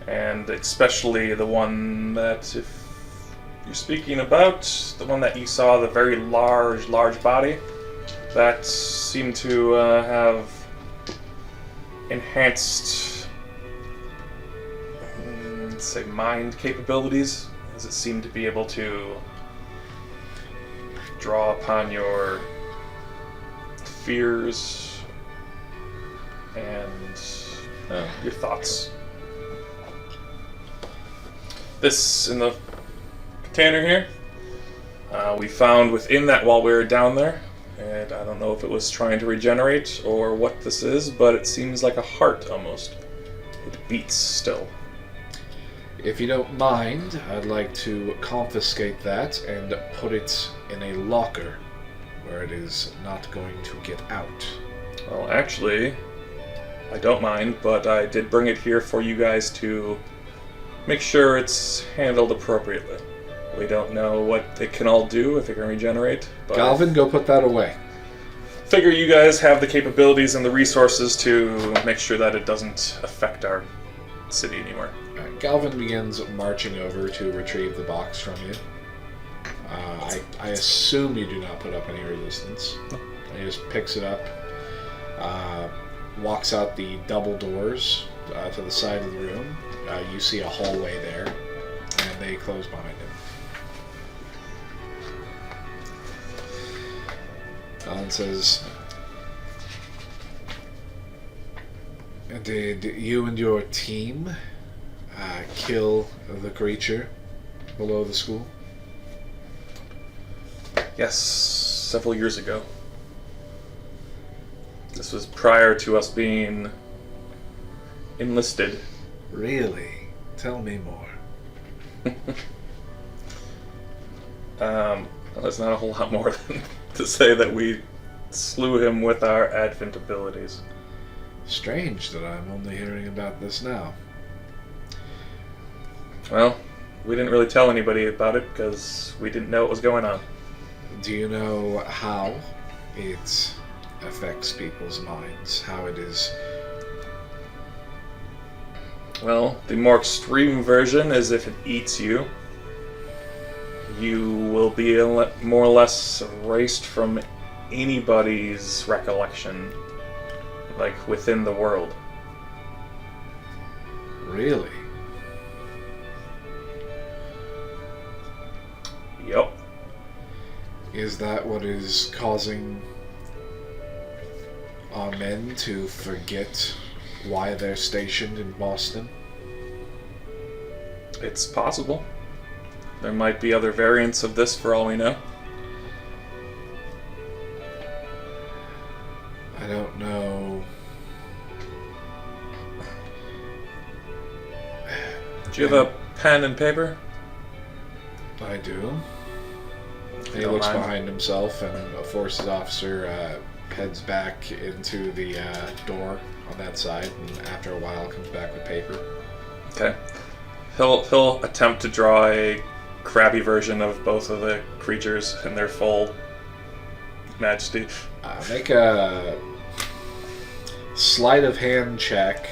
And especially the one that, if you're speaking about, the one that you saw, the very large body, that seemed to have enhanced, let's say, mind capabilities, as it seemed to be able to draw upon your fears and your thoughts. This in the container here, we found within that while we were down there, and I don't know if it was trying to regenerate or what this is, but it seems like a heart almost. It beats still. If you don't mind, I'd like to confiscate that and put it in a locker where it is not going to get out. Well, actually, I don't mind, but I did bring it here for you guys to make sure it's handled appropriately. We don't know what it can all do, if it can regenerate, but Galvin, go put that away. figure you guys have the capabilities and the resources to make sure that it doesn't affect our city anymore. Galvin begins marching over to retrieve the box from you. I assume you do not put up any resistance. He just picks it up, walks out the double doors to the side of the room. You see a hallway there, and they close behind him. Alan says, "Did you and your team kill the creature below the school?" Yes, several years ago. This was prior to us being enlisted. Really? Tell me more. Well, there's not a whole lot more than to say that we slew him with our advent abilities. Strange that I'm only hearing about this now. Well, we didn't really tell anybody about it because we didn't know what was going on. Do you know how it affects people's minds? How it is? Well, the more extreme version is if it eats you, you will be more or less erased from anybody's recollection, like within the world. Really? Yep. Is that what is causing our men to forget why they're stationed in Boston? It's possible. There might be other variants of this for all we know. I don't know. Do you have a pen and paper? I do. He Don't looks mind. behind himself, and a forces officer heads back into the door on that side, and after a while comes back with paper. Okay. He'll attempt to draw a crabby version of both of the creatures in their full majesty. Make a sleight of hand check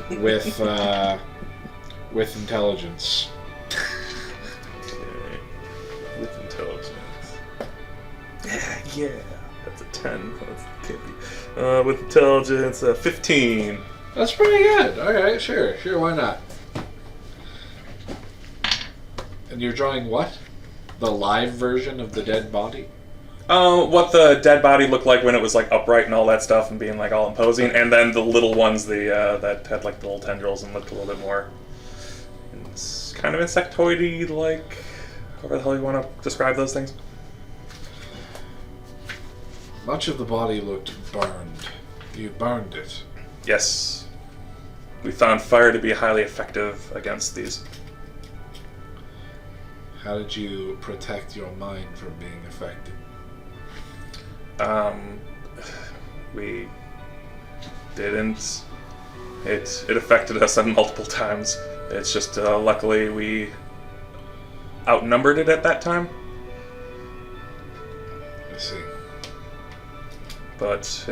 with intelligence. Okay. With intelligence. Yeah. That's a 10. That's can't be. With intelligence, 15. That's pretty good. All right, sure, why not? And you're drawing what? The live version of the dead body? What the dead body looked like when it was like upright and all that stuff and being like all imposing, and then the little ones, that had like the little tendrils and looked a little bit more, it's kind of insectoidy, like however the hell you want to describe those things. Much of the body looked burned. You burned it. Yes, we found fire to be highly effective against these. How did you protect your mind from being affected? We didn't. It affected us on multiple times. It's just luckily we outnumbered it at that time. I see. But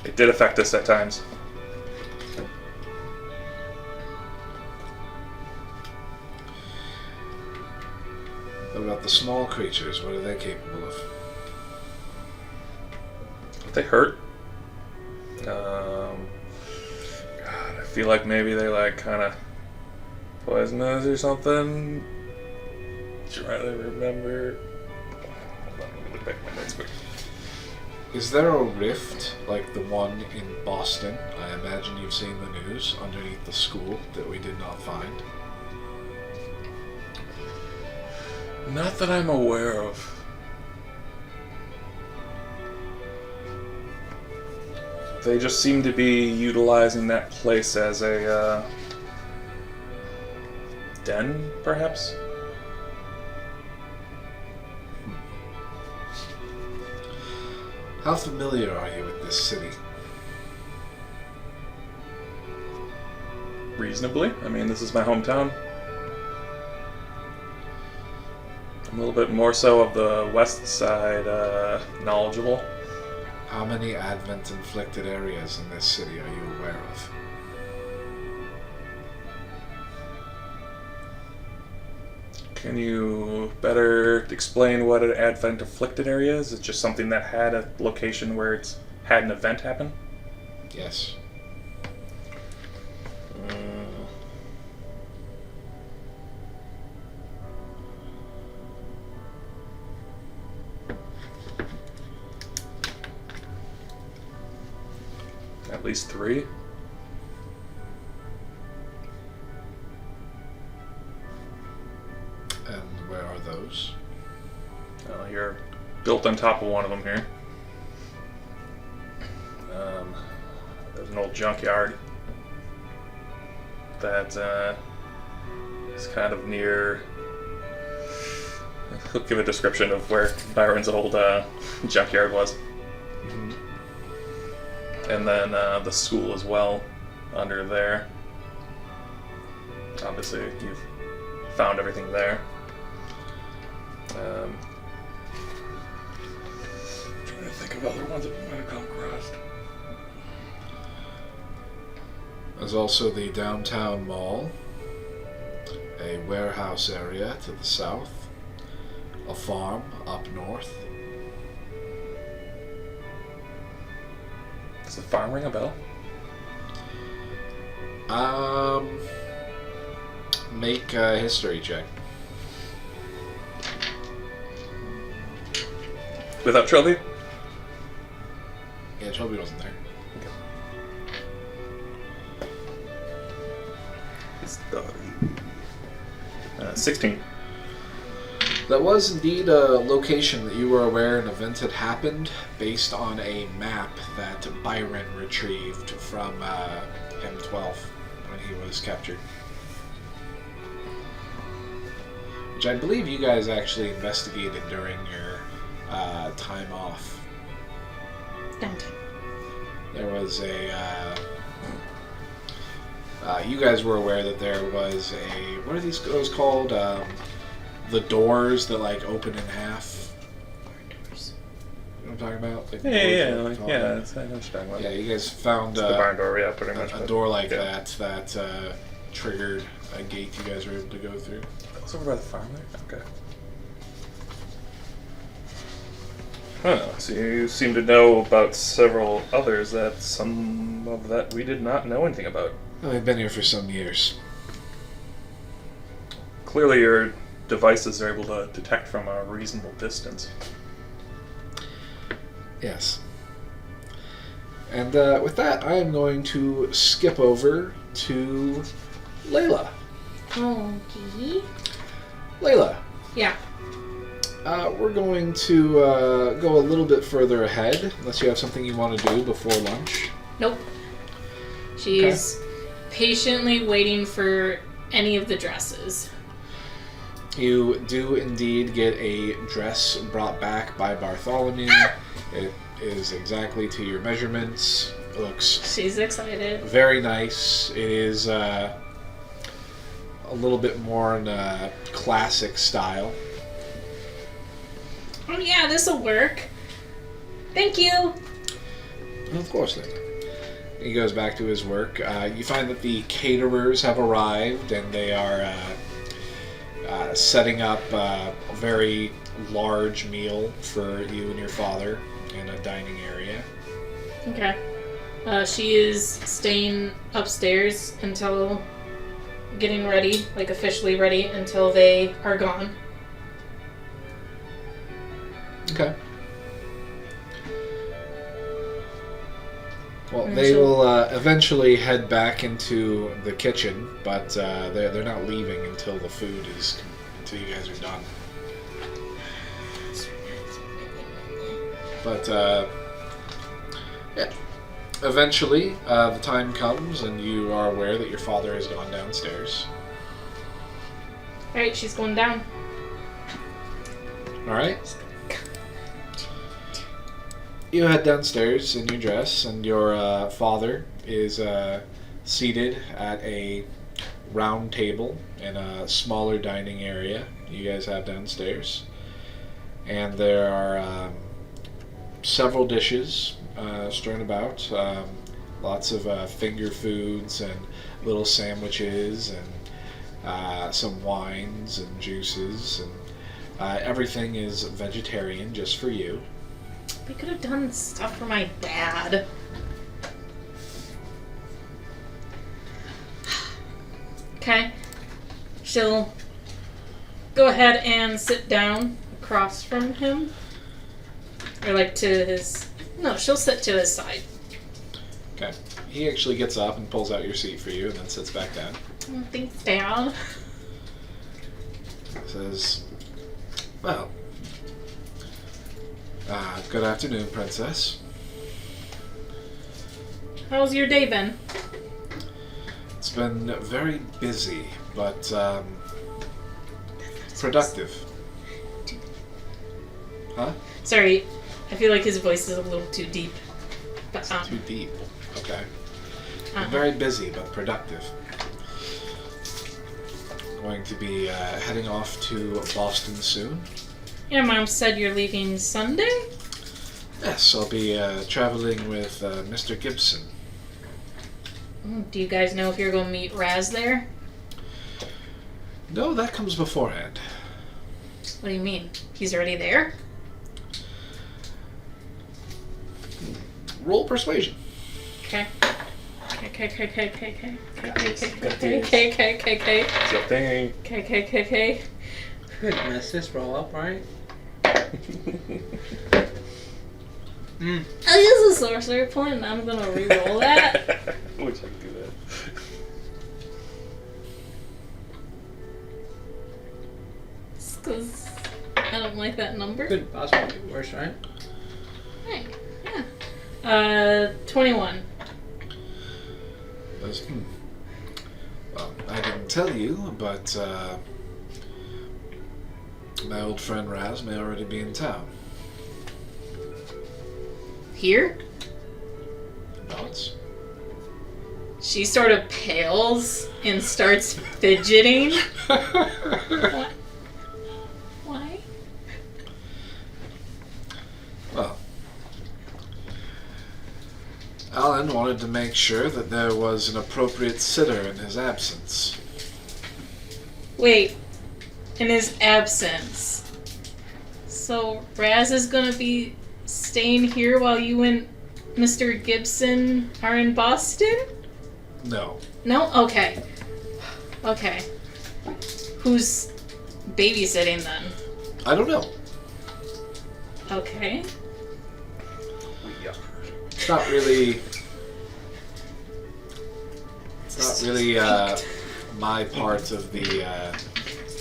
it did affect us at times. What about the small creatures? What are they capable of? They hurt. God, I feel like maybe they like kind of poisonous or something. Trying to remember. Hold on, let me look back at my notes quick. Is there a rift like the one in Boston? I imagine you've seen the news underneath the school that we did not find. Not that I'm aware of. They just seem to be utilizing that place as a den, perhaps? How familiar are you with this city? Reasonably. I mean, this is my hometown. I'm a little bit more so of the west side knowledgeable. How many Advent inflicted areas in this city are you aware of? Can you better explain what an Advent afflicted area is? It's just something that had a location where it's had an event happen? Yes. At least 3? And where are those? You're built on top of one of them here. There's an old junkyard that is kind of near. I'll give a description of where Byron's old junkyard was. Mm-hmm. And then the school as well, under there. Obviously, you've found everything there. Trying to think of other ones that we might have come across. There's also the downtown mall, a warehouse area to the south, a farm up north. Does the farm ring a bell? Make a history check. Without Trilby? Yeah, Shelby wasn't there. 16. That was indeed a location that you were aware an event had happened based on a map that Byron retrieved from M12 when he was captured. Which I believe you guys actually investigated during your time off. Downtime. There was you guys were aware that there was what are these those called? The doors that like open in half. Doors. You know what I'm talking about? Like, Yeah, doors that- yeah, that's, I know what you're talking about. Yeah, you guys found It's the barn door, yeah, pretty much. a door like yeah. that triggered a gate you guys were able to go through. It's over by the farm there? Okay. Huh, so you seem to know about several others that some of that we did not know anything about. Well, I've been here for some years. Clearly your devices are able to detect from a reasonable distance. Yes. And with that, I am going to skip over to Layla. Okay. Layla, Yeah. we're going to go a little bit further ahead, unless you have something you want to do before lunch. Nope. She's patiently waiting for any of the dresses. You do indeed get a dress brought back by Bartholomew. It is exactly to your measurements. It looks She's excited. very nice. It is a little bit more in a classic style. Oh yeah, this'll work. Thank you. Of course, then. He goes back to his work. You find that the caterers have arrived, and they are setting up a very large meal for you and your father in a dining area. Okay. She is staying upstairs until getting ready, like officially ready, until they are gone. Okay. Well, they will eventually head back into the kitchen, but they're not leaving until the food is until you guys are done. But yeah, eventually the time comes, and you are aware that your father has gone downstairs. Alright, she's going down. Alright. You head downstairs in your dress, and your father is seated at a round table in a smaller dining area you guys have downstairs. And there are several dishes strewn about. Lots of finger foods and little sandwiches and some wines and juices. And everything is vegetarian just for you. We could have done stuff for my dad. Okay. She'll go ahead and sit down across from him. Or like to his... No, she'll sit to his side. Okay. He actually gets up and pulls out your seat for you and then sits back down. Oh, thanks, Dad. Says, well, good afternoon, Princess. How's your day been? It's been very busy, but productive. Huh? Sorry, I feel like his voice is a little too deep. But, Too deep. Okay. uh-huh. Very busy, but productive. Going to be heading off to Boston soon. Yeah, Mom said you're leaving Sunday? Yes, I'll be traveling with Mr. Gibson. Do you guys know if you're going to meet Raz there? No, that comes beforehand. What do you mean? He's already there? Roll persuasion. Okay. Okay. So thing. Good, mess this roll up, right? I use a sorcery point and I'm gonna re-roll that. I wish I could do that. Because I don't like that number. Could possibly be worse, right? Right, yeah. 21. Well, I didn't tell you, but my old friend Raz may already be in town. Here? Nods. She sort of pales and starts fidgeting. What? Why? Well, Alan wanted to make sure that there was an appropriate sitter in his absence. Wait, in his absence. So Raz is gonna be staying here while you and Mr. Gibson are in Boston? No. No? Okay. Okay. Who's babysitting then? I don't know. Okay. It's not really... It's not really my part of the...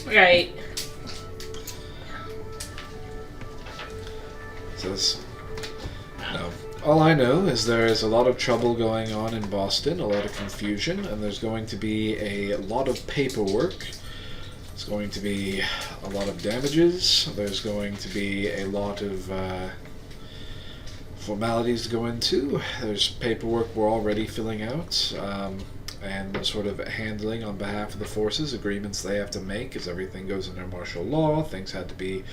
Right. Says, no. All I know is there is a lot of trouble going on in Boston, a lot of confusion, and there's going to be a lot of paperwork. There's going to be a lot of damages. There's going to be a lot of formalities to go into. There's paperwork we're already filling out and sort of handling on behalf of the forces, agreements they have to make as everything goes under martial law. Things had to be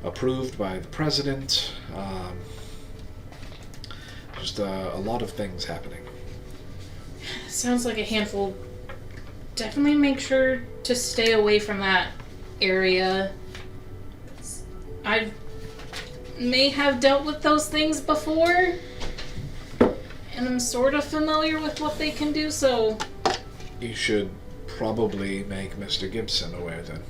approved by the president. Just a lot of things happening. Sounds like a handful. Definitely make sure to stay away from that area. I may have dealt with those things before, and I'm sort of familiar with what they can do, so... You should probably make Mr. Gibson aware then.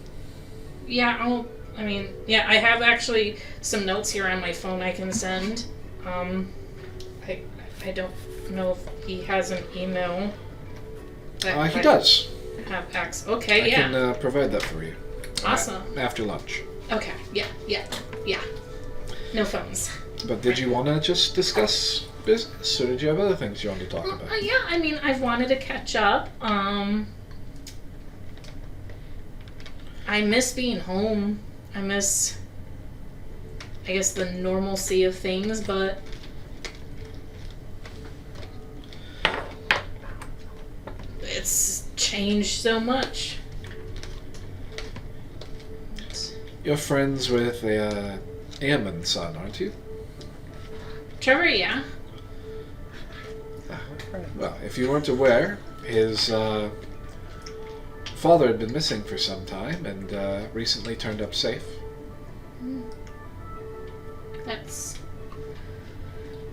Yeah, I have actually some notes here on my phone I can send. I don't know if he has an email. He does. Have access. Okay, I can provide that for you. Awesome. After lunch. Okay, yeah. No phones. But did you want to just discuss business, or did you have other things you wanted to talk about? Yeah, I've wanted to catch up. I miss being home. I miss, I guess, the normalcy of things, but it's changed so much. You're friends with Aemond's son, aren't you? Trevor, yeah. Well, if you weren't aware, his father had been missing for some time and recently turned up safe. That's...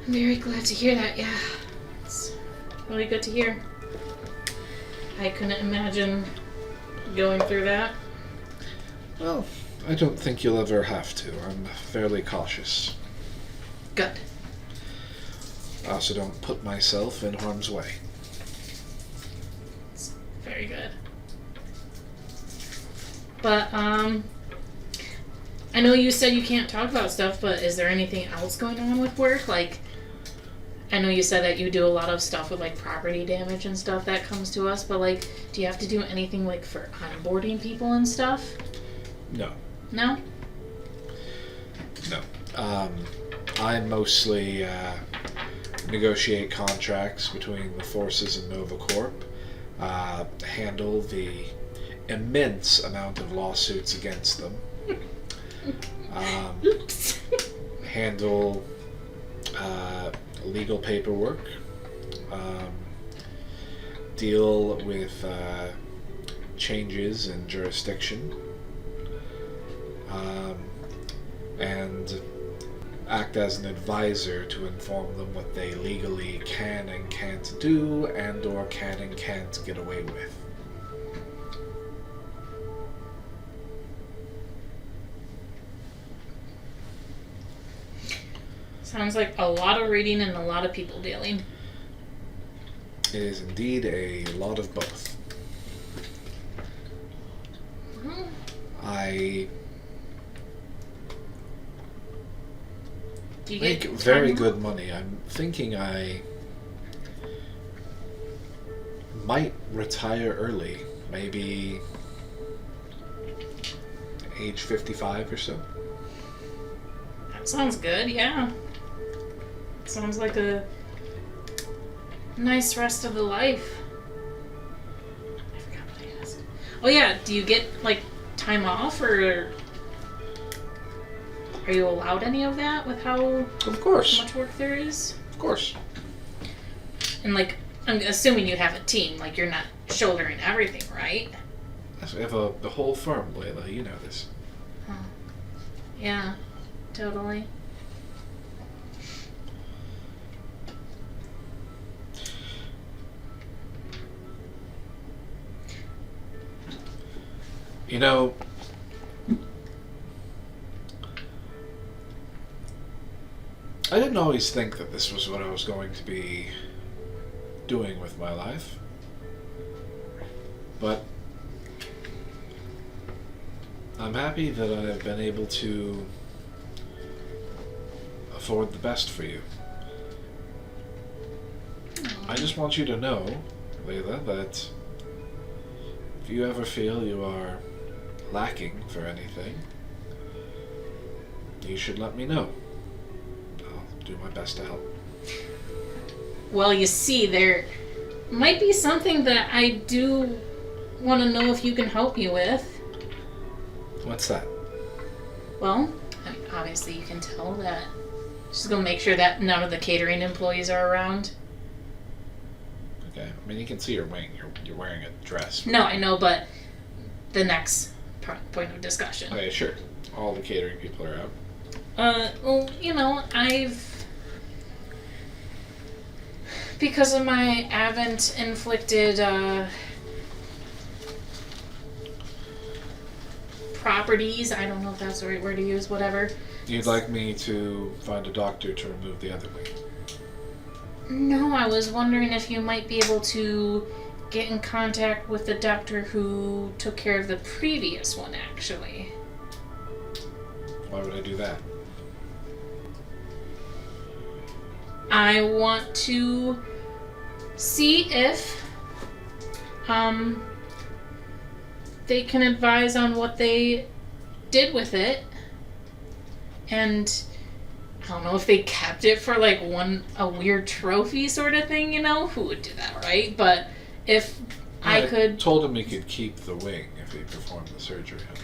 I'm very glad to hear that, yeah. It's really good to hear. I couldn't imagine going through that. Well, I don't think you'll ever have to. I'm fairly cautious. Good. I also don't put myself in harm's way. It's very good. But, I know you said you can't talk about stuff, but is there anything else going on with work? Like, I know you said that you do a lot of stuff with, like, property damage and stuff that comes to us, but, like, do you have to do anything, like, for onboarding people and stuff? No. No? No. I mostly negotiate contracts between the forces and Nova Corp, handle the immense amount of lawsuits against them, handle legal paperwork, deal with changes in jurisdiction, and act as an advisor to inform them what they legally can and can't do and or can and can't get away with. Sounds like a lot of reading and a lot of people dealing. It is indeed a lot of both. Well, I do you make get very time good off? money. I'm thinking I might retire early, maybe age 55 or so. That sounds good, yeah. Sounds like a nice rest of the life. I forgot what I asked. Oh yeah, do you get, like, time off, or are you allowed any of that with how Of course. much work there is? Of course. And, like, I'm assuming you have a team, like, you're not shouldering everything, right? Yes, we have the whole firm, Layla. You know this. Oh. Yeah, totally. You know, I didn't always think that this was what I was going to be doing with my life. But I'm happy that I've been able to afford the best for you. I just want you to know, Layla, that if you ever feel you are lacking for anything, you should let me know. I'll do my best to help. Well, you see, there might be something that I do want to know if you can help me with. What's that? Well, I mean, obviously you can tell that. She's gonna make sure that none of the catering employees are around. Okay, I mean, you can see you're wearing a dress. No, I know, but the next point of discussion. Okay, sure. All the catering people are out. Well, you know, because of my aberrant inflicted, properties, I don't know if that's the right word to use, whatever. You'd like me to find a doctor to remove the other wing? No, I was wondering if you might be able to get in contact with the doctor who took care of the previous one, actually. Why would I do that? I want to see if they can advise on what they did with it. And I don't know if they kept it for like a weird trophy sort of thing, you know? Who would do that, right? But if I could... told him he could keep the wing if he performed the surgery on you.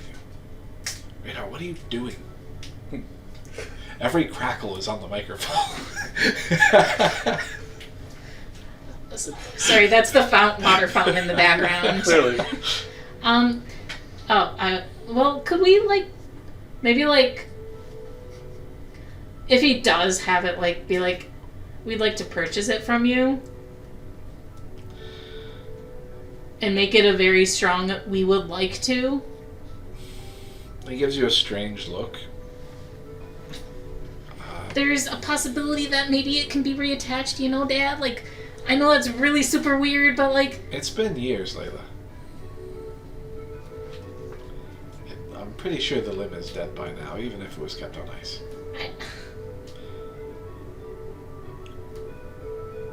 Radar, what are you doing? Every crackle is on the microphone. Sorry, that's the water fountain in the background. Clearly. Well, could we, like, maybe, like, if he does have it, like, be like, we'd like to purchase it from you. And make it a very strong, we would like to. He gives you a strange look. There's a possibility that maybe it can be reattached, you know, Dad? Like, I know that's really super weird, but, like... It's been years, Layla. I'm pretty sure the limb is dead by now, even if it was kept on ice.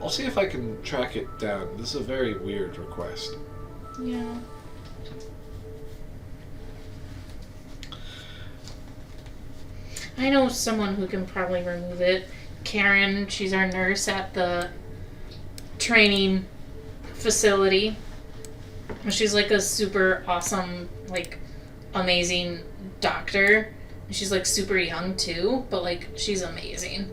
I'll see if I can track it down. This is a very weird request. Yeah. I know someone who can probably remove it. Karen, she's our nurse at the training facility. She's like a super awesome, like, amazing doctor. She's like super young too, but like she's amazing.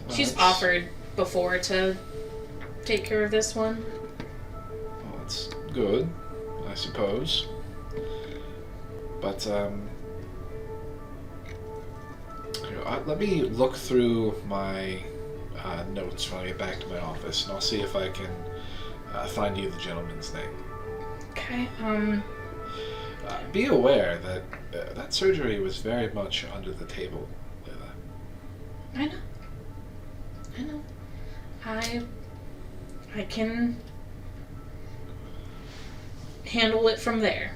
She's offered before to take care of this one. Well, that's good, I suppose. But, let me look through my notes when I get back to my office, and I'll see if I can find you the gentleman's name. Okay, Be aware that that surgery was very much under the table, Layla. I know. I can handle it from there.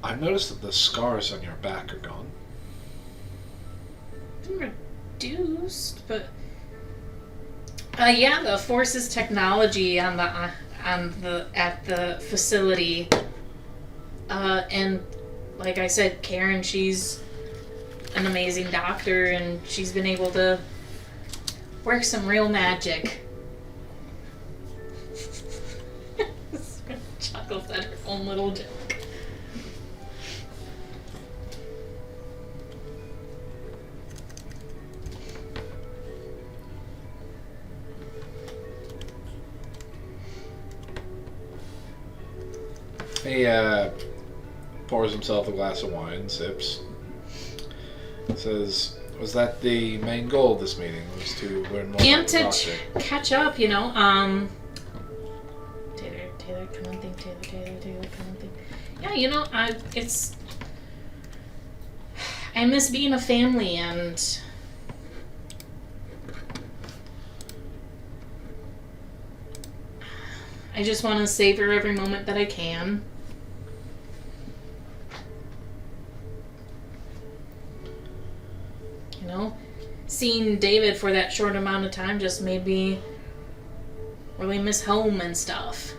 I've noticed that the scars on your back are gone. They're reduced, but yeah, the Forces technology at the facility, and like I said, Karen, she's an amazing doctor, and she's been able to work some real magic. Chuckles at her own little joke. He pours himself a glass of wine, sips. Says, was that the main goal of this meeting? Was to learn more And about the to doctor? catch up, you know. Taylor, come on, think. Taylor, come on, think. Yeah, you know, I miss being a family, and I just want to savor every moment that I can. You know, seeing David for that short amount of time just made me really miss home and stuff.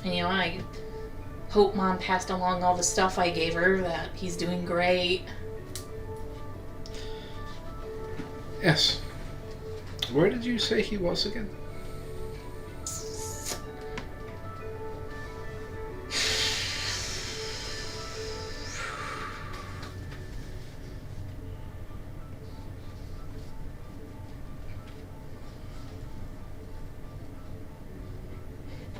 And you know, I hope Mom passed along all the stuff I gave her, that he's doing great. Yes. Where did you say he was again?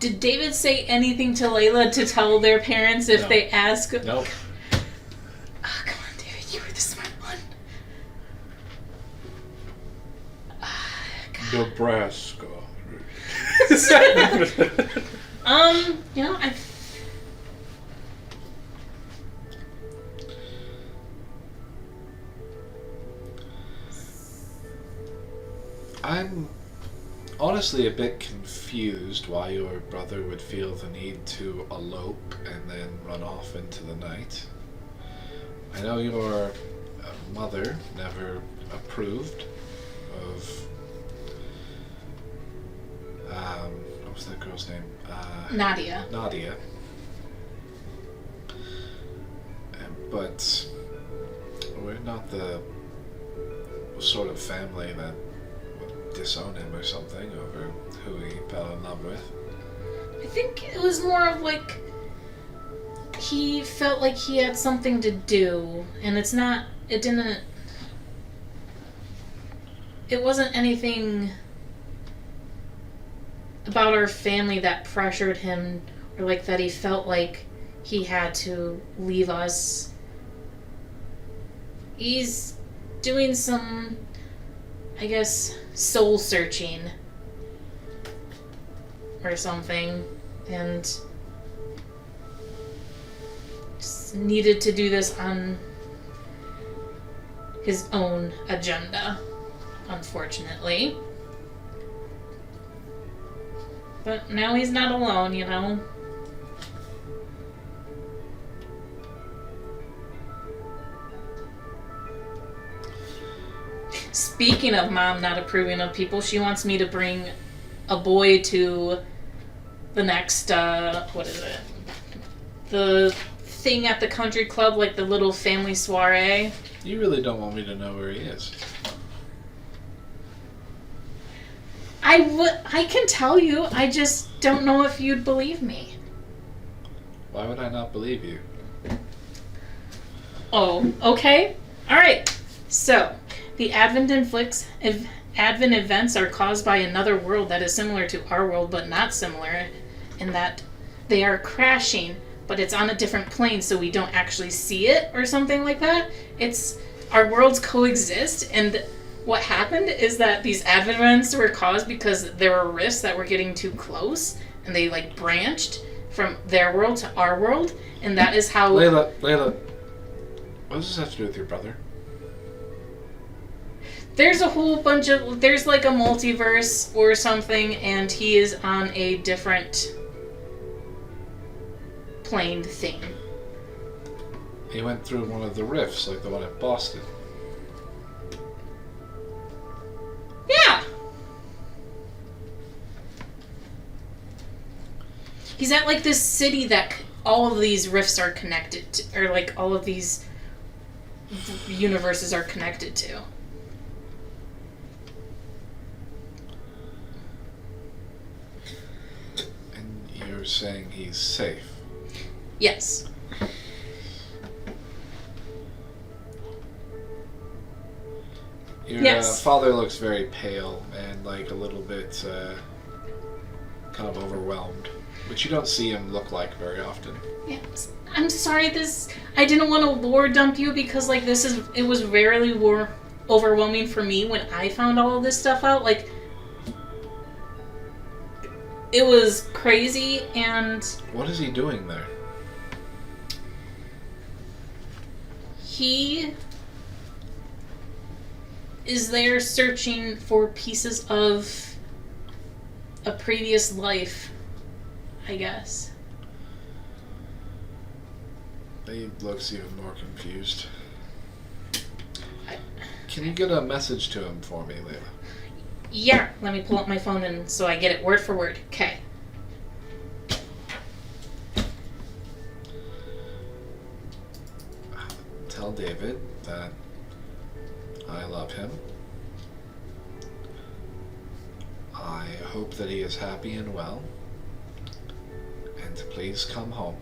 Did David say anything to Layla to tell their parents if No. they ask? Nope. Oh, come on, David, you were the smart one. Nebraska. You know, I'm honestly a bit confused why your brother would feel the need to elope and then run off into the night. I know you're mother never approved of. What was that girl's name? Nadia. Nadia. But we're not the sort of family that would disown him or something over who he fell in love with. I think it was more of like he felt like he had something to do, and it wasn't anything about our family that pressured him, or like that he felt like he had to leave us. He's doing some, I guess, soul searching or something, and just needed to do this on his own agenda, unfortunately. But now he's not alone, you know? Speaking of Mom not approving of people, she wants me to bring a boy to the next, what is it? The thing at the country club, like the little family soiree. You really don't want me to know where he is. I can tell you, I just don't know if you'd believe me. Why would I not believe you? Oh, okay. Alright. So, the Advent events are caused by another world that is similar to our world, but not similar, in that they are crashing, but it's on a different plane, so we don't actually see it, or something like that. Our worlds coexist, and what happened is that these Advent events were caused because there were rifts that were getting too close, and they, like, branched from their world to our world, and that is how... Layla, what does this have to do with your brother? There's a whole bunch of... There's like a multiverse or something, and he is on a different plane thing. He went through one of the rifts, like the one at Boston. Yeah! He's at like this city that all of these rifts are connected to, or like all of these universes are connected to. You're saying he's safe? Yes. Your father looks very pale and like a little bit kind of overwhelmed, which you don't see him look like very often. Yeah. I'm sorry, I didn't want to lore dump you because like it was very overwhelming for me when I found all of this stuff out. Like, it was crazy, and... What is he doing there? He is there searching for pieces of a previous life, I guess. He looks even more confused. Can you get a message to him for me, Layla? Yeah, let me pull up my phone and so I get it word for word. Okay. Tell David that I love him. I hope that he is happy and well. And to please come home.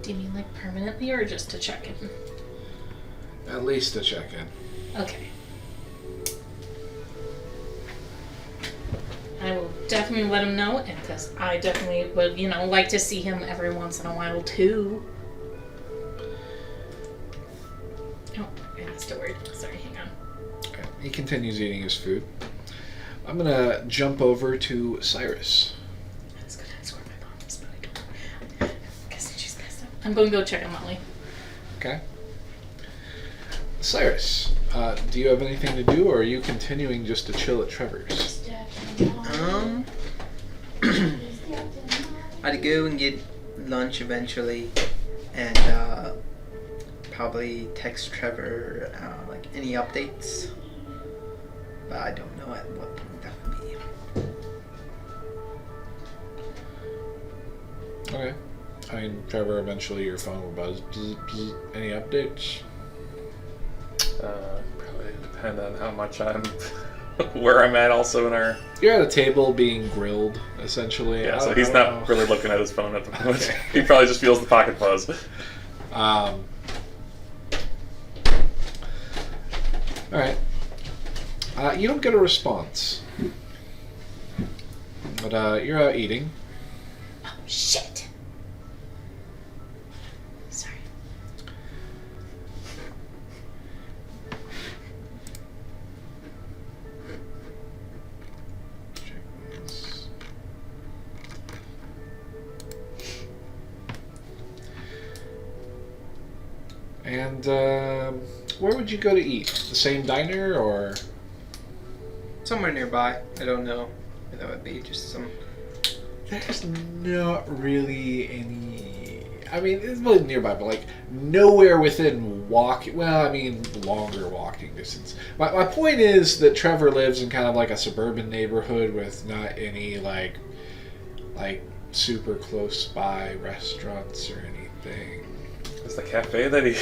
Do you mean like permanently or just to check in? At least to check in. Okay. I will definitely let him know, and because I definitely would, like to see him every once in a while too. Oh, I missed a word. Sorry, hang on. Okay. He continues eating his food. I'm gonna jump over to Cyrus. I was gonna ask where my mom is, but I don't know. I'm guessing she's passed out. I'm going to go check on Molly. Okay. Cyrus, do you have anything to do, or are you continuing just to chill at Trevor's? I'd go and get lunch eventually, and probably text Trevor like any updates. But I don't know at what point that would be. Okay. I mean, Trevor, eventually your phone will buzz. Bzz, bzz. Any updates? Probably depend on how much I'm, where I'm at also in our... You're at a table being grilled, essentially. Yeah, I so don't- he's I don't not know. really looking at his phone at the moment. Okay. He probably just feels the pocket buzz. Alright. You don't get a response. But you're out eating. Oh, shit. Sorry. Check this. And where would you go to eat? The same diner or? Somewhere nearby. I don't know where that would be. Just some. There's not really any. I mean, it's really nearby, but like nowhere within Well, I mean, longer walking distance. My point is that Trevor lives in kind of like a suburban neighborhood with not any like super close by restaurants or anything. Is the cafe that he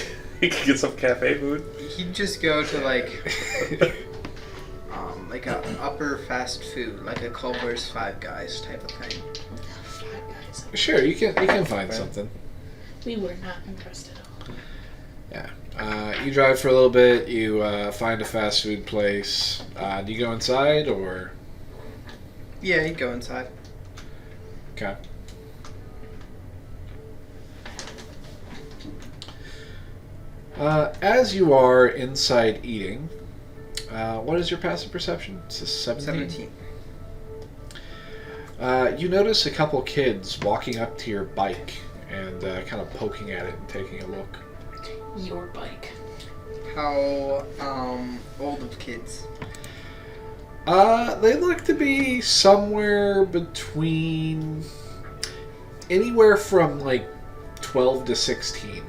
could get some cafe food? He'd just go to like a upper fast food, like a Culver's Five Guys type of thing. Five Guys. Sure, you can find something. We were not impressed at all. Yeah. You drive for a little bit. You find a fast food place. Do you go inside or? Yeah, he'd go inside. Okay. As you are inside eating, what is your passive perception? It's a 17? 17. You notice a couple kids walking up to your bike and kind of poking at it and taking a look. Your bike. How old of kids? They look to be somewhere between anywhere from like 12 to 16.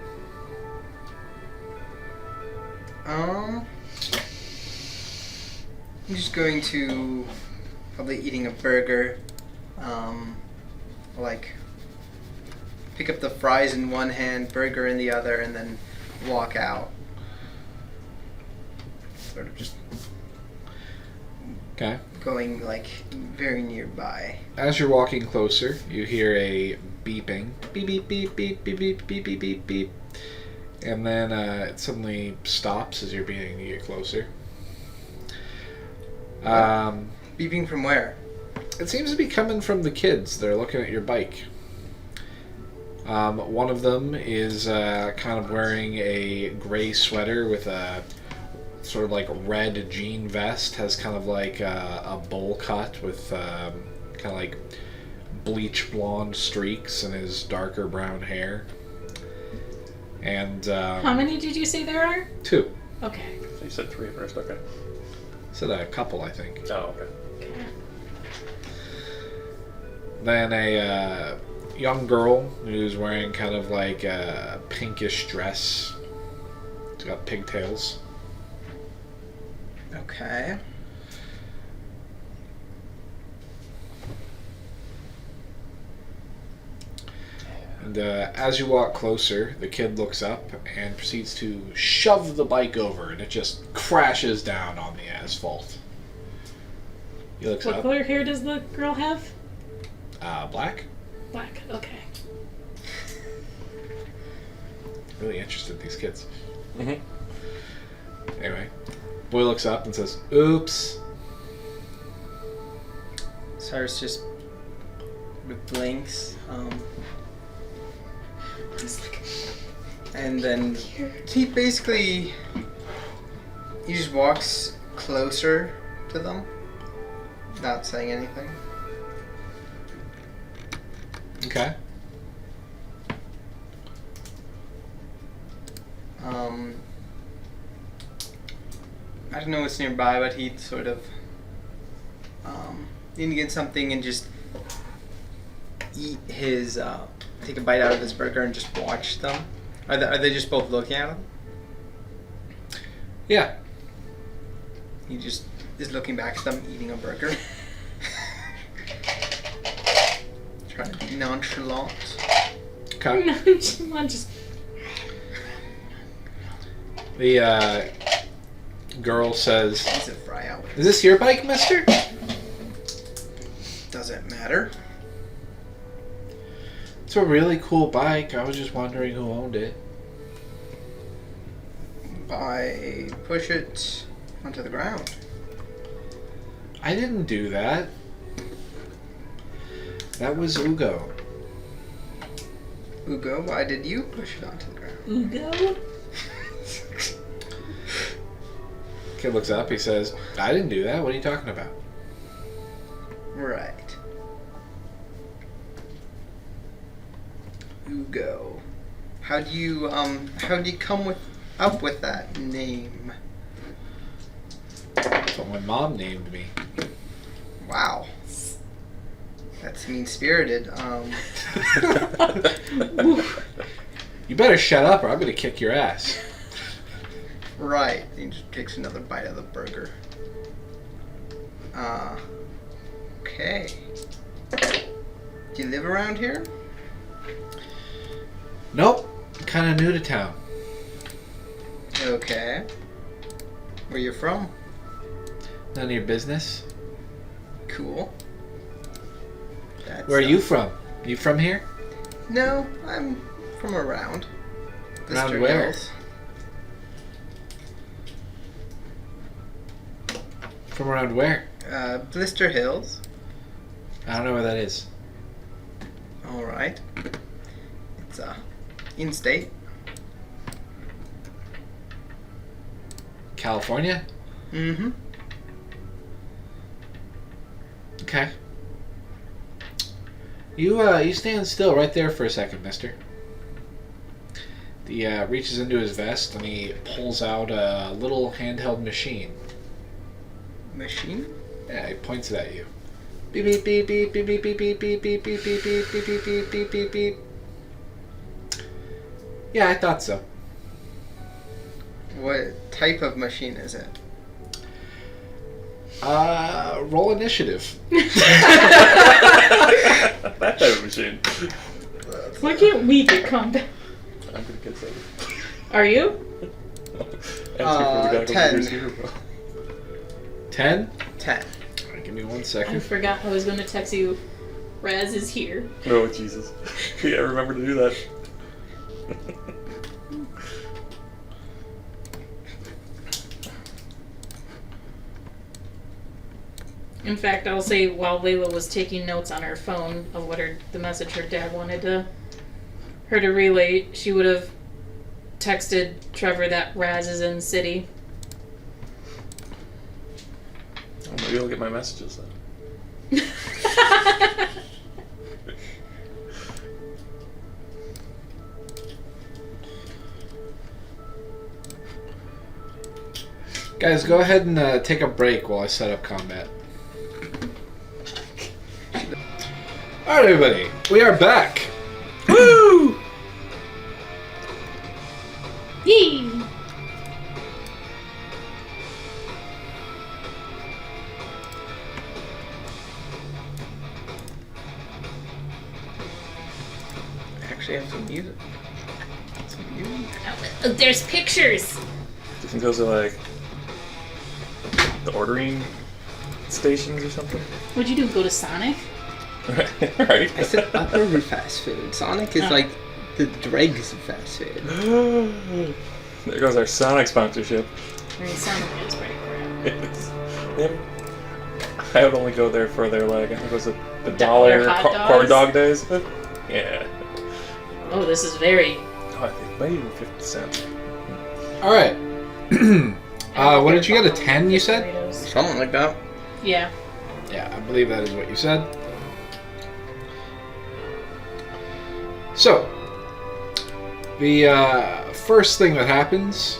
I'm just going to probably eating a burger. Like pick up the fries in one hand, burger in the other, and then walk out. Sort of just Okay. going like very nearby. As you're walking closer, you hear a beeping. Beep, beep, beep, beep, beep, beep, beep, beep, beep, beep. And then it suddenly stops as you're beginning to get closer. Beeping from where? It seems to be coming from the kids. They're looking at your bike. One of them is kind of wearing a gray sweater with a sort of like red jean vest. Has kind of like a bowl cut with kind of like bleach blonde streaks in his darker brown hair. And How many did you say there are? 2. Okay. So you said 3 first, okay. Said a couple, I think. Oh, okay. Then a young girl who's wearing kind of like a pinkish dress. It's got pigtails. Okay. And as you walk closer, the kid looks up and proceeds to shove the bike over, and it just crashes down on the asphalt. He looks What up. color hair does the girl have? Black? Black. Okay. Really interested in these kids. Mm-hmm. Anyway, boy looks up and says, "Oops." Cyrus just blinks. And then he basically he just walks closer to them, not saying anything. Okay. I don't know what's nearby, but he'd sort of need to get something and just eat his, take a bite out of his burger and just watch them? Are they just both looking at him? Yeah. He just is looking back at them, eating a burger. Trying to be nonchalant. Okay. No, just The girl says, He's a fry out. "Is this your bike, mister?" Doesn't matter. It's a really cool bike. I was just wondering who owned it. I push it onto the ground. I didn't do that. That was Ugo. Ugo, why did you push it onto the ground? Ugo? Kid looks up. He says, "I didn't do that. What are you talking about?" Right. Ugo. How do you come up with that name? That's what my mom named me. Wow. That's mean-spirited. You better shut up or I'm gonna kick your ass. Right. He just takes another bite of the burger. Okay. Do you live around here? Nope. Kind of new to town. Okay. Where you from? None of your business. Cool. That's, Where are you from? You from here? No, I'm from around. Around Blister where? Hills. From around where? Blister Hills. I don't know where that is. Alright. It's in-state. California? Mm-hmm. Okay. You stand still right there for a second, mister. He reaches into his vest and he pulls out a little handheld machine. Machine? Yeah, he points it at you. Beep beep beep beep beep beep beep beep beep beep beep beep beep beep beep beep beep beep beep. Yeah, I thought so. What type of machine is it? Roll initiative. That type of machine. Why can't we get combat? I'm gonna get some. Are you? 10. 10? 10. Alright, give me 1 I second. forgot I was going to text you. Raz is here. Oh, Jesus. Yeah, remember to do that. In fact, I'll say while Layla was taking notes on her phone of what the message her dad wanted her to relay, she would have texted Trevor that Raz is in city. Oh, maybe I'll get my messages then. Guys, go ahead and take a break while I set up combat. Alright, everybody. We are back. Woo! Yee! I actually have some music. There's pictures! Do you think those are like the ordering stations or something? What'd you do, go to Sonic? Right. I said upper fast food. Sonic is like the dregs of fast food. There goes our Sonic sponsorship. I mean, Sonic is pretty crap. I would only go there for their, like, I think it was the Their dollar hot corn dogs? dog days. Yeah. Oh, this is very... Oh, I think maybe 50 cents. Alright. What did you get? A 10, you said? Burritos. Something like that. Yeah. Yeah, I believe that is what you said. So, the first thing that happens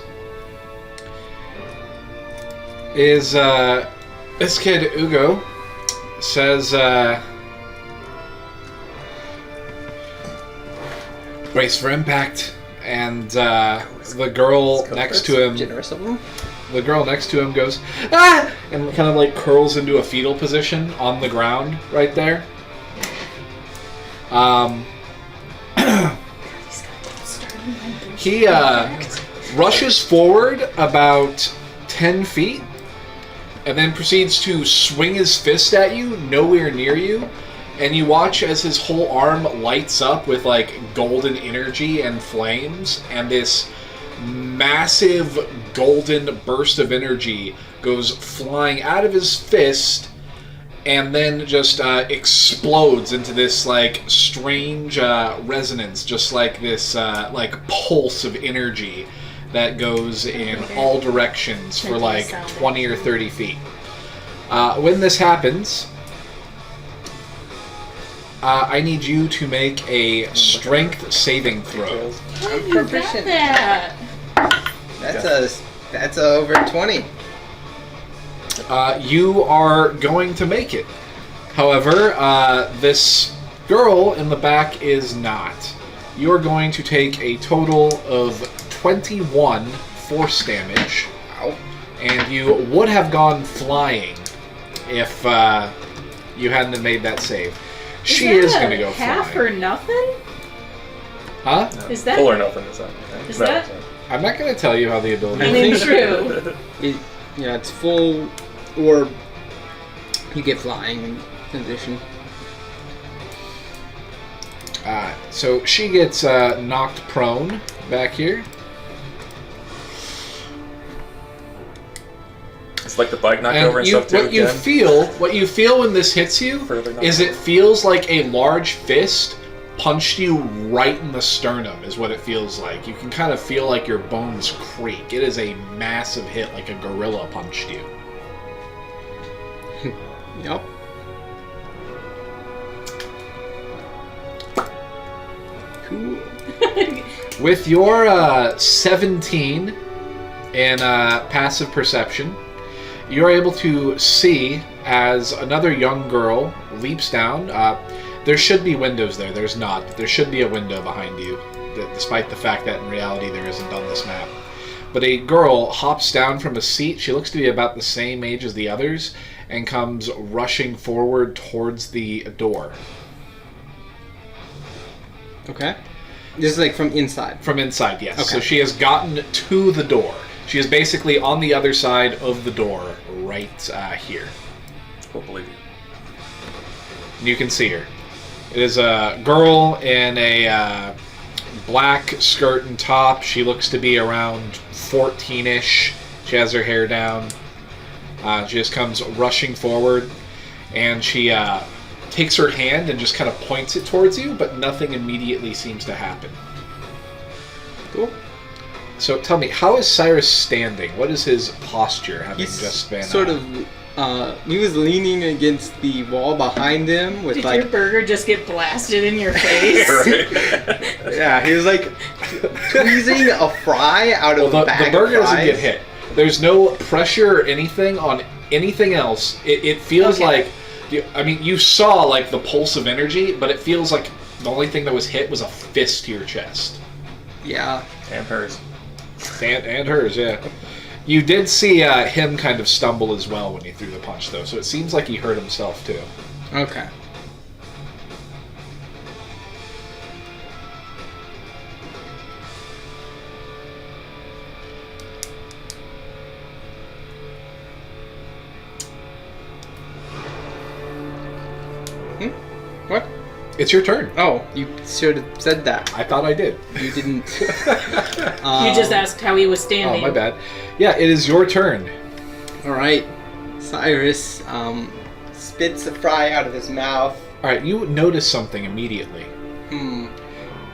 is this kid, Ugo, says, brace for impact, and the girl next to him, Generous of them. the girl next to him goes, ah! And kind of like curls into a fetal position on the ground right there. He rushes forward about 10 feet and then proceeds to swing his fist at you, nowhere near you. And you watch as his whole arm lights up with like golden energy and flames, and this massive golden burst of energy goes flying out of his fist and then just explodes into this like strange resonance, just like this like pulse of energy that goes in all directions for like 20 or 30 feet. When this happens, I need you to make a strength saving throw. I'm You got proficient. that. That's a over 20. You are going to make it. However, this girl in the back is not. You're going to take a total of 21 force damage. Ow. And you would have gone flying if you hadn't have made that save. She is going to go half flying. or nothing? Huh? Is that- full or nothing? Is that? Is that- I'm not going to tell you how the ability I mean, true. Yeah, it's full, or you get flying in addition. So she gets knocked prone back here. It's like the bike knocked And over and stuff too. what you feel when this hits you Further knocked is over. it feels like a large fist punched you right in the sternum is what it feels like. You can kind of feel like your bones creak. It is a massive hit, like a gorilla punched you. Yep. Cool. With your 17 in passive perception, you're able to see as another young girl leaps down. There should be windows there. There's not. But there should be a window behind you, despite the fact that in reality there isn't on this map. But a girl hops down from a seat. She looks to be about the same age as the others and comes rushing forward towards the door. Okay. This is like from inside. From inside, yes. Okay. So she has gotten to the door. She is basically on the other side of the door, right here. We'll believe you. And you can see her. It is a girl in a black skirt and top. She looks to be around 14-ish. She has her hair down. She just comes rushing forward, and she takes her hand and just kind of points it towards you, but nothing immediately seems to happen. Cool. So tell me, how is Cyrus standing? What is his posture, having He's just been... sort of. He was leaning against the wall behind him with Did like. your burger just get blasted in your face? Yeah, he was like tweezing a fry out of Well, a bag the burger of doesn't fries. get hit. There's no pressure or anything on anything else. It feels Okay. like, you saw like the pulse of energy, but it feels like the only thing that was hit was a fist to your chest. Yeah. And hers. And hers, yeah. You did see him kind of stumble as well when he threw the punch, though, so it seems like he hurt himself too. Okay. What? It's your turn. Oh, you should have said that. I thought I did. You didn't. You just asked how he was Oh, standing. my bad. Yeah, it is your turn. All right. Cyrus spits the fry out of his mouth. All right, you notice something immediately. Hmm.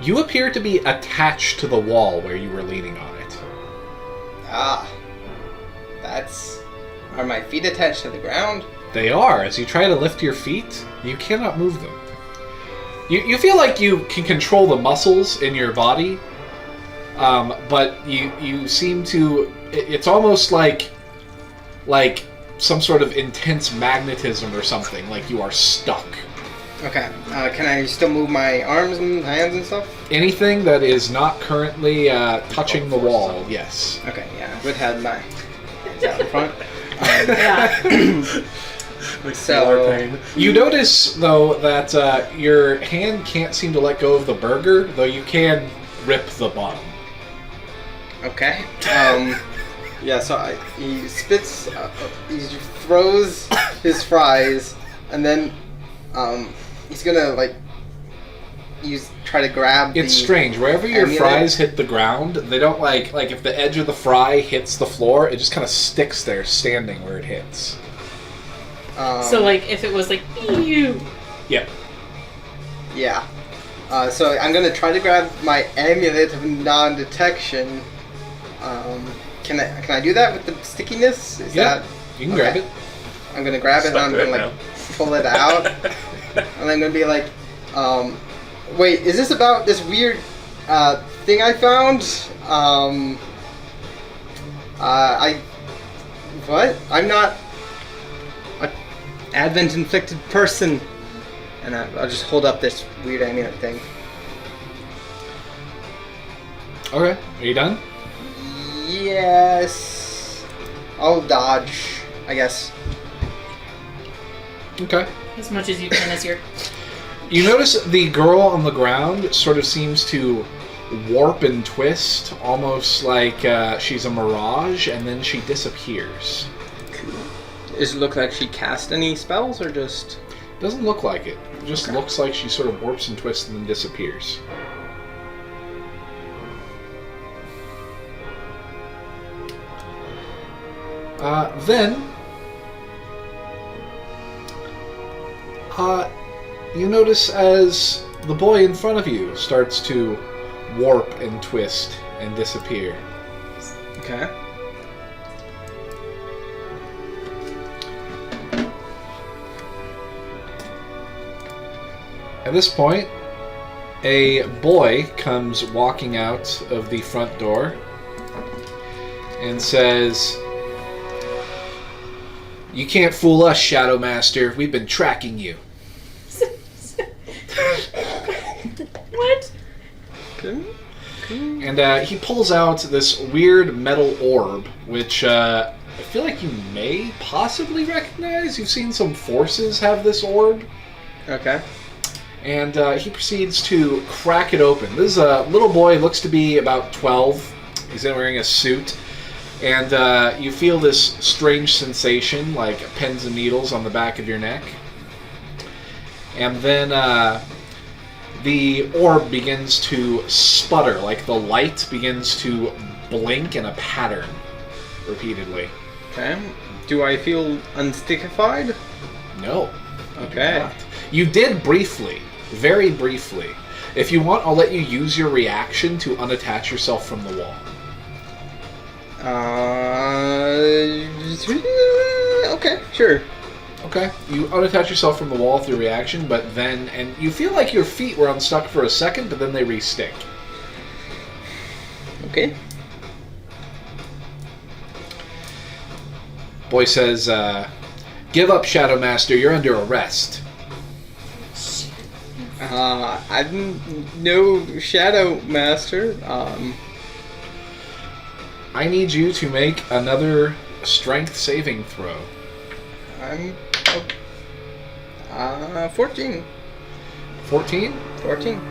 You appear to be attached to the wall where you were leaning on it. Ah. That's. Are my feet attached to the ground? They are. As you try to lift your feet, you cannot move them. You feel like you can control the muscles in your body, but you seem to... It's almost like some sort of intense magnetism or something, like you are stuck. Okay. Can I still move my arms and hands and stuff? Anything that is not currently touching the wall, yes. Okay, yeah. I would have my hands out in front. Yeah. Like So- so, pain. You notice, though, that your hand can't seem to let go of the burger, though you can rip the bottom. Okay. Yeah, so he spits, he throws his fries, and then he's gonna like try to grab. It's strange. Wherever your amulet. fries hit the ground, they don't like if the edge of the fry hits the floor, it just kind of sticks there, standing where it hits. So like if it was like ew. Yep. Yeah. So I'm gonna try to grab my amulet of non-detection. Can I do that with the stickiness? Is Yeah. that You can grab okay. it. I'm gonna grab it and Stuck I'm to gonna it like now. pull it out, and I'm gonna be like, wait, is this about this weird thing I found? What? I'm not a Advent inflicted person, and I'll just hold up this weird amulet thing. Okay. Are you done? Yes. I'll dodge, I guess. Okay. As much as you can as your You notice the girl on the ground sort of seems to warp and twist, almost like she's a mirage, and then she disappears. Does it look like she cast any spells, or just... Doesn't look like it. It just looks like she sort of warps and twists and then disappears. Then you notice as the boy in front of you starts to warp and twist and disappear. Okay. At this point, a boy comes walking out of the front door and says, "You can't fool us, Shadow Master. We've been tracking you." what? And he pulls out this weird metal orb, which I feel like you may possibly recognize. You've seen some forces have this orb. Okay. And he proceeds to crack it open. This is a little boy, looks to be about 12. He's wearing a suit. And you feel this strange sensation, like pins and needles on the back of your neck. And then the orb begins to sputter, like the light begins to blink in a pattern repeatedly. Okay. Do I feel unstickified? No. you do Okay. not. You did briefly. Very briefly. If you want, I'll let you use your reaction to unattach yourself from the wall. Okay, sure. Okay. You unattach yourself from the wall through reaction, but then... And you feel like your feet were unstuck for a second, but then they re-stick. Okay. Boy says, "Give up, Shadow Master. You're under arrest." I'm no Shadow Master. I need you to make another strength saving throw. I'm 14. 14? 14.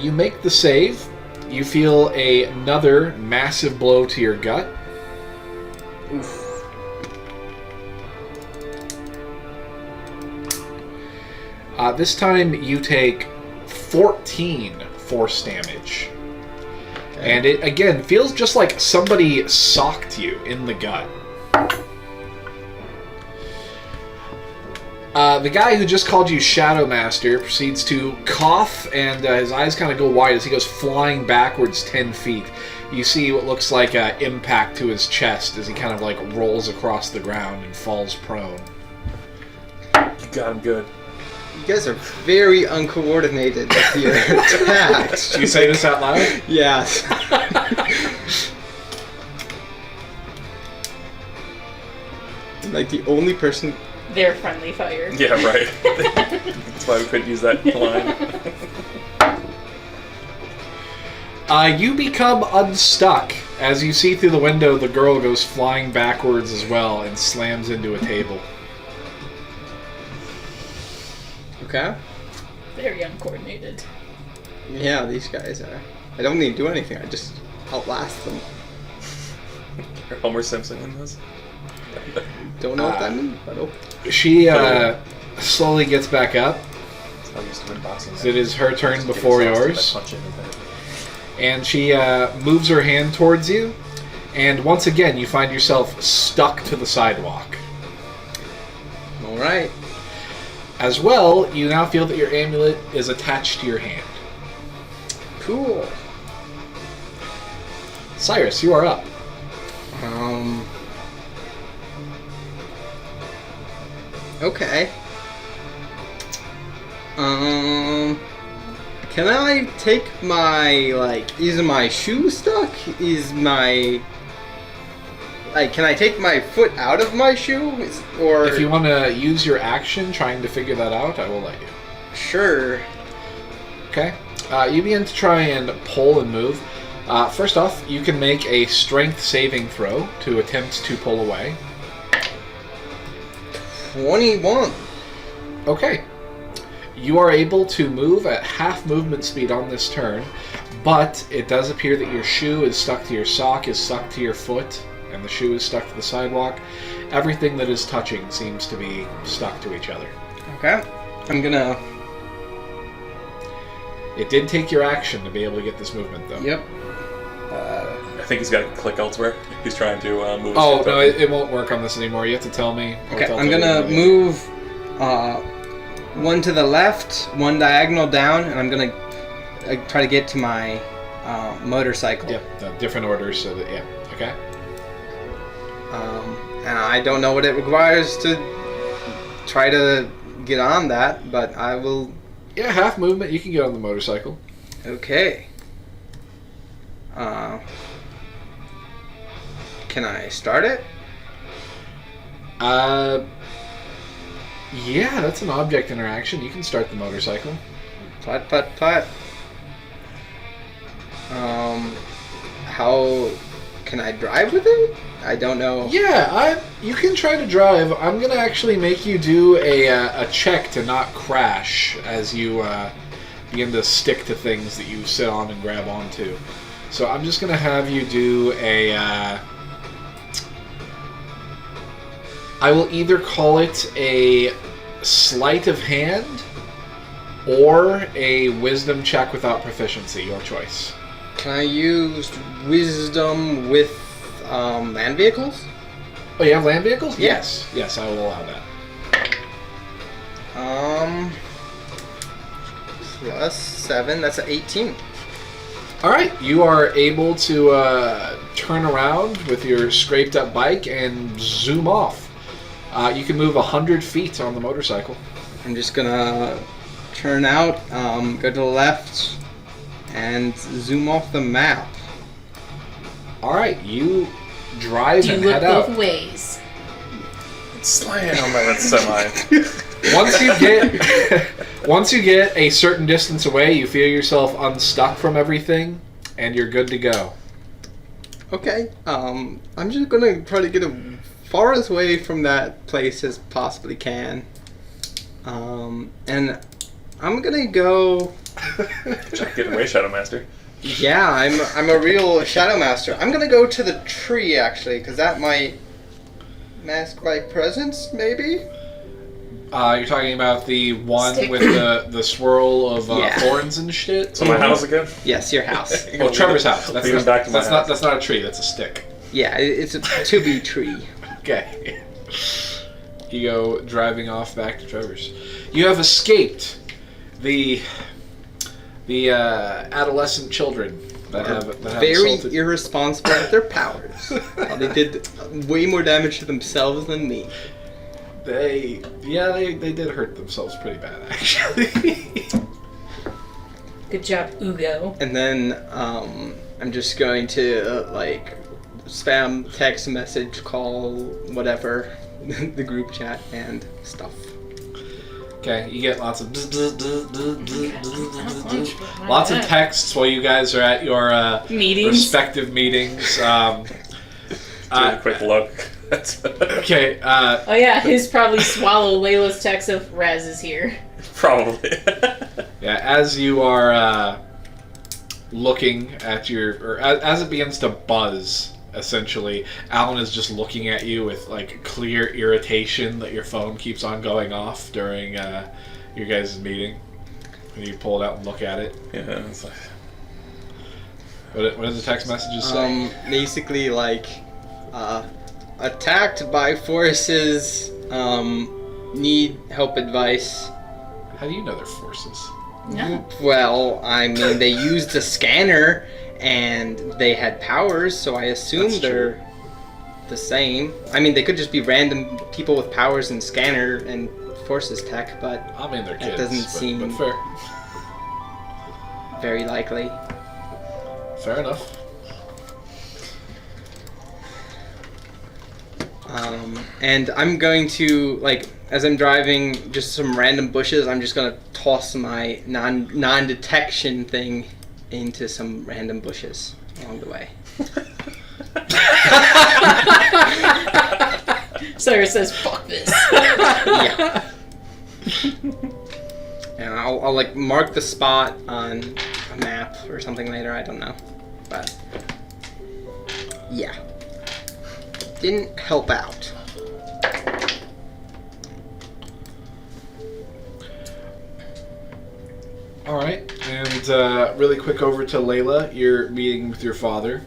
You make the save. You feel another massive blow to your gut. Oof. This time you take 14 force damage. Okay. And it, again, feels just like somebody socked you in the gut. The guy who just called you Shadow Master proceeds to cough, and his eyes kind of go wide as he goes flying backwards 10 feet. You see what looks like an impact to his chest as he kind of like rolls across the ground and falls prone. You got him good. You guys are very uncoordinated with your attacks. Do you say this out loud? Yes. Like the only person their friendly fire. Yeah, right. That's why we couldn't use that line. You become unstuck. As you see through the window, the girl goes flying backwards as well and slams into a table. Okay. Very uncoordinated. Yeah, these guys are. I don't need to do anything. I just outlast them. You're Homer Simpson in this. Don't know what that means, but oh. She slowly gets back up. That's how I used to win boxing. It is her turn before yours. And she moves her hand towards you. And once again, you find yourself stuck to the sidewalk. Alright. As well, you now feel that your amulet is attached to your hand. Cool. Cyrus, you are up. Okay. Can I take my, is my shoe stuck? Can I take my foot out of my shoe? Or... If you want to use your action trying to figure that out, I will let you. Sure. Okay. You begin to try and pull and move. First off, you can make a strength saving throw to attempt to pull away. 21. Okay. You are able to move at half movement speed on this turn, but it does appear that your shoe is stuck to your sock, is stuck to your foot, and the shoe is stuck to the sidewalk. Everything that is touching seems to be stuck to each other. Okay. I'm gonna... It did take your action to be able to get this movement, though. Yep. I think he's got to click elsewhere. He's trying to move. Oh, no, it won't work on this anymore. You have to tell me. Okay, I'm gonna move one to the left, one diagonal down, and I'm gonna try to get to my motorcycle. Yep, different orders, so that, yeah, okay. And I don't know what it requires to try to get on that, but I will... Yeah, half movement, you can get on the motorcycle. Okay. Can I start it? Yeah, that's an object interaction. You can start the motorcycle. Putt, putt, putt. How can I drive with it? I don't know. Yeah, you can try to drive. I'm gonna actually make you do a check to not crash as you begin to stick to things that you sit on and grab onto. So I'm just gonna have you do a. I will either call it a sleight of hand or a wisdom check without proficiency. Your choice. Can I use wisdom with land vehicles? Oh, you have land vehicles? Yeah. Yes, I will allow that. Plus 7, that's an 18. Alright, you are able to turn around with your scraped up bike and zoom off. You can move 100 feet on the motorcycle. I'm just gonna turn out, go to the left, and zoom off the map. Alright, you drive Do and you head look out. both ways? Slam! That's semi. Once you get a certain distance away, you feel yourself unstuck from everything, and you're good to go. Okay, I'm just gonna try to get as far away from that place as possibly can. And I'm gonna go... Check getting away, Shadow Master. Yeah, I'm a real Shadow Master. I'm gonna go to the tree, actually, because that might mask my presence, maybe? You're talking about the one Stick. with the swirl of Yeah. thorns and shit? So my house again? Yes, your house. Oh, Trevor's house. That's, Lead him back to my house. that's not a tree, that's a stick. Yeah, it's a to-be tree. Okay. You go driving off back to Trevor's. You have escaped the adolescent children that have Very assaulted. irresponsible with their powers. They did way more damage to themselves than me. They did hurt themselves pretty bad, actually. Good job, Ugo. And then I'm just going to spam, text, message, call, whatever, the group chat and stuff. Okay, you get lots of lots of texts while you guys are at your Meetings. respective meetings. Doing a quick look. Okay. Oh yeah, he's probably swallowed Layla's text of Raz is here. Probably. Yeah, as you are looking at or as it begins to buzz, essentially, Alan is just looking at you with like clear irritation that your phone keeps on going off during your guys' meeting. And you pull it out and look at it. Yeah, it's like... What does the text messages say? Basically like, attacked by forces, need help advice. How do you know they're forces? No. Well, I mean, they used a scanner and they had powers, so I assume That's they're true. the same. I mean, they could just be random people with powers and scanner and forces tech, but I mean, they're kids. that doesn't but seem fair. very likely. Fair enough. And I'm going to, like, as I'm driving just some random bushes, I'm just going to toss my non-detection thing into some random bushes along the way. Cyrus says, "Fuck this." Yeah. And I'll like mark the spot on a map or something later, I don't know. But yeah. Didn't help out. Alright, and really quick over to Layla. You're meeting with your father,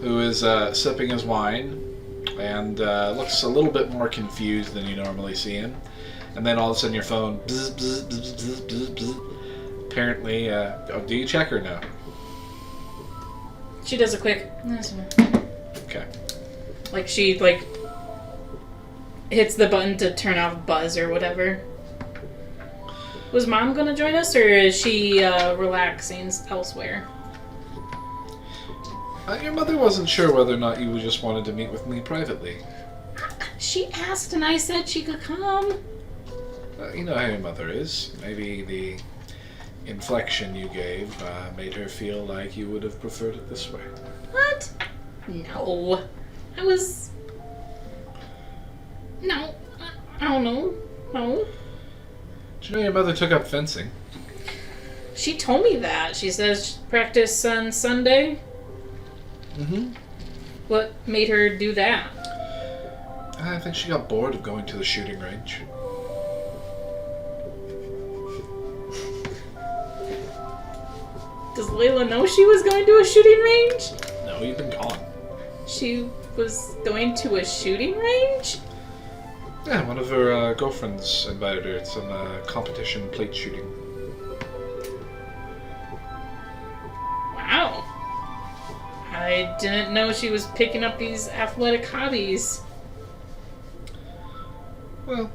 who is sipping his wine and looks a little bit more confused than you normally see him. And then all of a sudden your phone bzz, bzz, bzz, bzz, bzz, bzz. Apparently, do you check or no? She does a quick. Okay. Like she like hits the button to turn off buzz or whatever. Was Mom gonna join us, or is she relaxing elsewhere? Your mother wasn't sure whether or not you just wanted to meet with me privately. She asked, and I said she could come. You know how your mother is. Maybe the inflection you gave made her feel like you would have preferred it this way. What? No. I was... No. I don't know. No. Did you know your mother took up fencing? She told me that. She says practice on Sunday. Mm-hmm. What made her do that? I think she got bored of going to the shooting range. Does Layla know she was going to a shooting range? No, you've been gone. She was going to a shooting range? Yeah, one of her girlfriends invited her to some competition plate shooting. Wow. I didn't know she was picking up these athletic hobbies. Well,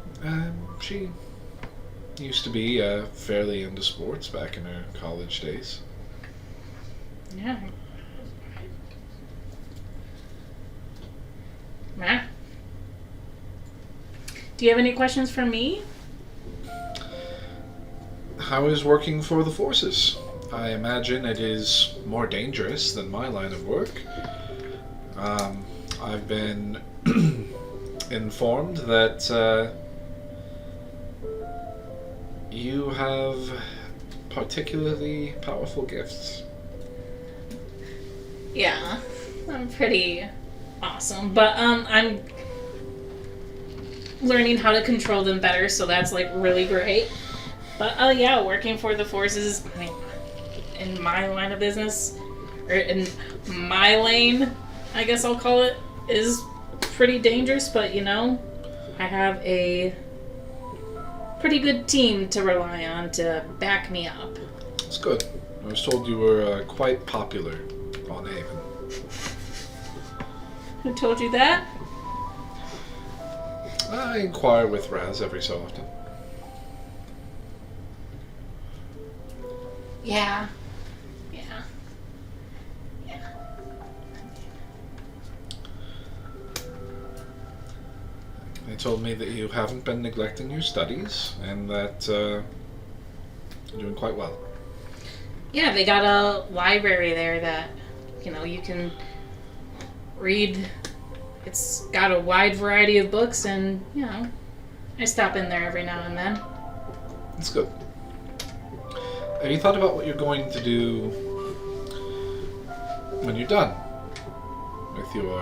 she used to be fairly into sports back in her college days. Yeah. Nah. Do you have any questions for me? How is working for the forces? I imagine it is more dangerous than my line of work. I've been informed that you have particularly powerful gifts. Yeah, I'm pretty awesome, but I'm learning how to control them better, so that's like really great. But yeah, working for the forces, I mean, in my line of business, or in my lane, I guess I'll call it, is pretty dangerous, but you know, I have a pretty good team to rely on to back me up. That's good. I was told you were quite popular on Haven. Who told you that? I inquire with Raz every so often. Yeah. They told me that you haven't been neglecting your studies and that you're doing quite well. Yeah, they got a library there that, you can read. It's got a wide variety of books, and, I stop in there every now and then. That's good. Have you thought about what you're going to do when you're done with your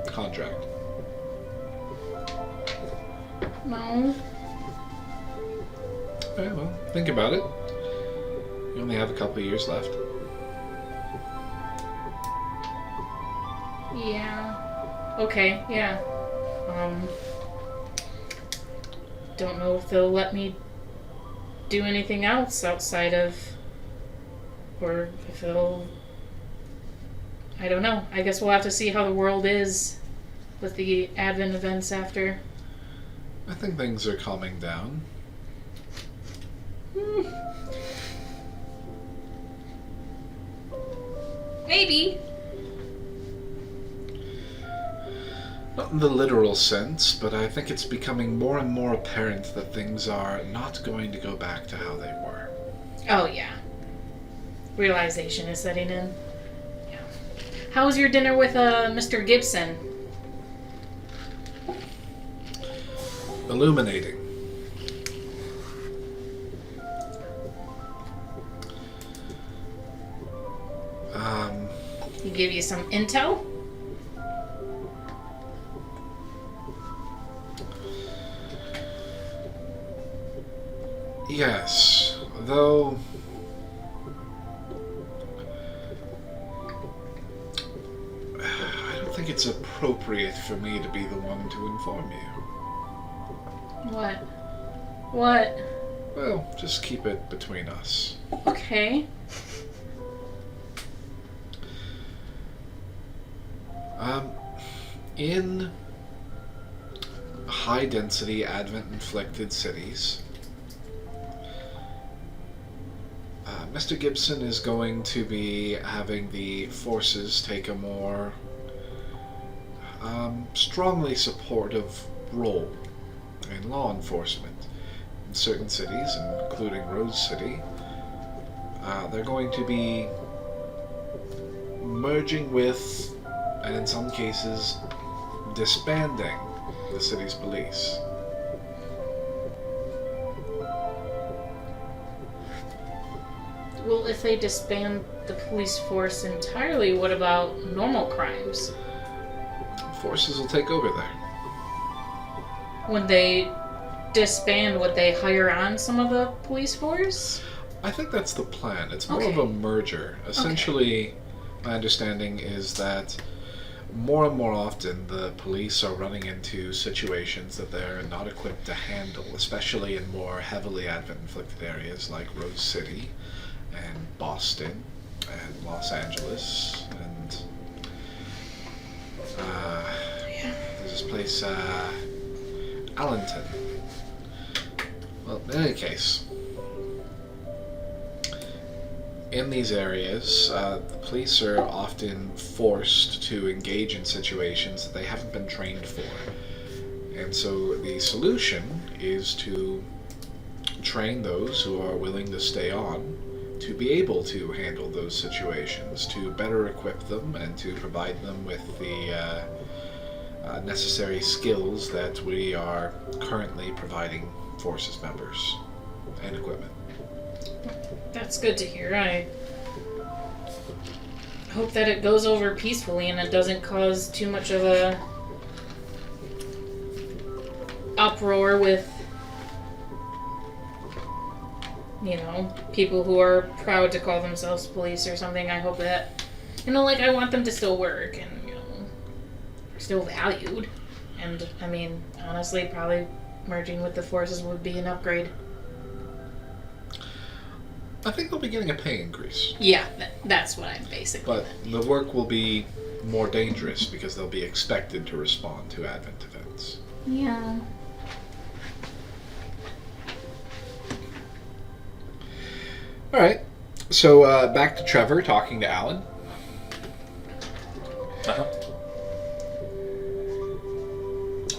contract? No. Okay, well, think about it. You only have a couple of years left. Yeah. Okay, yeah. Don't know if they'll let me do anything else outside of, or if they'll, I don't know. I guess we'll have to see how the world is with the Advent events after. I think things are calming down. Maybe. Not in the literal sense, but I think it's becoming more and more apparent that things are not going to go back to how they were. Oh, yeah. Realization is setting in. Yeah. How was your dinner with Mr. Gibson? Illuminating. He gave you some intel? Yes, though I don't think it's appropriate for me to be the one to inform you. What? What? Well, just keep it between us. Okay. In high-density Advent-inflicted cities, Mr. Gibson is going to be having the forces take a more strongly supportive role in law enforcement in certain cities, including Rose City. They're going to be merging with, and in some cases, disbanding the city's police. Well, if they disband the police force entirely, what about normal crimes? Forces will take over there. When they disband, would they hire on some of the police force? I think that's the plan. It's more of Okay. a merger. Essentially, my understanding is that more and more often the police are running into situations that they're not equipped to handle, especially in more heavily Advent-inflicted areas like Rose City and Boston and Los Angeles and there's this place, Allenton. Well, in any case, in these areas, the police are often forced to engage in situations that they haven't been trained for. And so the solution is to train those who are willing to stay on to be able to handle those situations, to better equip them and to provide them with the necessary skills that we are currently providing forces members and equipment. That's good to hear. I hope that it goes over peacefully and it doesn't cause too much of a uproar with, people who are proud to call themselves police or something. I hope that, I want them to still work and, still valued. And, honestly, probably merging with the forces would be an upgrade. I think they'll be getting a pay increase. Yeah, that's what I'm basically But the work will be more dangerous because they'll be expected to respond to Advent events. Yeah. Alright, so back to Trevor talking to Alan. Uh-huh.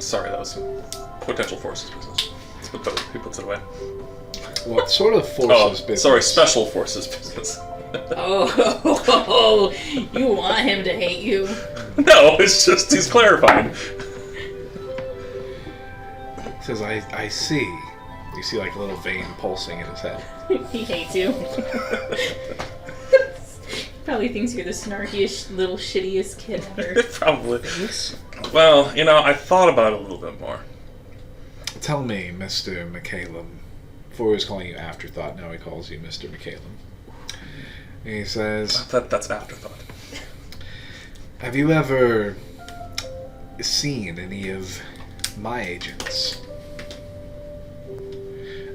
sorry, that was potential forces business. He puts it away. What sort of forces business? Sorry, special forces business. Oh, you want him to hate you. No, it's just he's clarifying. He says, I see. You see like a little vein pulsing in his head. He hates you. Probably thinks you're the snarkiest, little shittiest kid ever. Probably. Well, I thought about it a little bit more. Tell me, Mr. McCallum. Before he was calling you Afterthought, now he calls you Mr. McCallum. He says... That's afterthought. Have you ever seen any of my agents?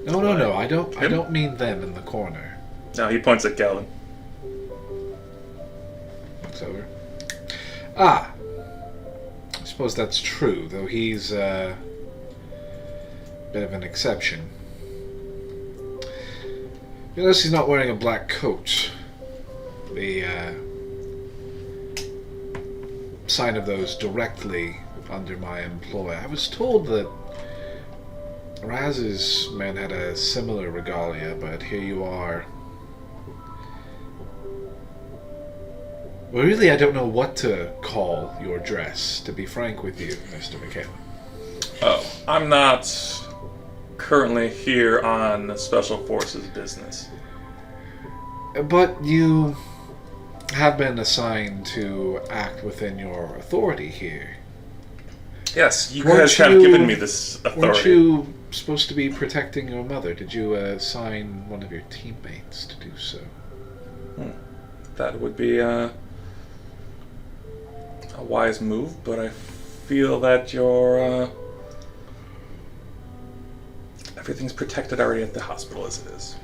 No. I don't mean them in the corner. No, he points at Galen. Looks over. I suppose that's true, though he's a bit of an exception. You notice he's not wearing a black coat. The sign of those directly under my employ. I was told that Raz's men had a similar regalia, but here you are. Well, really, I don't know what to call your dress, to be frank with you, Mr. McCallum. Oh, I'm not currently here on Special Forces business. But you have been assigned to act within your authority here. Yes, you guys have given me this authority. Weren't you supposed to be protecting your mother? Did you assign one of your teammates to do so? That would be a wise move, but I feel that your everything's protected already at the hospital as it is.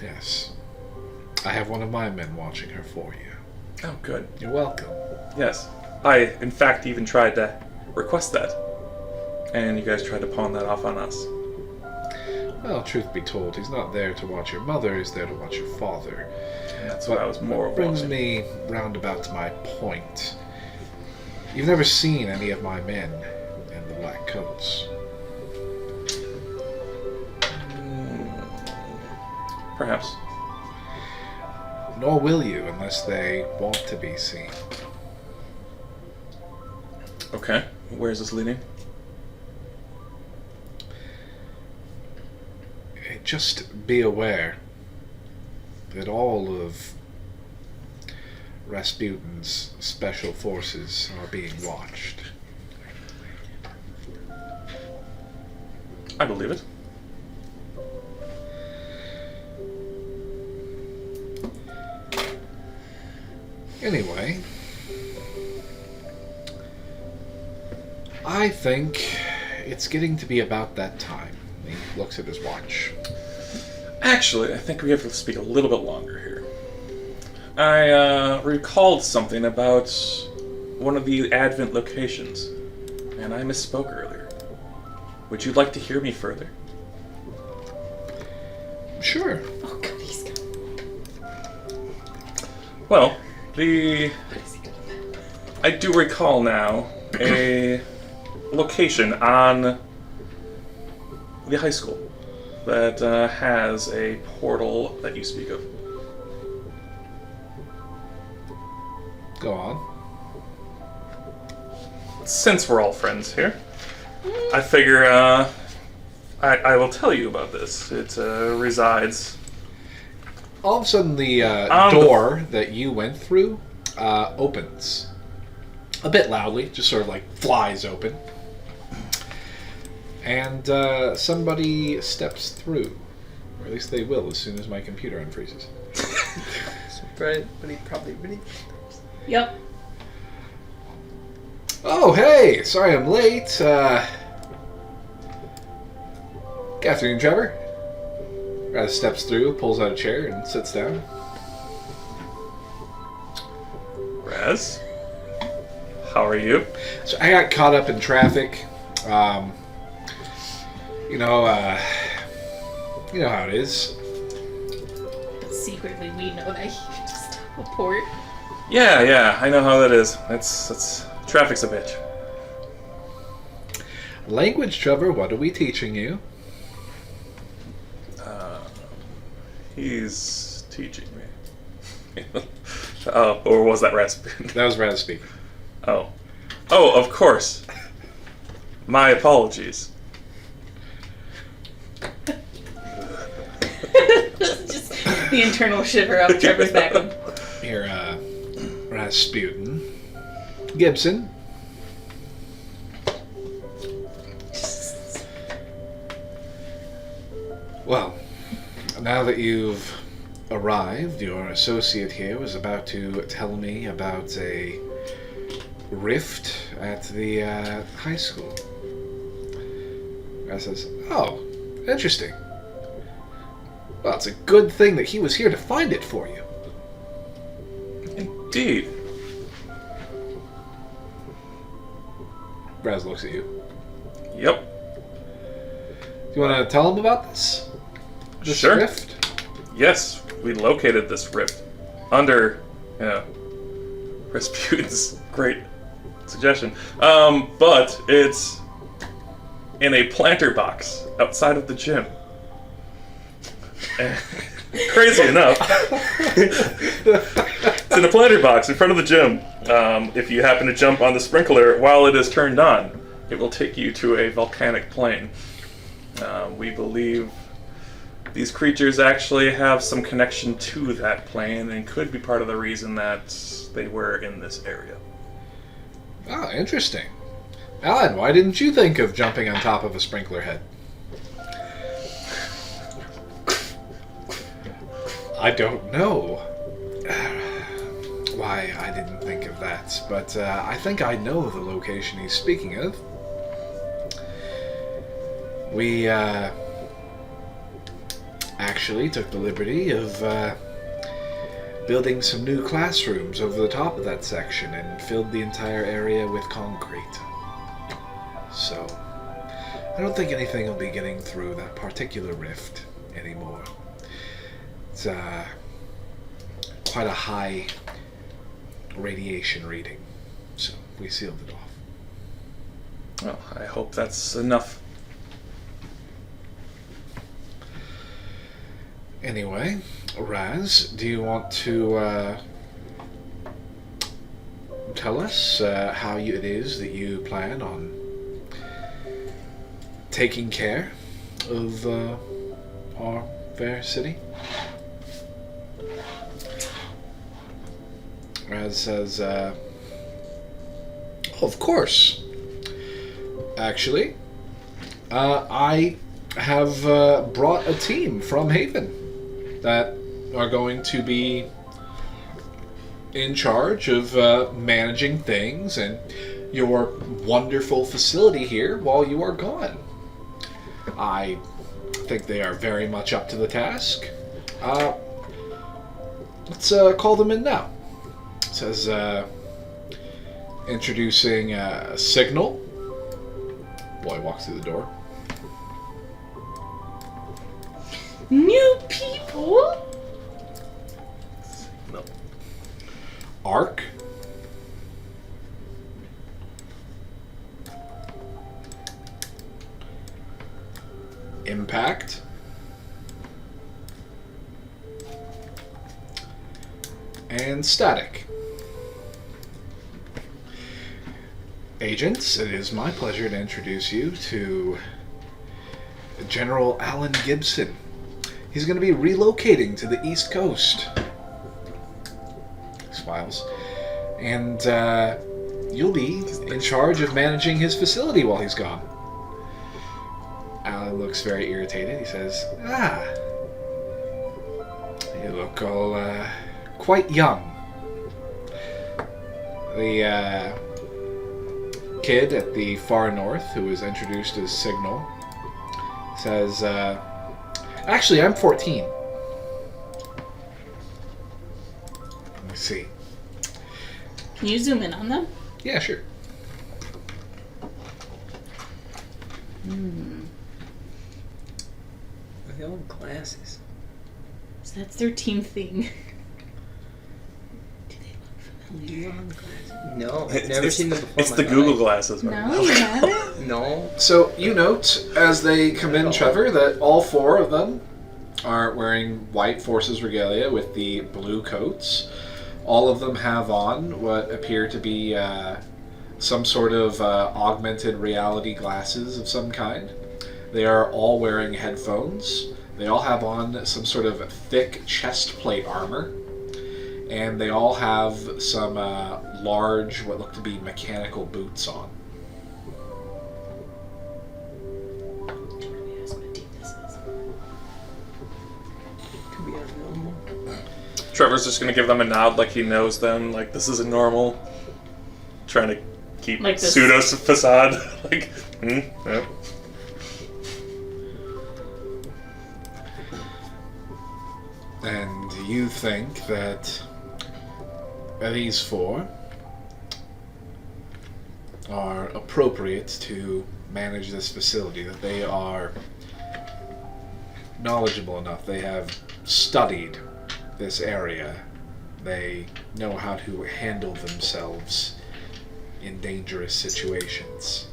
Yes. I have one of my men watching her for you. Oh, good. You're welcome. Yes. I, in fact, even tried to request that. And you guys tried to pawn that off on us. Well, truth be told, he's not there to watch your mother, he's there to watch your father. That's what I was more of. Brings me roundabout to my point. You've never seen any of my men in the black coats. Perhaps. Nor will you unless they want to be seen. Okay. Where is this leading? Just be aware that all of Rasputin's special forces are being watched. I believe it. Anyway, I think it's getting to be about that time. He looks at his watch. Actually, I think we have to speak a little bit longer here. I recalled something about one of the Advent locations, and I misspoke earlier. Would you like to hear me further? Sure. Oh, God, he's got... Well, I do recall now a location on the high school that has a portal that you speak of. Go on. Since we're all friends here, I figure I will tell you about this. It resides... All of a sudden, the door that you went through opens. A bit loudly, just sort of like flies open. And somebody steps through. Or at least they will as soon as my computer unfreezes. Probably. Yep. Oh, hey! Sorry I'm late. Good afternoon, Trevor. Raz steps through, pulls out a chair, and sits down. Raz? How are you? So I got caught up in traffic. You know how it is. But secretly, we know that he just teleport. Yeah, I know how that is. It's traffic's a bitch. Language, Trevor, what are we teaching you? He's teaching me. Oh, or was that Rasputin? That was Raz speaking. Oh. Oh, of course. My apologies. Just the internal shiver up Trevor's back. Here, Rasputin. Gibson. Well, now that you've arrived, your associate here was about to tell me about a rift at the high school. I says, oh, interesting. Well, it's a good thing that he was here to find it for you. Indeed. Raz looks at you. Yep. Do you want to tell him about this? This Sure. rift? Yes, we located this rift under, Rasputin's great suggestion. But it's in a planter box outside of the gym. Crazy enough, it's in a planter box in front of the gym. If you happen to jump on the sprinkler while it is turned on, it will take you to a volcanic plain. We believe these creatures actually have some connection to that plane and could be part of the reason that they were in this area. Oh, interesting. Alan, why didn't you think of jumping on top of a sprinkler head? I don't know why I didn't think of that, but I think I know the location he's speaking of. We actually took the liberty of building some new classrooms over the top of that section and filled the entire area with concrete. So, I don't think anything will be getting through that particular rift anymore. It's quite a high radiation reading, so we sealed it off. Well, I hope that's enough. Anyway, Raz, do you want to tell us how it is that you plan on taking care of our fair city? Raz says, of course. Actually, I have brought a team from Haven that are going to be in charge of managing things and your wonderful facility here while you are gone. I think they are very much up to the task. Let's call them in now. It says, introducing Signal. Boy walks through the door. New people? No. Arc. Impact. And Static. Agents, it is my pleasure to introduce you to General Alan Gibson. He's going to be relocating to the East Coast. He smiles. And you'll be in charge of managing his facility while he's gone. Alan looks very irritated. He says, you look all quite young. The kid at the far north, who was introduced as Signal, says, actually, I'm 14. Let me see. Can you zoom in on them? Yeah, sure. They all have glasses. So that's their team thing. Do they look No, I've never seen them before. It's in the my Google life. glasses, man. No, you haven't? No. So you note as they come in, Trevor, that all four of them are wearing white Forces regalia with the blue coats. All of them have on what appear to be some sort of augmented reality glasses of some kind. They are all wearing headphones. They all have on some sort of thick chest plate armor. And they all have some large, what look to be mechanical boots on. Could be abnormal. Trevor's just gonna give them a nod like he knows them, like this isn't normal. Trying to keep Like this- pseudo facade. Like, yeah. And you think that these four are appropriate to manage this facility, that they are knowledgeable enough, they have studied this area, they know how to handle themselves in dangerous situations.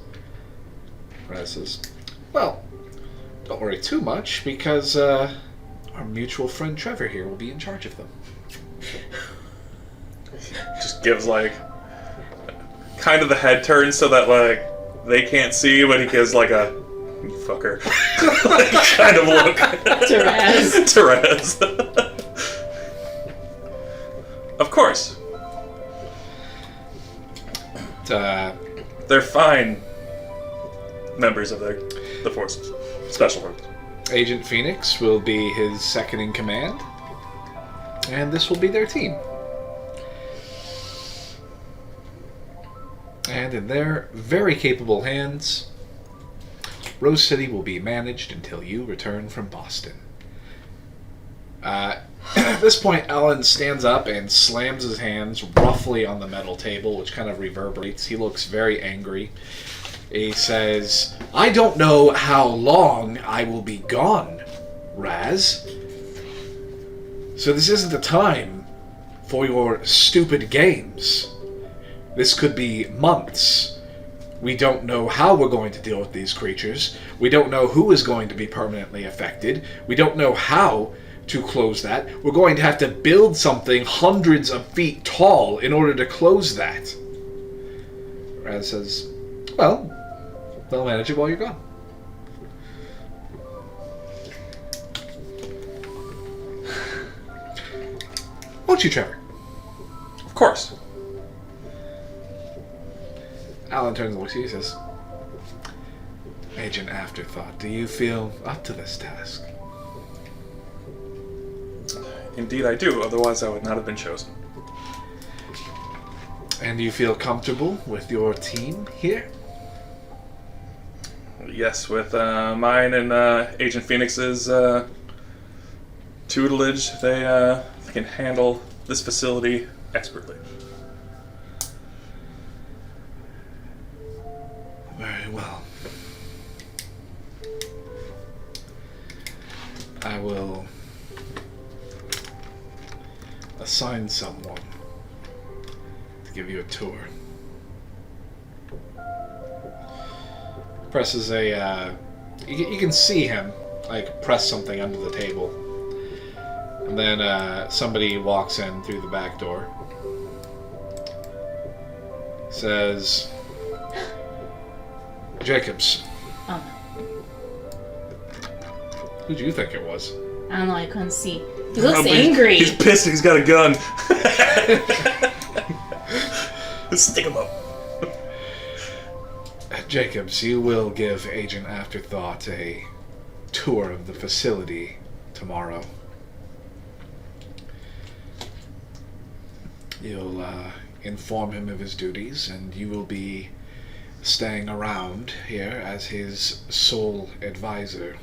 Raz says, well, don't worry too much, because our mutual friend Trevor here will be in charge of them. Just gives like kind of the head turn so that like they can't see, but he gives like a "you fucker" like, kind of look To Raz. to Raz. Of course, they're fine members of the forces, special forces. Agent Phoenix will be his second in command, and this will be their team. And in their very capable hands, Rose City will be managed until you return from Boston. At this point, Alan stands up and slams his hands roughly on the metal table, which kind of reverberates. He looks very angry. He says, I don't know how long I will be gone, Raz. So this isn't the time for your stupid games. This could be months. We don't know how we're going to deal with these creatures. We don't know who is going to be permanently affected. We don't know how to close that. We're going to have to build something hundreds of feet tall in order to close that. Raz says, well, they'll manage it while you're gone. Won't you, Trevor? Of course. Alan turns and looks at you and says, Agent Afterthought, do you feel up to this task? Indeed I do, otherwise I would not have been chosen. And you feel comfortable with your team here? Yes, with mine and Agent Phoenix's tutelage, they can handle this facility expertly. Very well. I will assign someone to give you a tour. Presses a, you can see him, like, press something under the table. And then somebody walks in through the back door. Says, Jacobs. Oh Who do you think it was? no. I don't know, I couldn't see. He looks Oh, angry. He's pissed, he's got a gun. Stick him up. Jacobs, you will give Agent Afterthought a tour of the facility tomorrow. You'll inform him of his duties, and you will be staying around here as his sole advisor.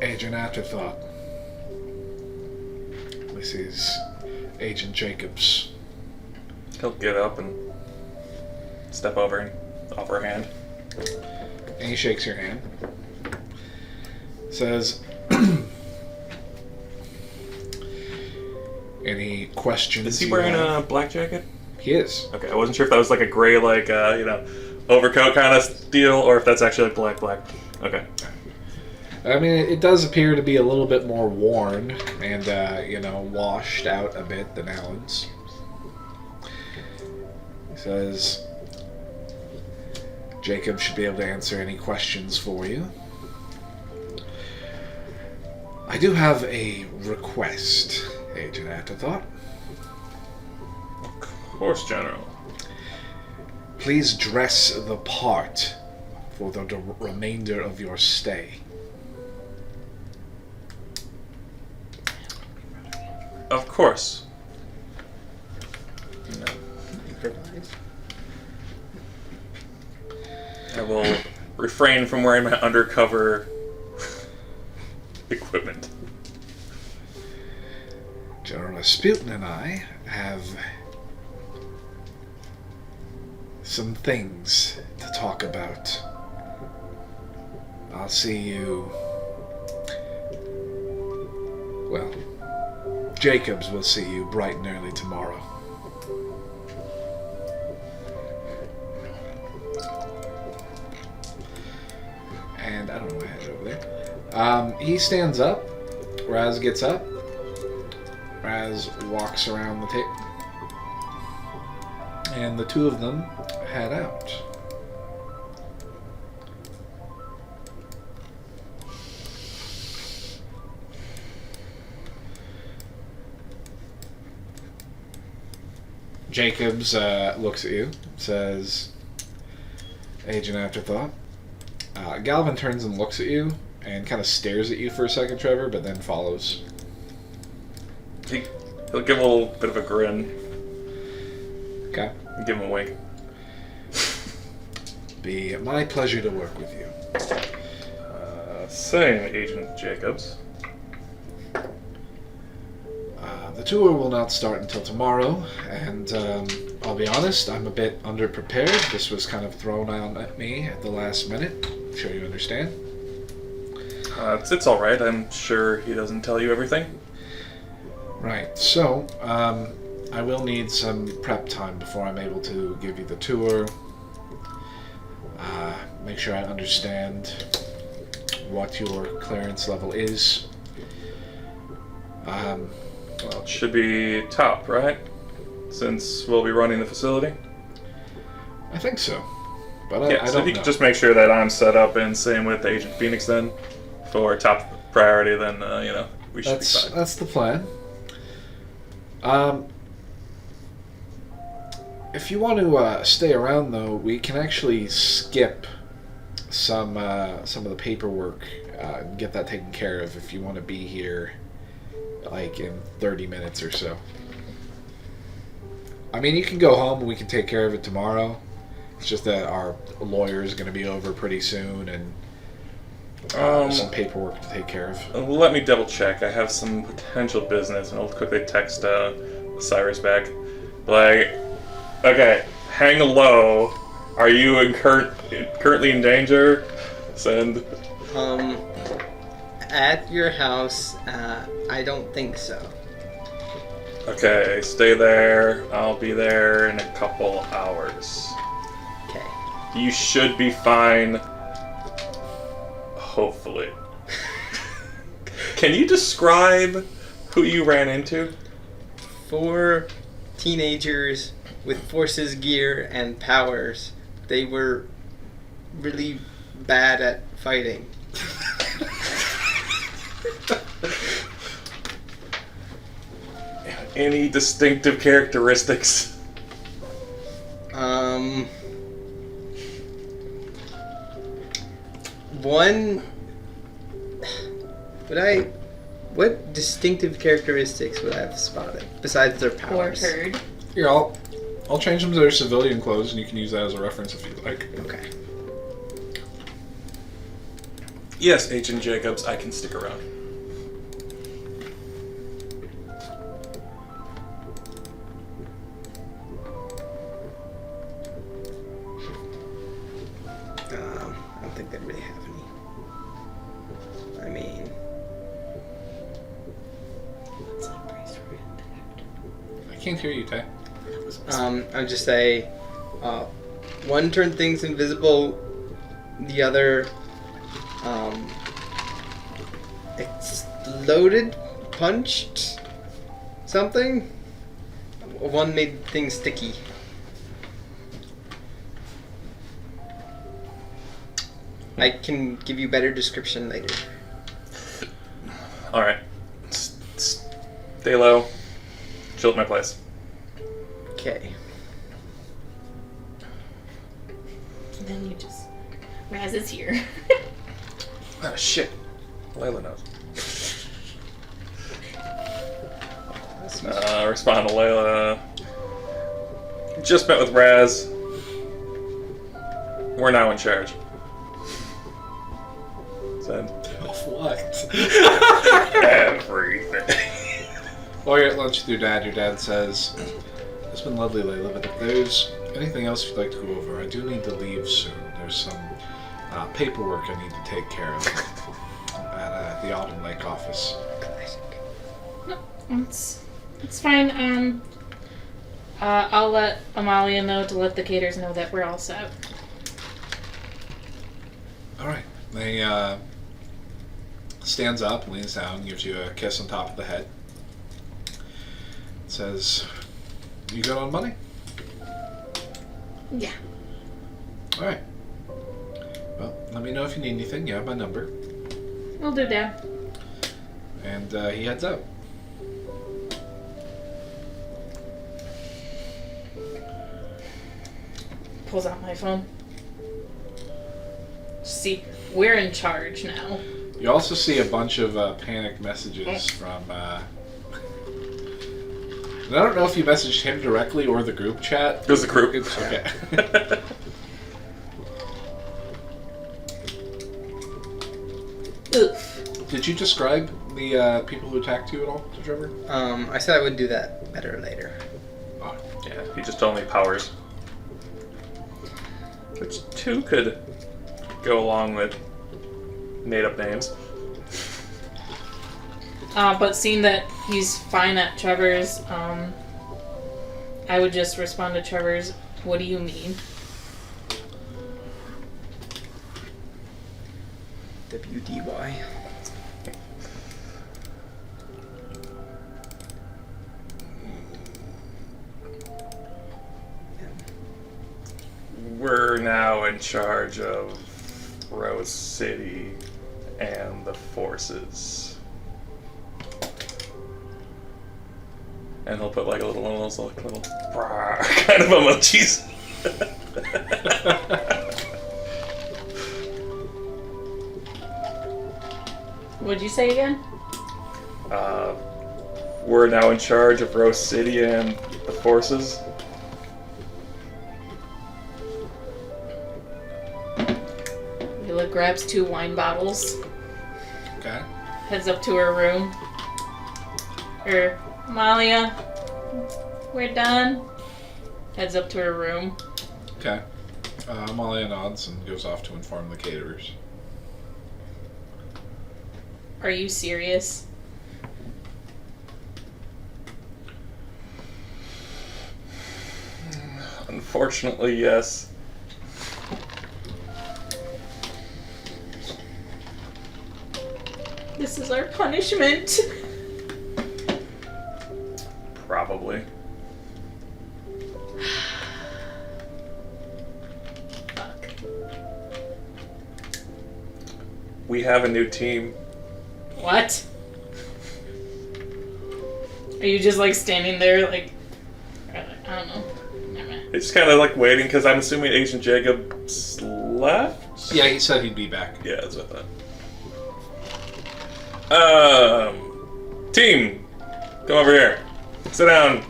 Agent Afterthought. This is Agent Jacobs. He'll get up and step over and offer a hand. And he shakes your hand. Any questions? Is he you wearing have? a black jacket? He is. Okay, I wasn't sure if that was like a gray, like, overcoat kind of deal, or if that's actually like black. Okay. I mean, it does appear to be a little bit more worn and, washed out a bit than Alan's. He says, Jacob should be able to answer any questions for you. I do have a request, Agent Afterthought. Of course, General. Please dress the part for the remainder of your stay. Of course. Improvise. I will refrain from wearing my undercover equipment. General Rasputin and I have some things to talk about. I'll see you. Well, Jacobs will see you bright and early tomorrow. And I don't know my head over there. He stands up. Raz gets up. Raz walks around the table. And the two of them head out. Jacobs looks at you, says, Agent Afterthought. Galvin turns and looks at you and kind of stares at you for a second, Trevor, but then follows. He'll give a little bit of a grin. Okay. And give him a wink. Be my pleasure to work with you. Same, Agent Jacobs. The tour will not start until tomorrow, and I'll be honest, I'm a bit underprepared. This was kind of thrown on at me at the last minute. I'm sure you understand. It's alright. I'm sure he doesn't tell you everything. Right, so I will need some prep time before I'm able to give you the tour. Make sure I understand what your clearance level is. Well, it should be top, right? Since we'll be running the facility. I think so, but I Yeah, don't so if you know. could just make sure that I'm set up, and same with Agent Phoenix then, for top priority, then, we should be fine. That's the plan. If you want to stay around, though, we can actually skip some of the paperwork and get that taken care of if you want to be here, like, in 30 minutes or so. I mean, you can go home and we can take care of it tomorrow. It's just that our lawyer is going to be over pretty soon, and some paperwork to take care of. Let me double check. I have some potential business, and I'll quickly text Cyrus back. Like, okay, hang low. Are you currently in danger? Send. At your house, I don't think so. Okay, stay there. I'll be there in a couple hours. Okay. You should be fine. Hopefully. Can you describe who you ran into? 4 teenagers with forces gear and powers. They were really bad at fighting. Any distinctive characteristics? One. What distinctive characteristics would I have spotted besides their Or powers? heard. Here, I'll change them to their civilian clothes, and you can use that as a reference if you'd like. Okay. Yes, Agent Jacobs, I can stick around. I don't think they really have any. I mean, Let's embrace her impact. can't hear you, Tay. I'll just say, one turned things invisible, the other exploded, punched something. One made things sticky. I can give you better description later. Alright. Stay low. Chill at my place. Okay. And then you just... Raz is here. Ah, shit. Layla knows. Respond to Layla. Just met with Raz. We're now in charge. Send. Of what? Everything. While you're at lunch with your dad says, "It's been lovely, Layla, but if there's anything else you'd like to go over, I do need to leave soon. There's some paperwork I need to take care of at the Autumn Lake office." No, it's fine. I'll let Amalia know to let the caterers know that we're all set. All right. They stands up, leans down, gives you a kiss on top of the head. Says, "You good on money?" Yeah. All right. Well, let me know if you need anything. You have my number. Will do, Dad. And he heads out. Pulls out my phone. See, we're in charge now. You also see a bunch of panicked messages from... and I don't know if you messaged him directly or the group chat. It was the group. Okay. Oof. Did you describe the people who attacked you at all to Trevor? I said I would do that better later. Oh. Yeah, he just told me powers. Which too could go along with made-up names. But seeing that he's fine at Trevor's, I would just respond to Trevor's, "What do you mean?" WDY. We're now in charge of Rose City and the forces. And he'll put like a little kind of emojis. What'd you say again? We're now in charge of Rose City and the forces. Mila grabs 2 wine bottles, Okay. heads up to her room. Amalia, we're done. Heads up to her room. Okay. Amalia nods and goes off to inform the caterers. Are you serious? Unfortunately, yes. This is our punishment. Probably. Fuck. We have a new team. What? Are you just like standing there like... I don't know. Never mind. It's kind of like waiting because I'm assuming Agent Jacobs left? Yeah, he said he'd be back. Yeah, that's what I thought. Team, come over here. Sit down.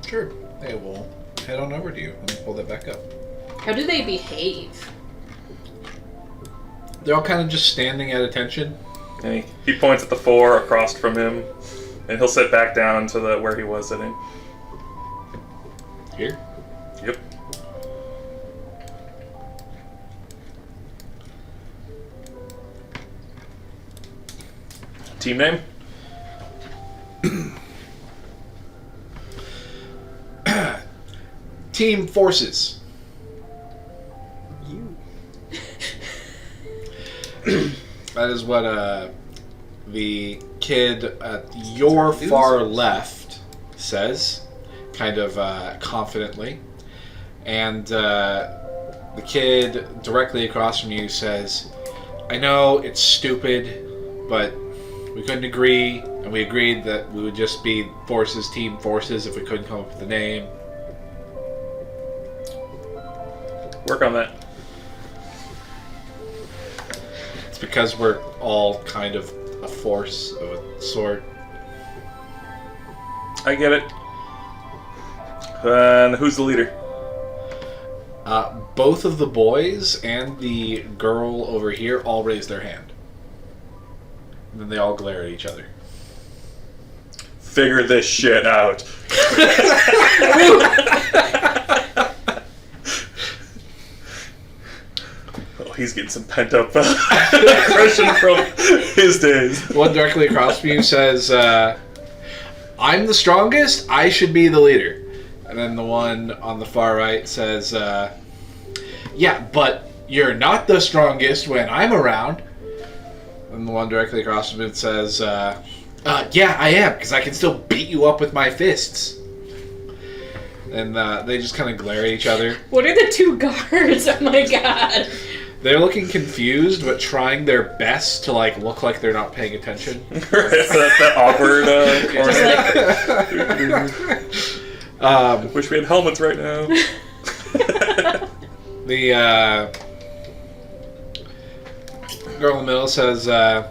Sure. Hey, we'll head on over to you. Let me pull that back up. How do they behave? They're all kind of just standing at attention. And he points at the 4 across from him, and he'll sit back down to the where he was sitting. Here? Yep. Team name? Team Forces. You. That is what the kid at your far left says, kind of confidently. And the kid directly across from you says, I know it's stupid, but we couldn't agree, and we agreed that we would just be Forces, Team Forces, if we couldn't come up with a name. Work on that. It's because we're all kind of a force of a sort. I get it. And who's the leader? Both of the boys and the girl over here all raise their hand. And then they all glare at each other. Figure this shit out. Oh, he's getting some pent up aggression from his days. One directly across from you says, I'm the strongest, I should be the leader. And then the one on the far right says, yeah, but you're not the strongest when I'm around. And the one directly across from it says, yeah, I am, because I can still beat you up with my fists. And they just kind of glare at each other. What are the two guards? Oh my god. They're looking confused, but trying their best to look like they're not paying attention. that awkward corner. Wish we had helmets right now. The girl in the middle says, I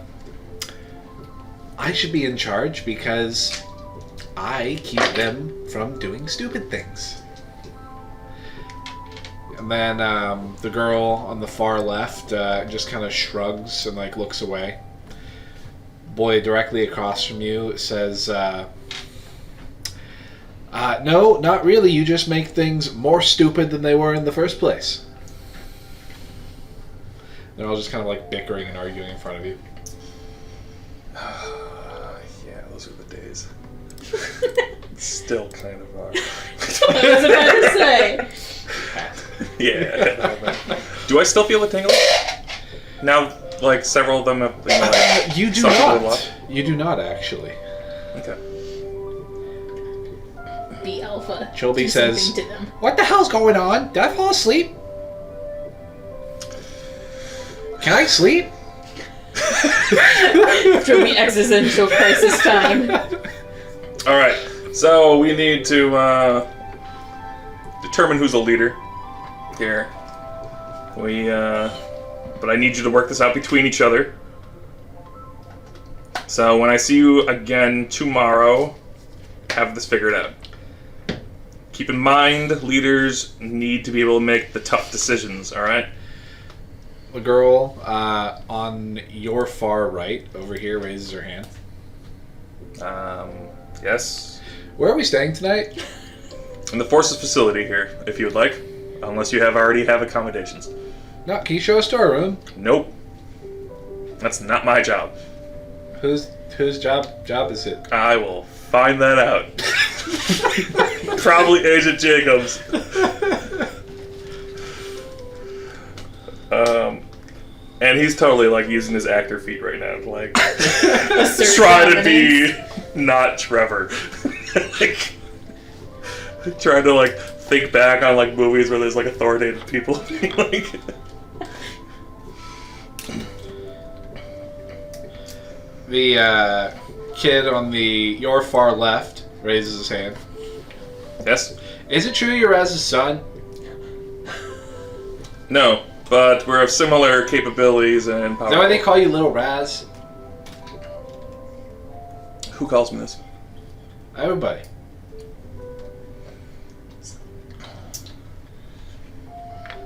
should be in charge because I keep them from doing stupid things. And then the girl on the far left just kind of shrugs and looks away. Boy directly across from you says, no, not really. You just make things more stupid than they were in the first place. They're all just kind of bickering and arguing in front of you. Yeah, those are the days. Still kind of are. I was about to say. Yeah. Do I still feel the tingling? Now, several of them have you do some people not. left. You do not, actually. Okay. Be alpha. Shelby Do says, something to them. What the hell's going on? Did I fall asleep? Can I sleep? Through the existential crisis time. Alright, so we need to determine who's the leader here. But I need you to work this out between each other. So when I see you again tomorrow, have this figured out. Keep in mind, leaders need to be able to make the tough decisions, alright? The girl on your far right over here raises her hand. Yes? Where are we staying tonight? In the Forces facility here, if you would like. Unless you already have accommodations. No, can you show us to our room? Nope. That's not my job. Whose job is it? I will find that out. Probably Agent Jacobs. And he's totally using his actor feet right now to try to be not Trevor. Trying to think back on movies where there's authoritative people. The kid on your far left raises his hand. Yes? Is it true you're Raz's son? No, but we're of similar capabilities and power. Is that why they call you Little Raz? Who calls me this? Everybody.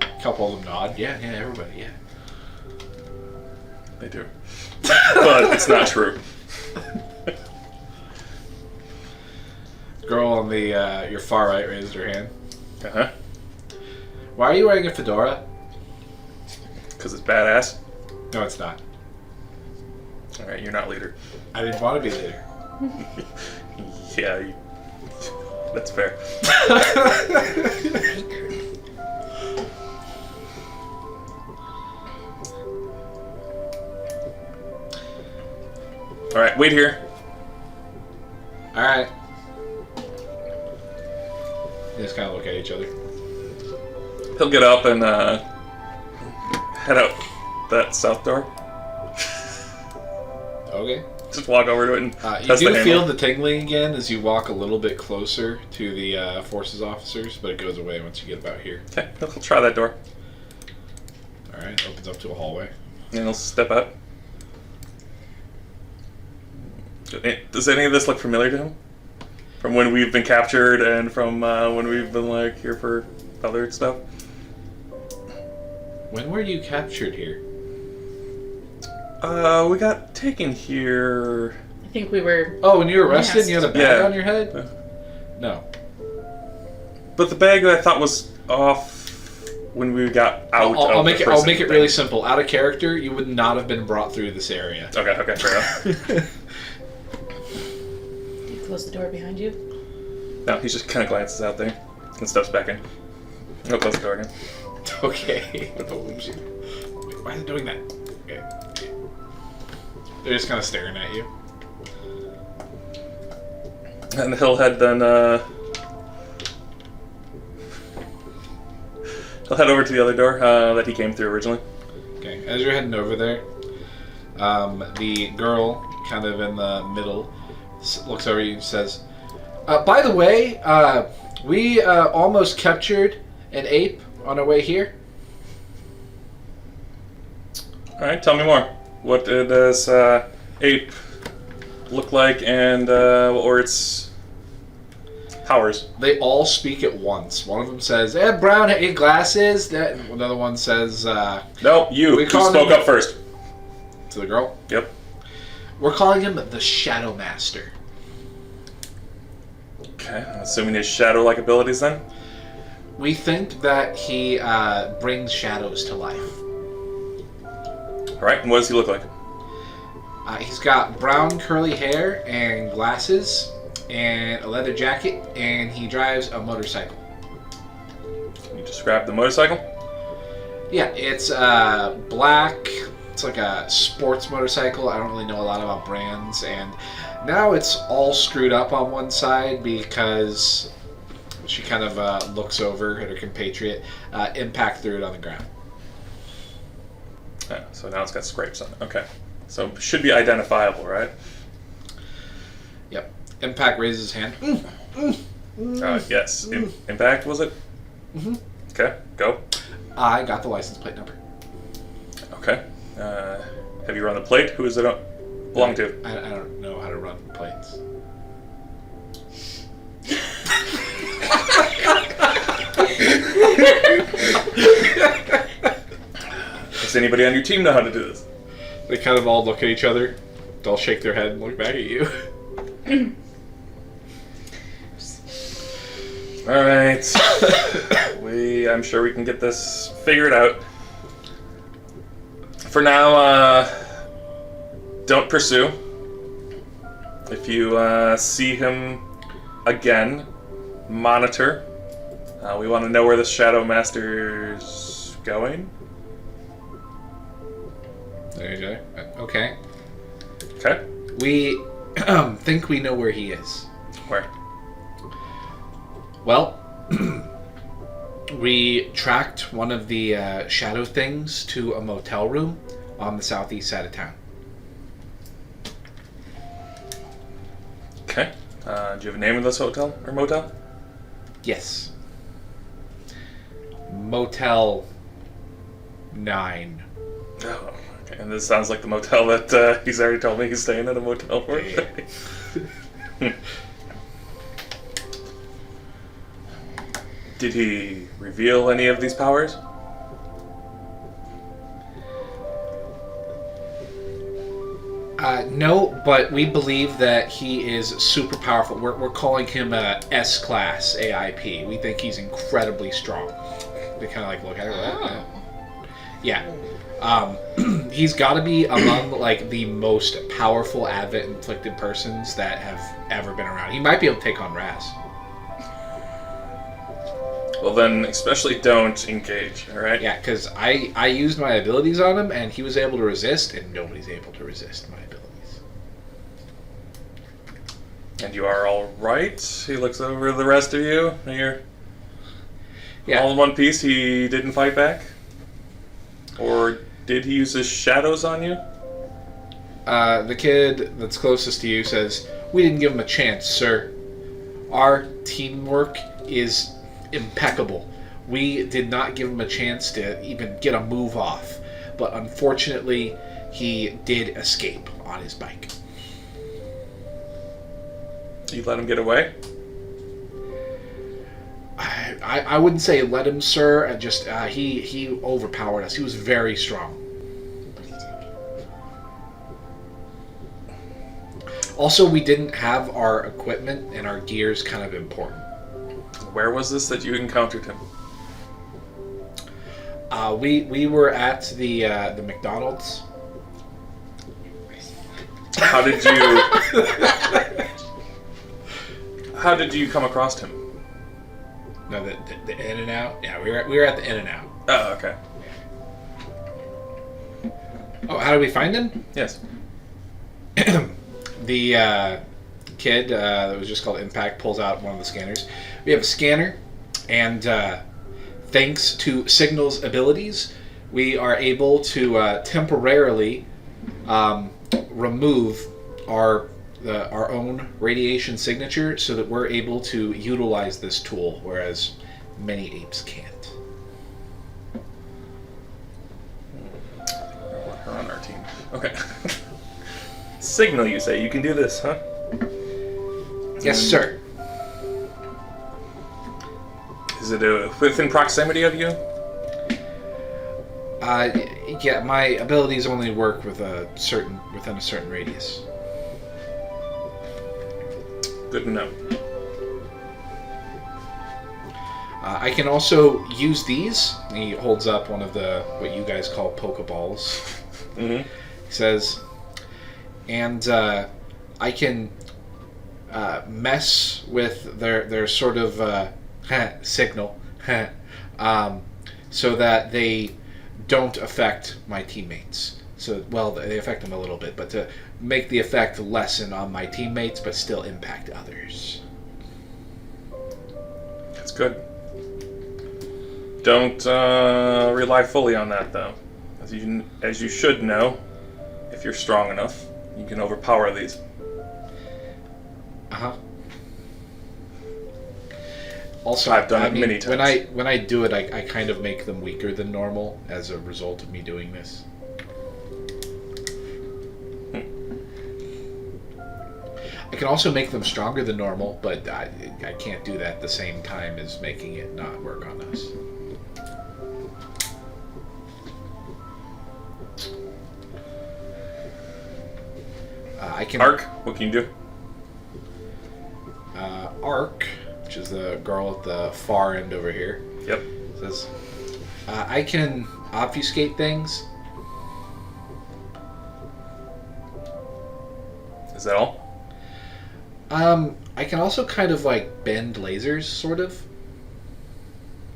A couple of them nod. Yeah, everybody, yeah. They do. But it's not true. Girl on your far right raised her hand. Uh-huh. Why are you wearing a fedora? Because it's badass. No, it's not. Alright, you're not leader. I didn't want to be leader. Yeah, that's fair. Alright, wait here. Alright. They just kind of look at each other. He'll get up and head out that south door. Okay. Just walk over to it and You test the do handle. feel the tingling again as you walk a little bit closer to the forces officers, but it goes away once you get about here. Okay, he'll try that door. Alright, opens up to a hallway. And he'll step out. Does any of this look familiar to him? From when we've been captured and from when we've been like here for other stuff? When were you captured here? We got taken here. I think we were. Oh, when you were arrested and you had a bag Yeah. on your head? No. But the bag I thought was off when we got out. I'll make it really simple. simple. Out of character, you would not have been brought through this area. Okay, fair enough. Did you close the door behind you? No, he just kind of glances out there and steps back in. He'll close the door again. Okay. Wait, why are they doing that? Okay. They're just kind of staring at you. And he'll head then, he'll head over to the other door that he came through originally. Okay. As you're heading over there, the girl, kind of in the middle, looks over at you and says, by the way, we almost captured an ape on our way here. Alright, tell me more. What does ape look like and what were its powers? They all speak at once. One of them says, brown glasses. That another one says, No, you. We You call spoke him- up first. to the girl, Yep. we're calling him the Shadow Master. Okay, I'm assuming his shadow-like abilities then? We think that he brings shadows to life. Alright, and what does he look like? He's got brown curly hair and glasses and a leather jacket, and he drives a motorcycle. Can you describe the motorcycle? Yeah, it's black. It's like a sports motorcycle. I don't really know a lot about brands, and now it's all screwed up on one side because she kind of looks over at her compatriot. Impact threw it on the ground. Yeah, so now it's got scrapes on it. Okay. So it should be identifiable, right? Yep. Impact raises his hand. Yes. Impact, was it? Mm-hmm. Okay, go. I got the license plate number. Okay. Have you run the plate? Who is it belong to? I don't know how to run plates. Does anybody on your team know how to do this? They kind of all look at each other. They'll shake their head and look back at you. Alright. I'm sure we can get this figured out. For now, don't pursue. If you see him again, monitor. We want to know where the Shadow Master's going. There you go. Okay. Okay. We think we know where he is. Where? Well, we tracked one of the shadow things to a motel room on the southeast side of town. Okay. Do you have a name of this hotel or motel? Yes. Motel 9. Oh, okay. And this sounds like the motel that he's already told me he's staying at a motel for. Did he reveal any of these powers? No, but we believe that he is super powerful. We're calling him a S-class AIP. We think he's incredibly strong. They kind of like look at her. Yeah. He's got to be among like the most powerful avid inflicted persons that have ever been around. He might be able to take on Raz. Well, then, especially don't engage, alright? Yeah, because I used my abilities on him, and he was able to resist, and nobody's able to resist my abilities. And you are alright? He looks over the rest of you, and you're Yeah. all in one piece. He didn't fight back? Or did he use his shadows on you? The kid that's closest to you says, "We didn't give him a chance, sir. Our teamwork is impeccable. We did not give him a chance to even get a move off. But unfortunately, he did escape on his bike." You let him get away? I wouldn't say let him, sir. He overpowered us. He was very strong. Also, we didn't have our equipment and our gears kind of important. Where was this that you encountered him? We were at the McDonald's. How did you... How did you come across him? No, the In-N-Out. Yeah, we were at the In-N-Out. Oh, okay. Oh, how did we find him? Yes. The kid that was just called Impact pulls out one of the scanners. We have a scanner, and thanks to Signal's abilities, we are able to temporarily remove our own radiation signature so that we're able to utilize this tool, whereas many apes can't. I want her on our team. Okay. Signal, you say. You can do this, huh? Yes, sir. Is it within proximity of you? Yeah, my abilities only work within a certain radius. Good to know. I can also use these. He holds up one of the what you guys call Pokeballs. Mm-hmm. He says, and I can mess with their sort of signal so that they don't affect my teammates. So, well, they affect them a little bit, but to make the effect lessen on my teammates, but still impact others. That's good. Don't rely fully on that, though. As you should know, if you're strong enough, you can overpower these. Uh-huh. Also, I've done it many times. When I do it, I kind of make them weaker than normal as a result of me doing this. I can also make them stronger than normal, but I can't do that at the same time as making it not work on us. I can Arc, what can you do? Arc, which is the girl at the far end over here. Yep. Says, I can obfuscate things. Is that all? I can also kind of like bend lasers, sort of.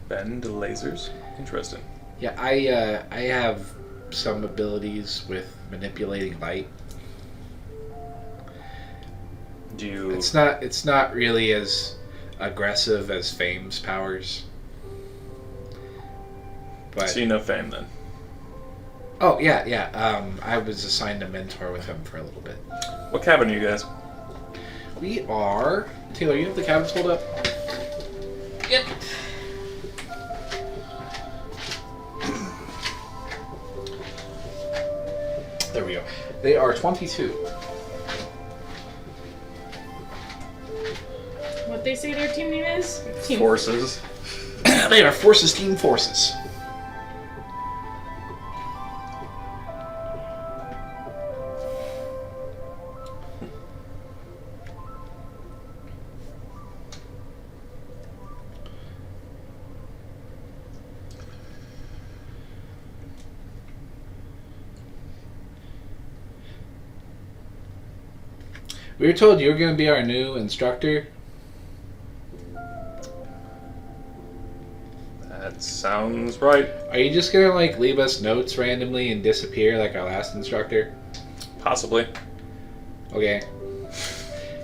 Bend lasers? Interesting. Yeah, I have some abilities with manipulating light. Do you... It's not really as aggressive as Fame's powers. But So you know Fame, then? oh yeah. I was assigned a mentor with him for a little bit. What cabin are you guys? We are Taylor. You have the cabins pulled up? Yep. There we go. They are 22. What they say their team name is? Team Forces. They are Forces Team Forces. We were told you were going to be our new instructor. Sounds right. Are you just gonna like leave us notes randomly and disappear like our last instructor? Possibly. Okay.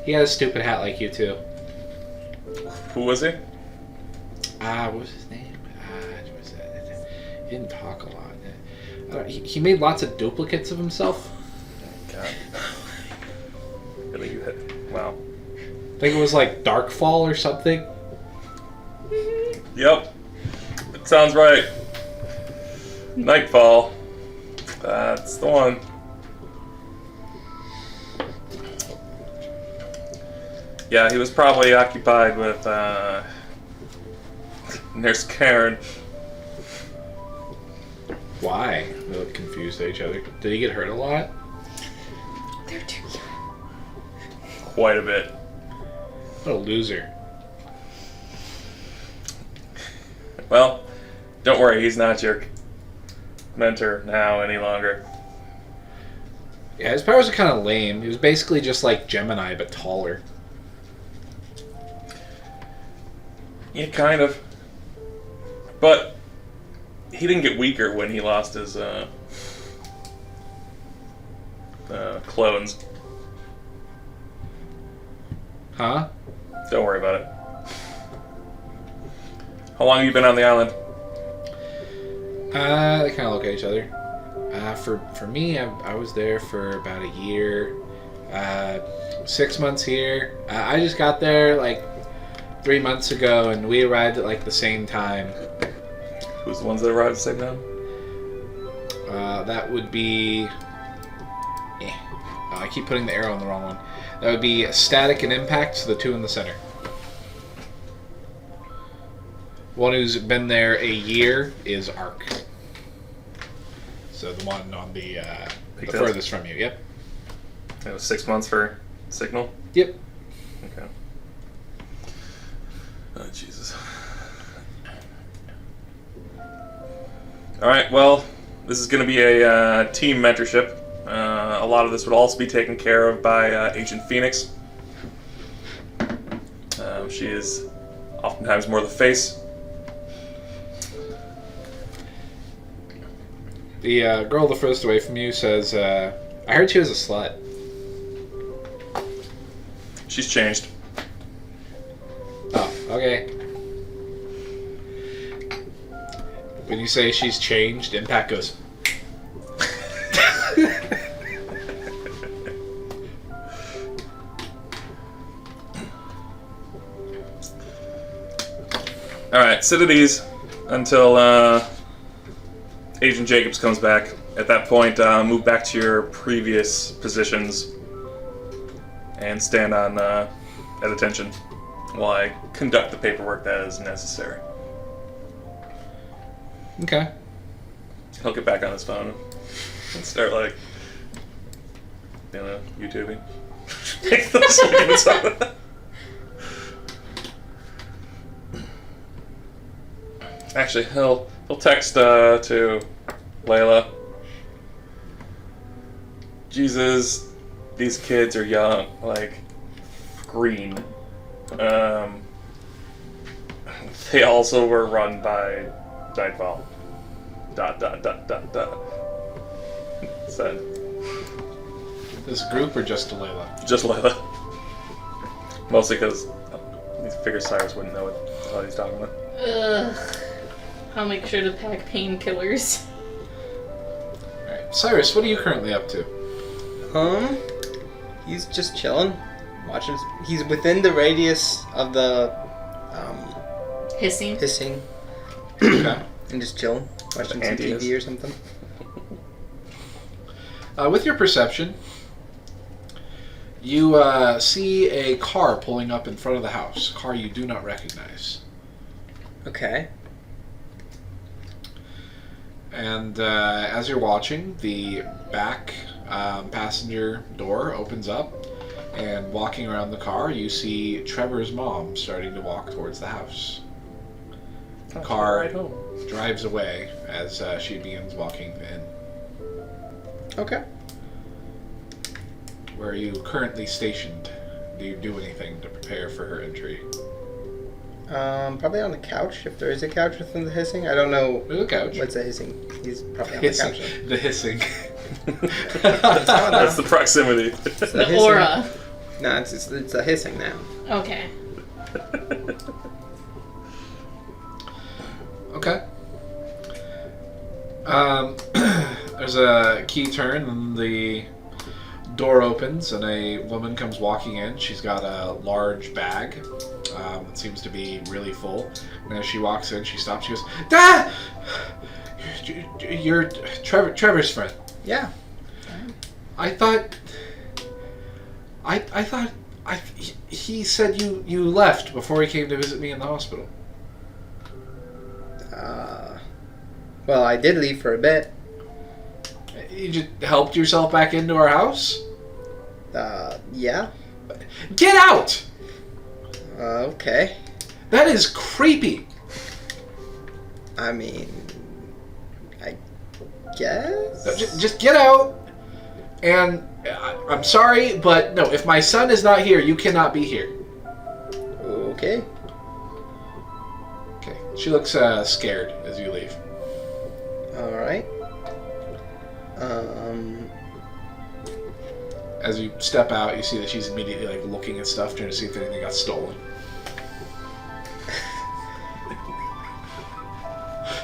He had a stupid hat like you too. Who was he? What was his name? He didn't talk a lot. He made lots of duplicates of himself. God. Really, you hit. Wow. I think it was like Darkfall or something. Yep. That sounds right. Nightfall. That's the one. Yeah, he was probably occupied with Nurse Karen. Why? They look confused at each other. Did he get hurt a lot? They're too young. Quite a bit. What a loser. Well, don't worry, he's not your mentor now any longer. Yeah, his powers are kind of lame. He was basically just like Gemini, but taller. Yeah, kind of. But he didn't get weaker when he lost his clones. Huh? Don't worry about it. How long have you been on the island? They kind of look at each other. For me, I was there for about a year. 6 months here. I just got there like 3 months ago, and we arrived at like the same time. Who's the ones that arrived at the same time? That would be... Oh, I keep putting the arrow on the wrong one. That would be Static and Impact, so the two in the center. One who's been there a year is Arc. So the one on the furthest from you, yep. It was 6 months for Signal? Yep. Okay. Oh, Jesus. Alright, well, this is going to be a team mentorship. A lot of this would also be taken care of by Agent Phoenix. She is oftentimes more the face. The girl the furthest away from you says, I heard she was a slut. She's changed. Oh, okay. When you say she's changed, Impact goes... Alright, sit at ease until Agent Jacobs comes back. At that point, move back to your previous positions and stand on at attention while I conduct the paperwork that is necessary. Okay. He'll get back on his phone and start, like, YouTubing. Actually, he'll text to Layla. Jesus, these kids are young, like green. They also were run by Nightfall. ... Said. This group or just Delayla? Just Layla. Mostly because he figures Cyrus wouldn't know what the hell he's talking about. Ugh. I'll make sure to pack painkillers. Alright. Cyrus, what are you currently up to? He's just chilling, watching. He's within the radius of the Hissing. Okay. and just chilling, watching some Andy TV or something. With your perception, you see a car pulling up in front of the house. A car you do not recognize. Okay. And as you're watching, the back passenger door opens up, and walking around the car, you see Trevor's mom starting to walk towards the house. The car Right home. drives away as she begins walking in. Okay. Where are you currently stationed? Do you do anything to prepare for her entry? Probably on the couch, if there is a couch within the hissing. I don't know There's a couch. what's a hissing. He's probably on Hissing. the couch. The hissing. That's the proximity. The aura. No, it's a hissing now. Okay. Okay. There's a key turn, and the door opens, and a woman comes walking in. She's got a large bag that seems to be really full. And as she walks in, she stops. She goes, "Dad! You're Trevor's friend." Yeah. I thought he said you left before he came to visit me in the hospital. Well, I did leave for a bit. You just helped yourself back into our house? Yeah. Get out! Okay. That is creepy. I mean, I guess? No, just get out. And I'm sorry, but no, if my son is not here, you cannot be here. Okay. Okay. She looks scared as you leave. Alright. As you step out, you see that she's immediately like looking at stuff, trying to see if anything got stolen.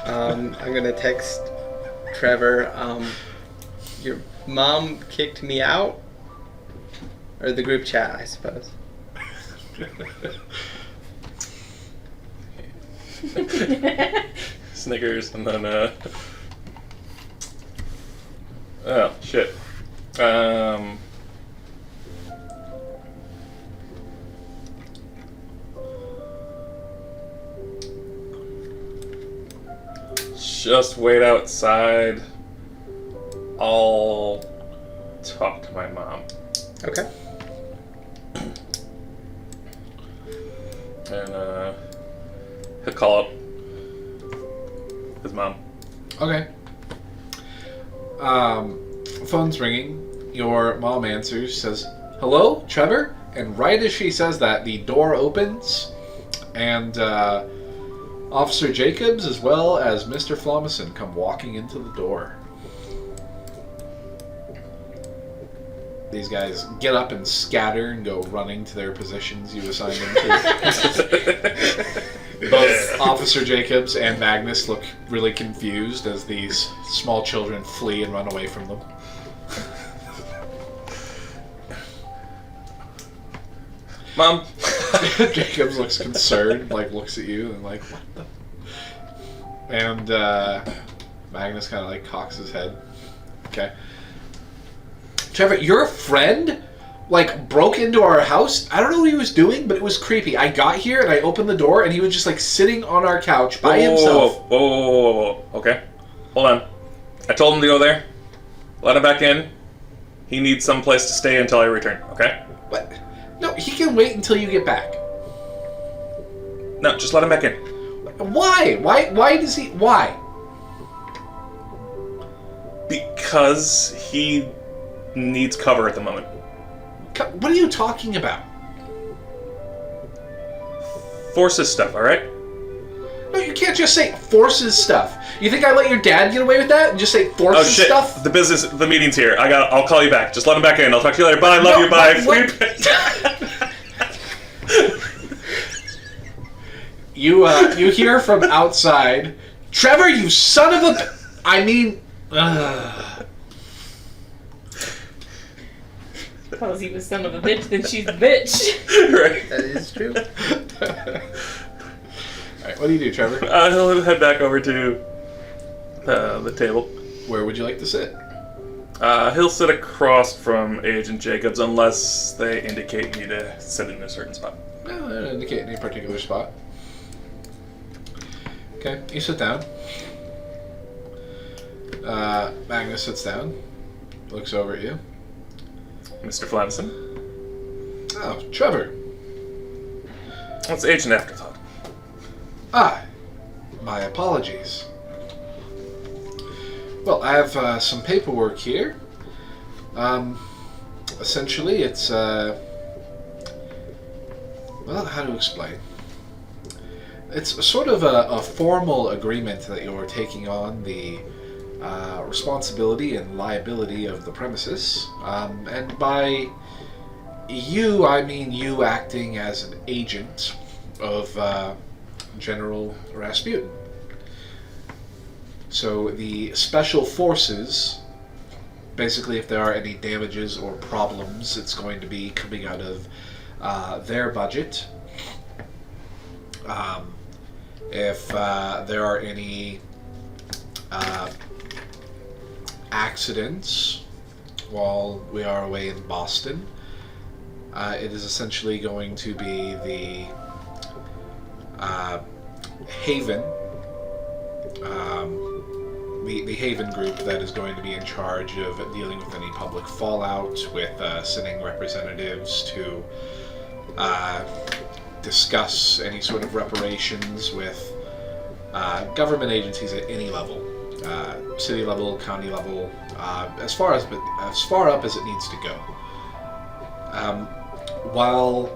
I'm gonna text Trevor, your mom kicked me out? Or the group chat, I suppose. Snickers, and then, oh, shit. Just wait outside. I'll talk to my mom. Okay. And, he'll call up his mom. Okay. Phone's ringing. Your mom answers, says, "Hello, Trevor?" And right as she says that, the door opens, and Officer Jacobs as well as Mr. Flomison come walking into the door. These guys get up and scatter and go running to their positions you assigned them to. Both Officer Jacobs and Magnus look really confused as these small children flee and run away from them. Mom! Jacobs looks concerned, like looks at you and like, what the? And Magnus kind of like cocks his head. Okay. Trevor, your friend like broke into our house. I don't know what he was doing, but it was creepy. I got here and I opened the door and he was just like sitting on our couch by himself. Whoa. Okay. Hold on. I told him to go there. Let him back in. He needs some place to stay until I return, okay? What? No, he can wait until you get back. No, just let him back in. Why? Why does he... Why? Because he needs cover at the moment. What are you talking about? Forces stuff, alright? No, you can't just say forces stuff. You think I let your dad get away with that and just say forces Oh shit, stuff? the meeting's here. I'll call you back. Just let him back in. I'll talk to you later. Bye, love you, bye. You hear from outside, Trevor, you son of a... I mean... Calls you a son of a bitch, then she's a bitch. Right. That is true. Alright, what do you do, Trevor? He'll head back over to the table. Where would you like to sit? He'll sit across from Agent Jacobs unless they indicate me to sit in a certain spot. No, I don't indicate any particular spot. Okay, you sit down. Magnus sits down, looks over at you. Mr. Flamson. Oh, Trevor. What's Agent Afterthought? Ah, my apologies. Well, I have some paperwork here. Essentially, it's, well, how to explain? It's sort of a formal agreement that you're taking on the responsibility and liability of the premises. And by you, I mean you acting as an agent of General Rasputin. So the special forces, basically if there are any damages or problems, it's going to be coming out of their budget. If there are any accidents while we are away in Boston, it is essentially going to be the Haven, the Haven group that is going to be in charge of dealing with any public fallout, with sending representatives to discuss any sort of reparations with government agencies at any level, city level, county level, as far up as it needs to go. While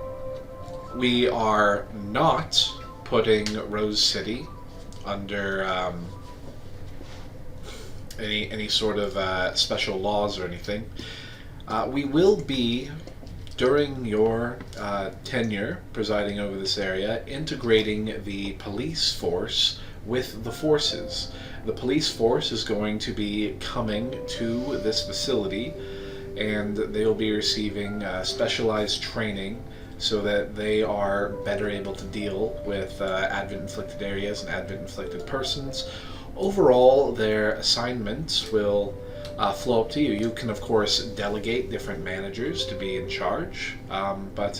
we are not putting Rose City under any sort of special laws or anything, we will be, during your tenure presiding over this area, integrating the police force with the forces. The police force is going to be coming to this facility, and they will be receiving specialized training so that they are better able to deal with Inflicted Areas and Inflicted Persons. Overall, their assignments will flow up to you. You can, of course, delegate different managers to be in charge, but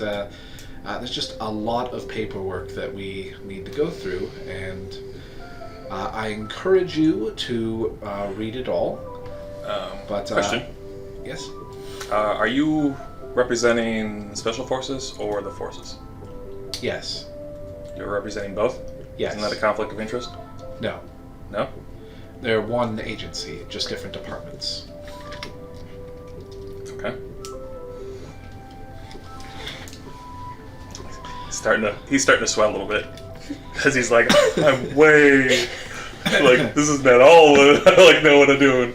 there's just a lot of paperwork that we need to go through, and I encourage you to read it all. Question. Yes? Are you representing Special Forces or the Forces? Yes. You're representing both? Yes. Isn't that a conflict of interest? No. No? They're one agency, just different departments. Okay. He's starting to sweat a little bit. Because he's like, I'm way... like, this is not all I know what I'm doing.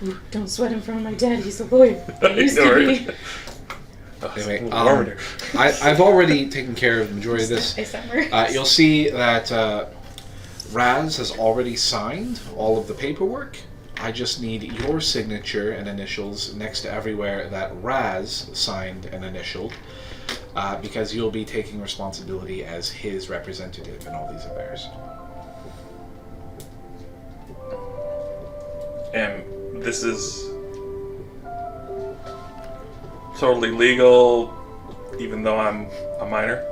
Ooh, don't sweat in front of my dad, he's a lawyer. He used to be. Anyway, I've already taken care of the majority of this. You'll see that Raz has already signed all of the paperwork. I just need your signature and initials next to everywhere that Raz signed and initialed, because you'll be taking responsibility as his representative in all these affairs. And this is totally legal, even though I'm a minor?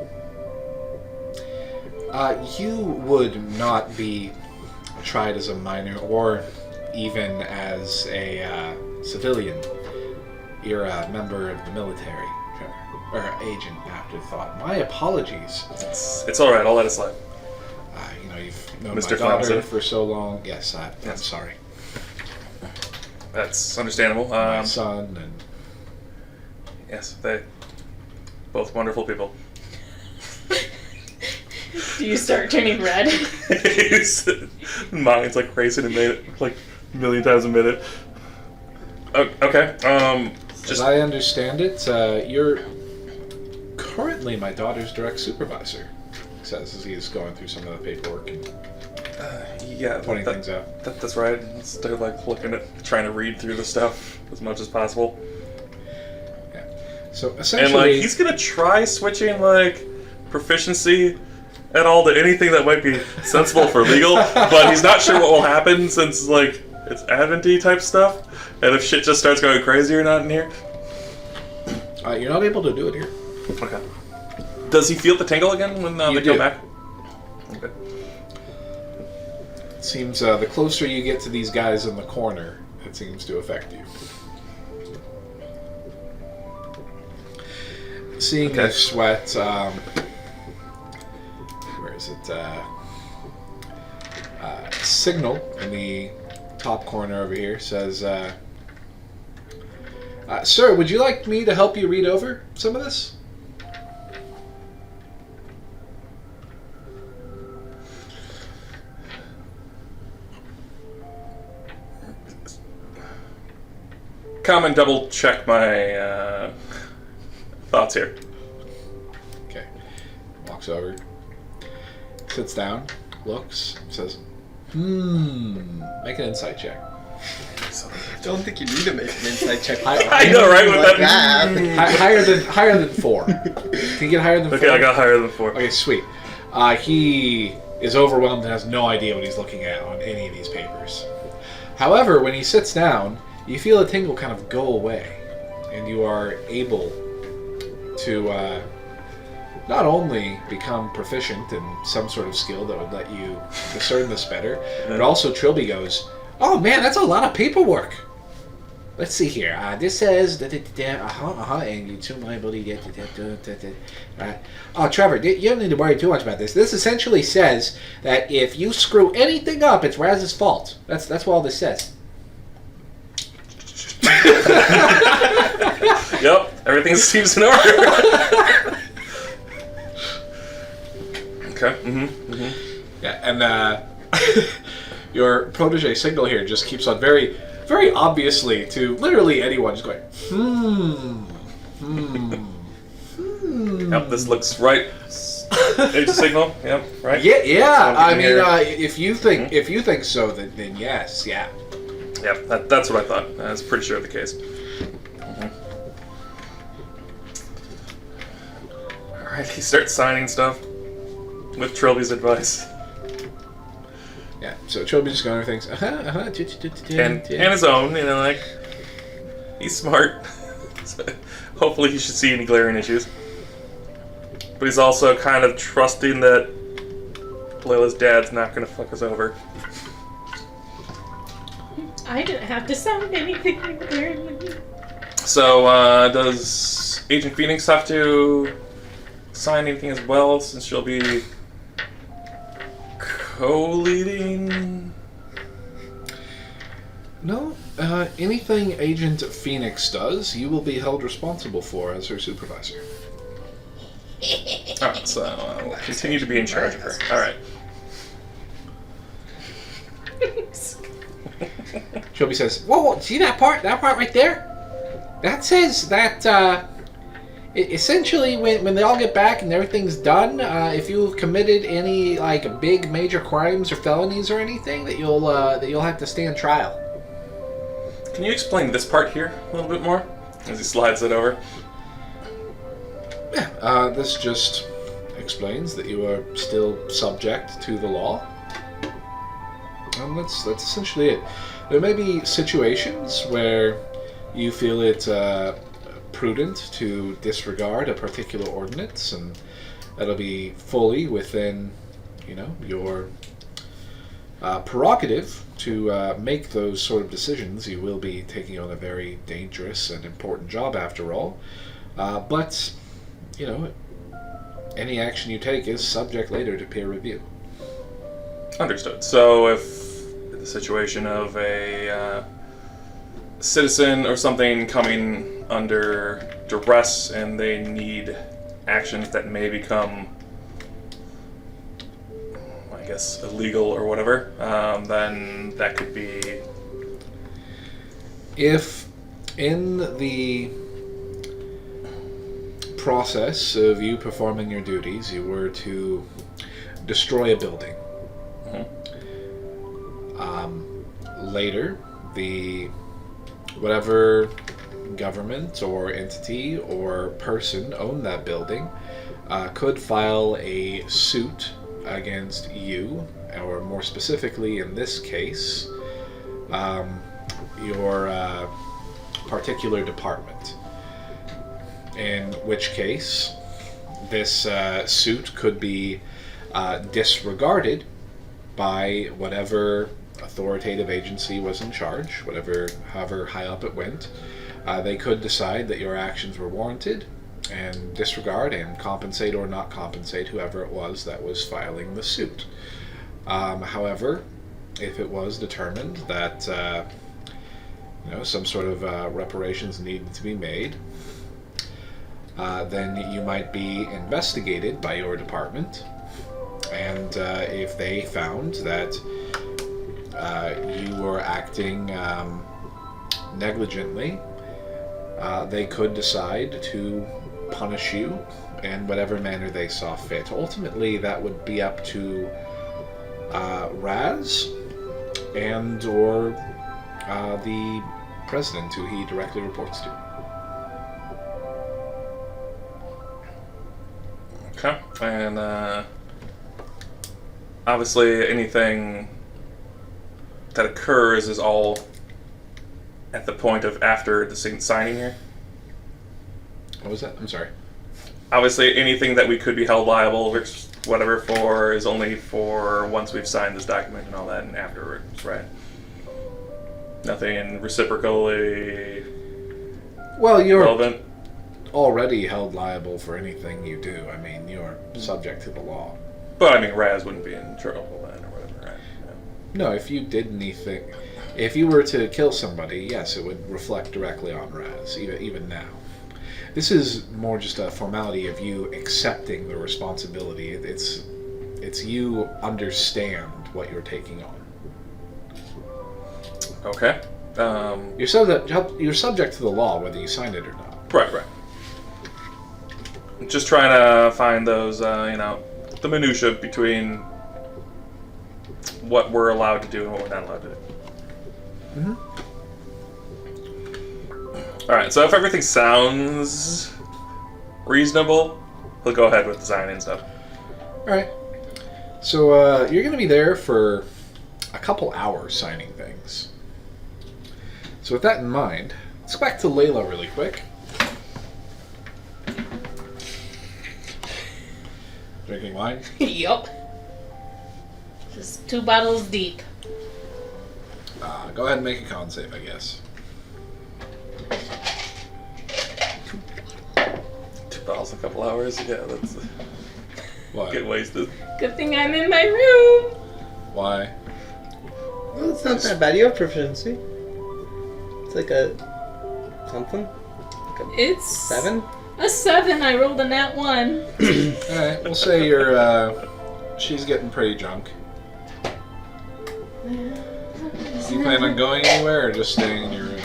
You would not be tried as a minor or even as a civilian. You're a member of the military, Trevor. Or agent afterthought. My apologies. It's alright, I'll let it slide. You've known Mr. my daughter Thompson. for so long. Yes, I'm sorry. That's understandable. My son and... Yes, they both wonderful people. Do you start turning red? Mine's like racing and made it like a million times a minute. Okay. As I understand it, you're currently my daughter's direct supervisor. Says as he's going through some of the paperwork and pointing things out. That's right. Instead like looking at trying to read through the stuff as much as possible. Yeah. So essentially, and like he's gonna try switching like proficiency at all to anything that might be sensible for legal, but he's not sure what will happen since like it's Advent-y type stuff, and if shit just starts going crazy or not in here. You're not able to do it here. Okay. Does he feel the tingle again when they go back? Okay. It seems the closer you get to these guys in the corner, it seems to affect you. Seeing the sweat, where is it? Signal in the top corner over here says, "Sir, would you like me to help you read over some of this?" come and double check my thoughts here. Okay. Walks over, sits down, looks, says, make an insight check. I don't think you need to make an insight check. I know, right? With Like that. Higher than 4. Can you get higher than 4? Okay, I got higher than 4. Okay, sweet. He is overwhelmed and has no idea what he's looking at on any of these papers. However, when he sits down, you feel a tingle kind of go away, and you are able to not only become proficient in some sort of skill that would let you discern this better, but also Trilby goes, "Oh man, that's a lot of paperwork. Let's see here. This says and you tune my ability. Right. Oh, Trevor, you don't need to worry too much about this. This essentially says that if you screw anything up, it's Raz's fault. That's what all this says." Yep, everything seems in order. Okay. Yeah, and your protege signal here just keeps on very, very obviously to literally anyone just going, Yep, this looks right. There's a signal. Yep, right. Yeah. I mean, Here. if you think so, then yes, yeah. Yep, that's what I thought. I was pretty sure of the case. Alright, he starts signing stuff with Trilby's advice. Yeah. So Trilby just going over things. And his own, like, he's smart. So hopefully he should see any glaring issues. But he's also kind of trusting that Layla's dad's not going to fuck us over. I didn't have to sign anything apparently. So, does Agent Phoenix have to sign anything as well, since she'll be co-leading? No. Anything Agent Phoenix does, you will be held responsible for as her supervisor. Alright, so I'll continue to be in charge of her. Alright. Trilby says, "Whoa, see that part? That part right there? That says that essentially when they all get back and everything's done, if you've committed any like big major crimes or felonies or anything, that you'll have to stand trial." Can you explain this part here a little bit more? As he slides it over. Yeah. This just explains that you are still subject to the law. And that's essentially it. There may be situations where you feel it prudent to disregard a particular ordinance, and that'll be fully within, your prerogative to make those sort of decisions. You will be taking on a very dangerous and important job after all. But, any action you take is subject later to peer review. Understood. So if the situation of a citizen or something coming under duress and they need actions that may become, I guess, illegal or whatever, then that could be... If in the process of you performing your duties you were to destroy a building, later, whatever government or entity or person owned that building could file a suit against you, or more specifically in this case, your particular department. In which case, this suit could be disregarded by whatever authoritative agency was in charge, however high up it went. They could decide that your actions were warranted and disregard and compensate or not compensate whoever it was that was filing the suit. However, if it was determined that some sort of reparations needed to be made, then you might be investigated by your department, and if they found that you were acting negligently they could decide to punish you in whatever manner they saw fit. Ultimately, that would be up to Raz and or the president, who he directly reports to. Okay. And obviously anything that occurs is all at the point of after the signing here. What was that? I'm sorry. Obviously anything that we could be held liable or whatever for is only for once we've signed this document and all that and afterwards, right? Nothing reciprocally Well, you're relevant. already held liable for anything you do. I mean, you're subject to the law. But I mean, Raz wouldn't be in trouble then or whatever, right? No, if you did anything, if you were to kill somebody, yes, it would reflect directly on Raz, even now. This is more just a formality of you accepting the responsibility. It's you understand what you're taking on. Okay. You're subject to the law, whether you sign it or not. Right. Just trying to find those, the minutia between what we're allowed to do and what we're not allowed to do. Mm-hmm. All right. So if everything sounds reasonable, we'll go ahead with the signing and stuff. All right. So you're going to be there for a couple hours signing things. So with that in mind, let's go back to Layla really quick. Drinking wine? Yup. Just 2 bottles deep. Go ahead and make a con save, I guess. 2 bottles in a couple hours. Yeah, that's What? get wasted. Good thing I'm in my room. Why? Well, it's not that bad. You have proficiency. It's like a something. Like a It's 7. a 7. I rolled a nat 1. Alright, we'll say you're, she's getting pretty drunk. You plan on going anywhere or just staying in your room?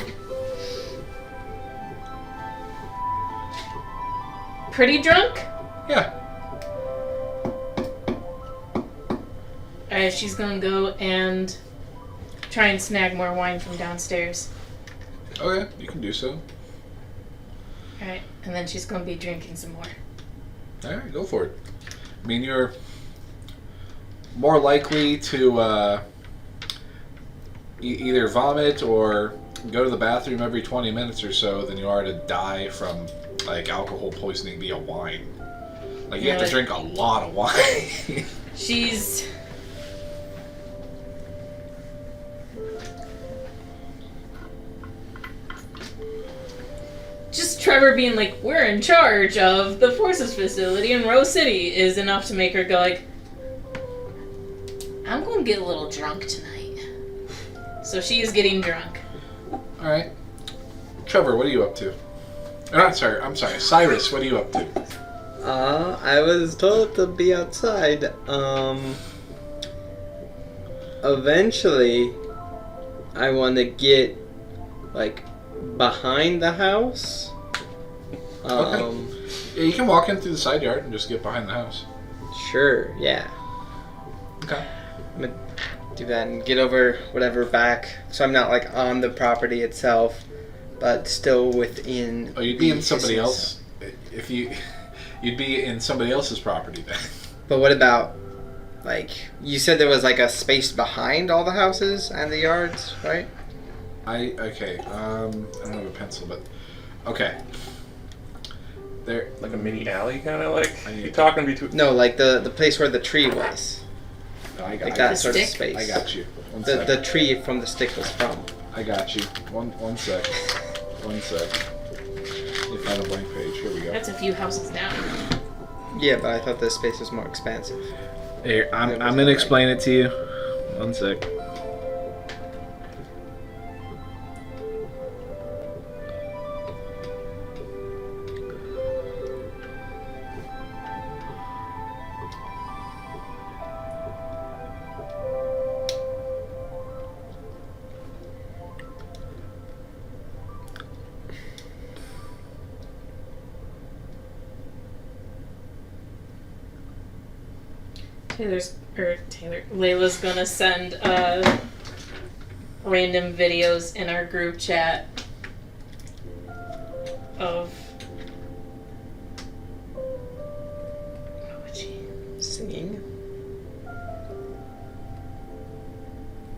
Pretty drunk? Yeah. Alright, she's gonna go and try and snag more wine from downstairs. Okay, you can do so. Alright, and then she's gonna be drinking some more. Alright, go for it. I mean, you're more likely to either vomit or go to the bathroom every 20 minutes or so than you are to die from, like, alcohol poisoning via wine. Like, you have to drink a lot of wine. She's... Just Trevor being like, we're in charge of the forces facility in Rose City is enough to make her go like, I'm going to get a little drunk tonight. So she is getting drunk. Alright. Trevor, what are you up to? I'm sorry. Cyrus, what are you up to? I was told to be outside. Eventually, I want to get, like, behind the house. Okay. Yeah, you can walk in through the side yard and just get behind the house. Sure, yeah. Okay. I'm gonna do that and get over whatever back, so I'm not, like, on the property itself, but still within. Oh, you'd be the in somebody distance. else. If you'd be in somebody else's property then. But what about, like, you said there was, like, a space behind all the houses and the yards, right? Okay. I don't have a pencil, but okay. There. Like a mini alley, kind of like. I need You to- talking between? No, like the place where the tree was. I Like got that The sort of stick? space. I got you. One The sec. tree from the stick was from. I got you. One sec. One sec. Let me find a blank page. Here we go. That's a few houses down. Yeah, but I thought the space was more expansive. Here, I'm It was gonna alright. explain it to you. One sec. Layla's gonna send random videos in our group chat of Singing.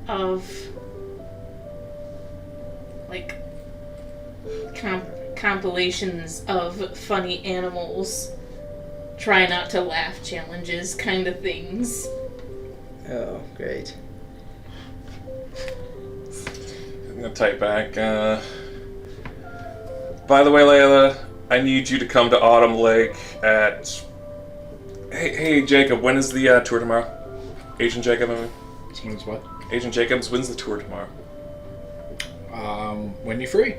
of like compilations of funny animals, try not to laugh challenges kind of things. Oh, great. I'm gonna type back. By the way, Layla, I need you to come to Autumn Lake at. Hey, Jacob. When is the tour tomorrow? Agent Jacob, I mean. When's what? Agent Jacobs, when's the tour tomorrow? When you free.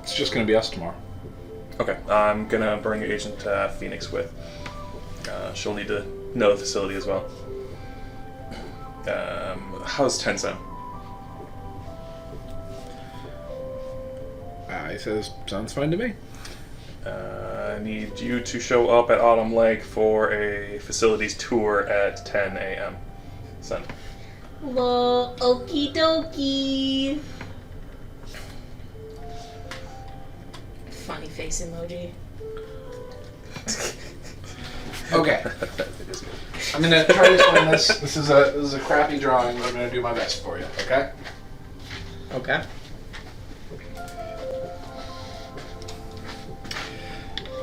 It's just gonna be us tomorrow. Okay, I'm gonna bring Agent Phoenix with. She'll need to know the facility as well. How's Tencent? He says, sounds fine to me. I need you to show up at Autumn Lake for a facilities tour at 10 a.m. Send. Lol, okie dokie. Funny face emoji. Okay. I'm gonna try to explain this. This is a crappy drawing, but I'm gonna do my best for you. Okay. Okay.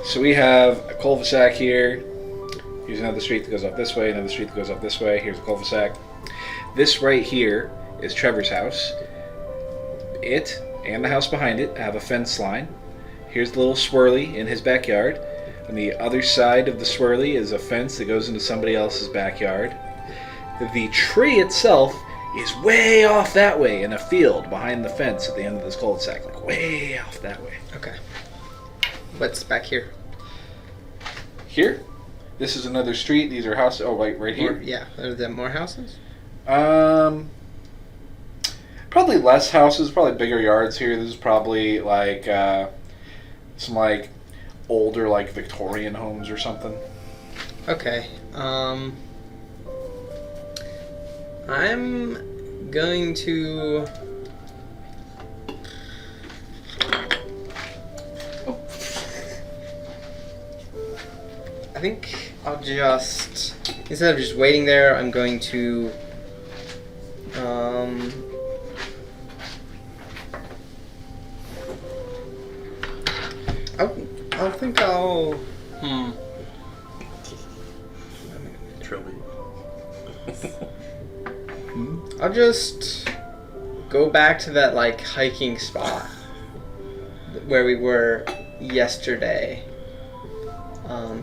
So we have a cul-de-sac here. Here's another street that goes up this way, another street that goes up this way. Here's a cul-de-sac. This right here is Trevor's house. It and the house behind it have a fence line. Here's the little swirly in his backyard. On the other side of the swirly is a fence that goes into somebody else's backyard. The tree itself is way off that way in a field behind the fence at the end of this cul-de-sac. Like way off that way. Okay. What's back here? Here, this is another street. These are houses. Oh, right here. More, yeah. Are there more houses? Probably less houses. Probably bigger yards here. This is probably like some like older like Victorian homes or something. Okay. I'm going to. I think I'll just, instead of just waiting there, I'm going to, I think I'll, Trilby. I'll just go back to that, like, hiking spot where we were yesterday.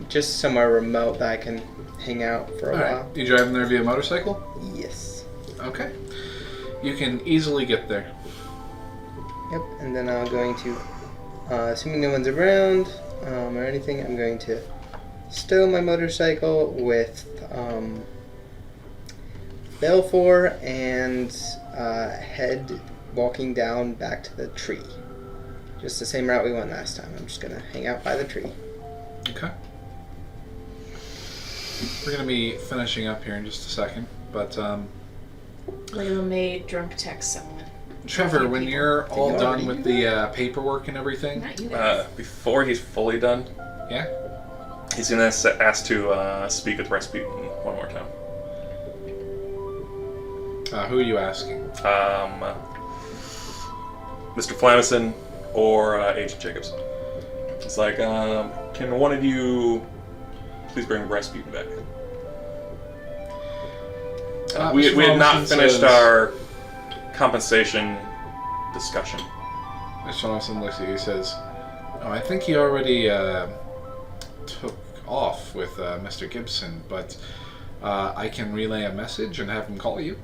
Just somewhere remote that I can hang out for a while. You driving there via motorcycle? Yes. Okay. You can easily get there. Yep, and then I'm going to, assuming no one's around or anything, I'm going to stow my motorcycle with Belfour and head walking down back to the tree. Just the same route we went last time. I'm just going to hang out by the tree. Okay. We're going to be finishing up here in just a second, but Layla may drunk text someone. Trevor, when you're all you done already with do the paperwork and everything, Not you guys. Before he's fully done, yeah? he's gonna ask to speak with Rasputin one more time. Who are you asking? Mr. Flamison or Agent Jacobs. It's like, can one of you please bring Rasputin back? We had not finished our compensation discussion. Mr. Lawson looks at you and says, "Oh, I think he already took off with Mr. Gibson, but I can relay a message and have him call you.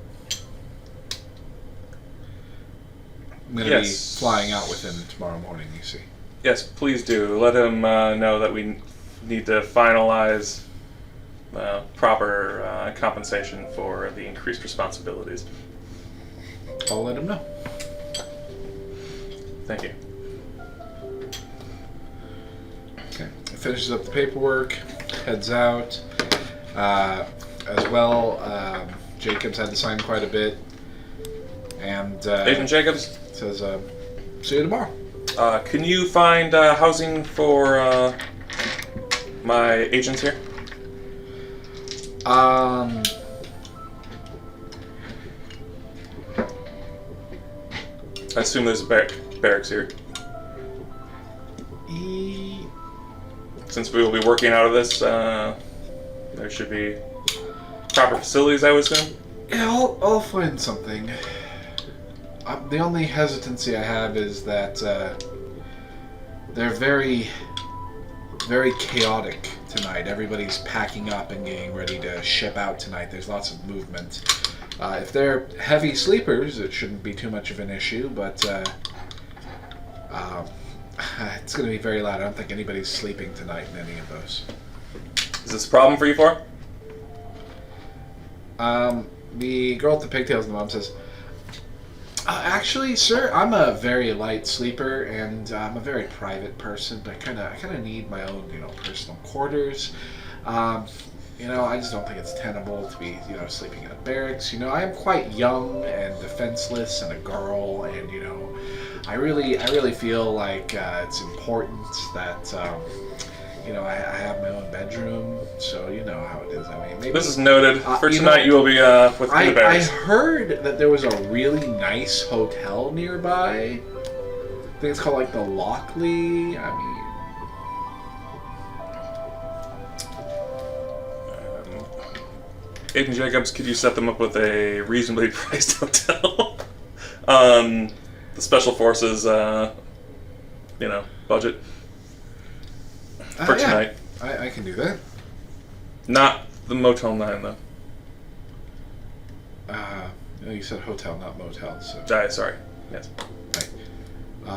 I'm going to be flying out with him tomorrow morning, you see." Yes, please do. Let him know that we need to finalize proper compensation for the increased responsibilities. I'll let him know. Thank you. Okay. Finishes up the paperwork, heads out. as well. Jacobs had to sign quite a bit. And Agent Jacobs? says, see you tomorrow. Can you find housing for my agents here? I assume there's a barracks here. Since we will be working out of this, there should be proper facilities, I would assume. Yeah, I'll find something. The only hesitancy I have is that they're very, very chaotic tonight. Everybody's packing up and getting ready to ship out tonight. There's lots of movement. If they're heavy sleepers, it shouldn't be too much of an issue, but it's going to be very loud. I don't think anybody's sleeping tonight in any of those. Is this a problem for you four? The girl with the pigtails and the mom says, actually, sir, I'm a very light sleeper, and I'm a very private person. I kind of need my own, personal quarters. I just don't think it's tenable to be, sleeping in a barracks. I am quite young and defenseless and a girl, and I really feel like it's important that I have my own bedroom. So you know how it is. I mean, maybe this is noted. For tonight, you will be with the barracks. I heard that there was a really nice hotel nearby. I think it's called like the Lockley. I mean. Agent Jacobs, could you set them up with a reasonably priced hotel? The Special Forces, budget for tonight. I can do that. Not the Motel 9, though. You said hotel, not motel. So. Sorry. Yes. Right.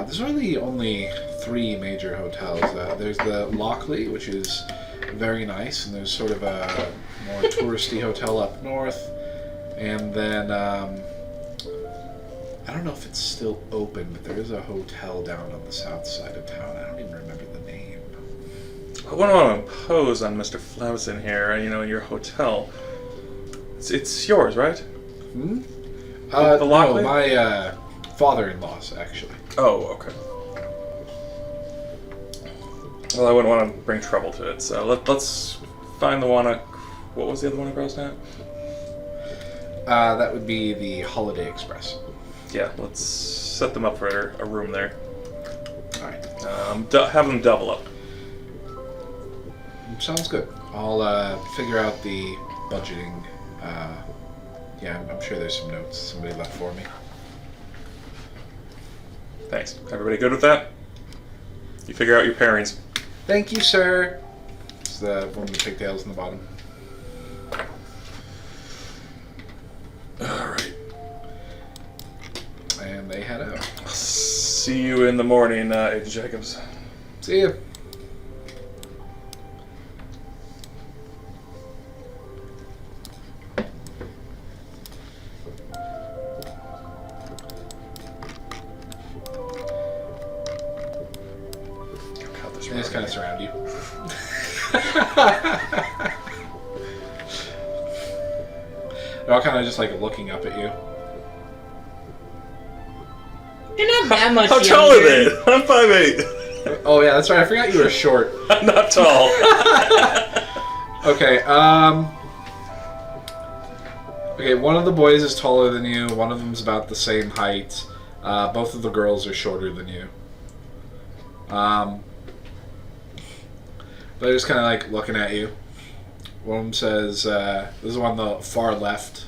There's really only 3 major hotels. There's the Lockley, which is very nice, and there's sort of a more touristy hotel up north, and then I don't know if it's still open, but there is a hotel down on the south side of town. I don't even remember the name. I wouldn't want to impose on Mr. Flowson here, your hotel. It's yours, right? Hmm? The Lockley? No, my father-in-law's, actually. Oh, okay. Well, I wouldn't want to bring trouble to it, so let's find the one. What was the other one across town? That would be the Holiday Express. Yeah, let's set them up for a room there. Alright. Have them double up. Sounds good. I'll figure out the budgeting. I'm sure there's some notes somebody left for me. Thanks. Everybody good with that? You figure out your pairings. Thank you, sir. It's the one with the pigtails in the bottom. Alright. And they head out. See you in the morning, Agent Jacobs. See you. They just kind of surround you. They're all kind of just like looking up at you. You're not that much How younger. tall are they? I'm 5'8". Oh yeah, that's right. I forgot you were short. I'm not tall. Okay. Okay. One of the boys is taller than you. One of them's about the same height. Both of the girls are shorter than you. They're just kind of like looking at you. One of them says, this is one on the far left,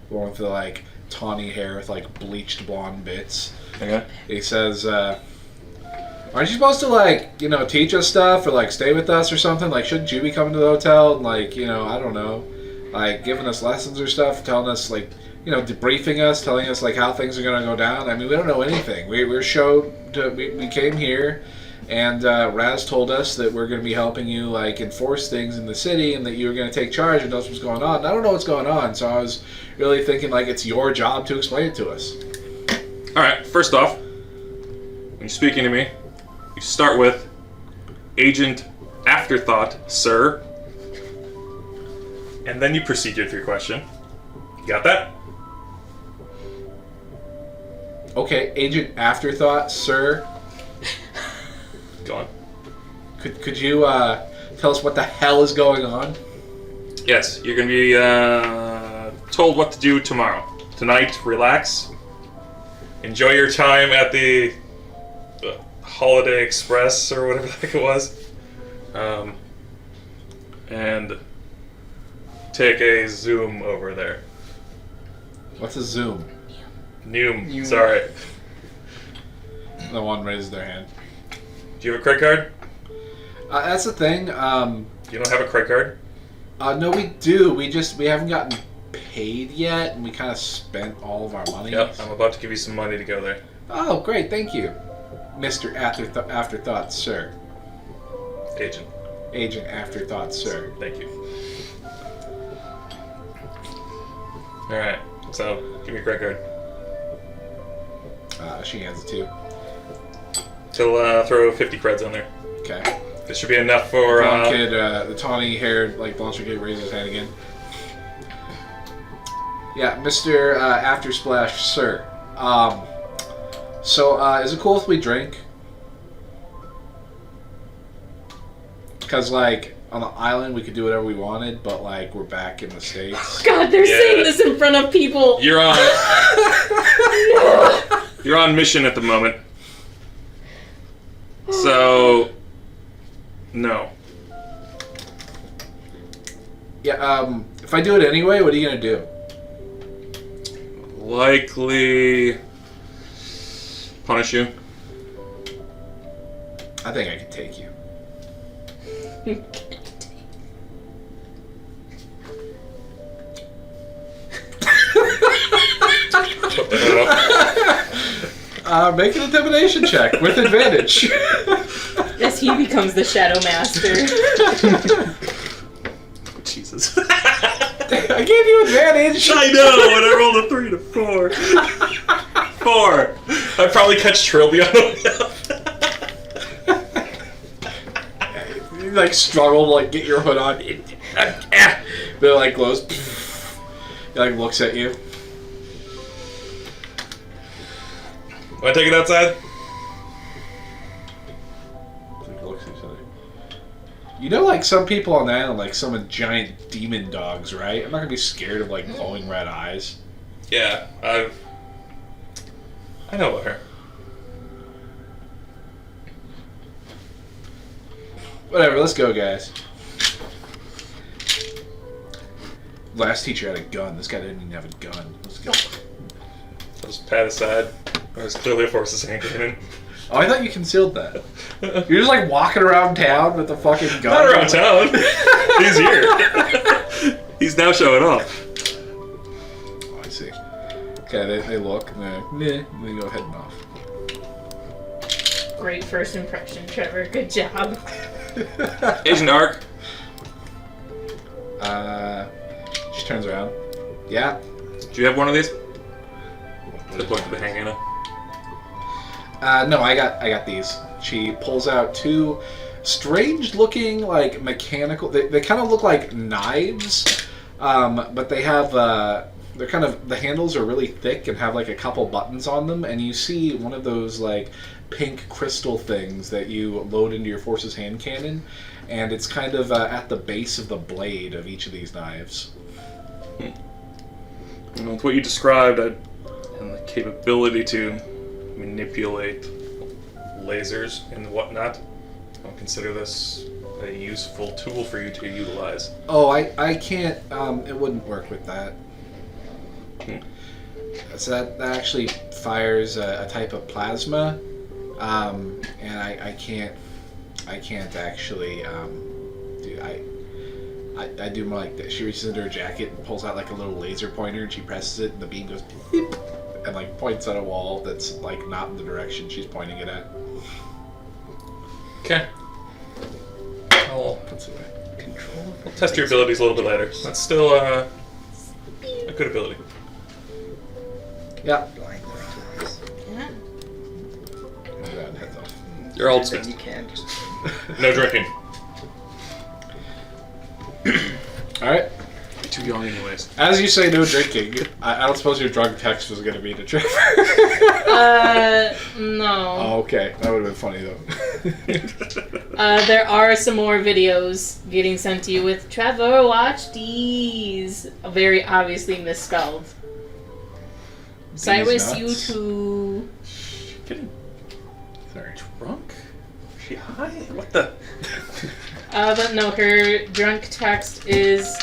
the one with the like tawny hair with like bleached blonde bits. Okay. He says, aren't you supposed to like, teach us stuff or like stay with us or something? Like, shouldn't you be coming to the hotel and like, I don't know, like giving us lessons or stuff, telling us like, debriefing us, telling us like how things are going to go down? I mean, we don't know anything. We came here. And Raz told us that we're going to be helping you like enforce things in the city, and that you were going to take charge and know what's going on. And I don't know what's going on, so I was really thinking like it's your job to explain it to us. All right. First off, when you're speaking to me, you start with Agent Afterthought, sir. And then you proceed with your question. You got that? Okay, Agent Afterthought, sir. Go on. Could you tell us what the hell is going on? Yes, you're going to be told what to do tomorrow. Tonight, relax. Enjoy your time at the Holiday Express or whatever the heck it was. And take a Zoom over there. What's a Zoom? Noom. Sorry. No one raised their hand. Do you have a credit card? That's the thing. You don't have a credit card? No, we do. We haven't gotten paid yet, and we kind of spent all of our money. Yep, I'm about to give you some money to go there. Oh, great. Thank you, Mr. Afterthought, sir. Agent Afterthought, sir. Thank you. Alright, so give me a credit card. She hands it to you. Till throw 50 creds on there. Okay. This should be enough for Blonde kid, the tawny-haired, blonde kid raises his hand again. Yeah, Mr. Aftersplash, sir. So, is it cool if we drink? Because, on the island we could do whatever we wanted, but, we're back in the States. God, they're saying this in front of people. You're on. You're on mission at the moment. So, no. Yeah, if I do it anyway, what are you gonna do? Likely punish you. I think I could take you. What the hell? Make an intimidation check with advantage. As he becomes the Shadow Master. Jesus. I gave you advantage. I know, and I rolled a 3 to 4. 4. I probably catch Trilby on the way up. You struggle to get your hood on. But it glows. He looks at you. Want to take it outside? Looks at each other. You know, some people on the island, summon giant demon dogs, right? I'm not gonna be scared of glowing red eyes. Yeah, I know her. Whatever, let's go, guys. Last teacher had a gun. This guy didn't even have a gun. Let's go. Just pat aside. There's clearly a force's hand cannon. Oh, I thought you concealed that. You're just walking around town with a fucking gun. Not around town. He's here. He's now showing off. Oh, I see. Okay, they look and they're meh, and they go heading off. Great first impression, Trevor. Good job. Agent Arc. She turns around. Yeah. Do you have one of these? The point to the hangana. No, I got these. She pulls out two strange-looking, mechanical. They kind of look like knives, but they have. They're kind of, the handles are really thick and have a couple buttons on them, and you see one of those pink crystal things that you load into your force's hand cannon, and it's kind of at the base of the blade of each of these knives. With what you described, and the capability to manipulate lasers and whatnot, I'll consider this a useful tool for you to utilize. Oh, I can't. It wouldn't work with that. So that actually fires a type of plasma, and I can't actually do. I do more like this. She reaches into her jacket and pulls out a little laser pointer, and she presses it, and the beam goes beep, and points at a wall that's not in the direction she's pointing it at. Okay. I'll Control. test your abilities a little bit later. That's still a good ability. Yeah. Blind lights. Yeah. Heads off. You're old Then Smith. you can just. No drinking. All right. too young anyways. As you say no drinking, I don't suppose your drug text was going to be to Trevor. No. Oh, okay. That would have been funny, though. There are some more videos getting sent to you with Trevor, watch these. Very obviously misspelled. Cyrus, you nuts. too. Getting Sorry. drunk? Is she high? What the? But no, her drunk text is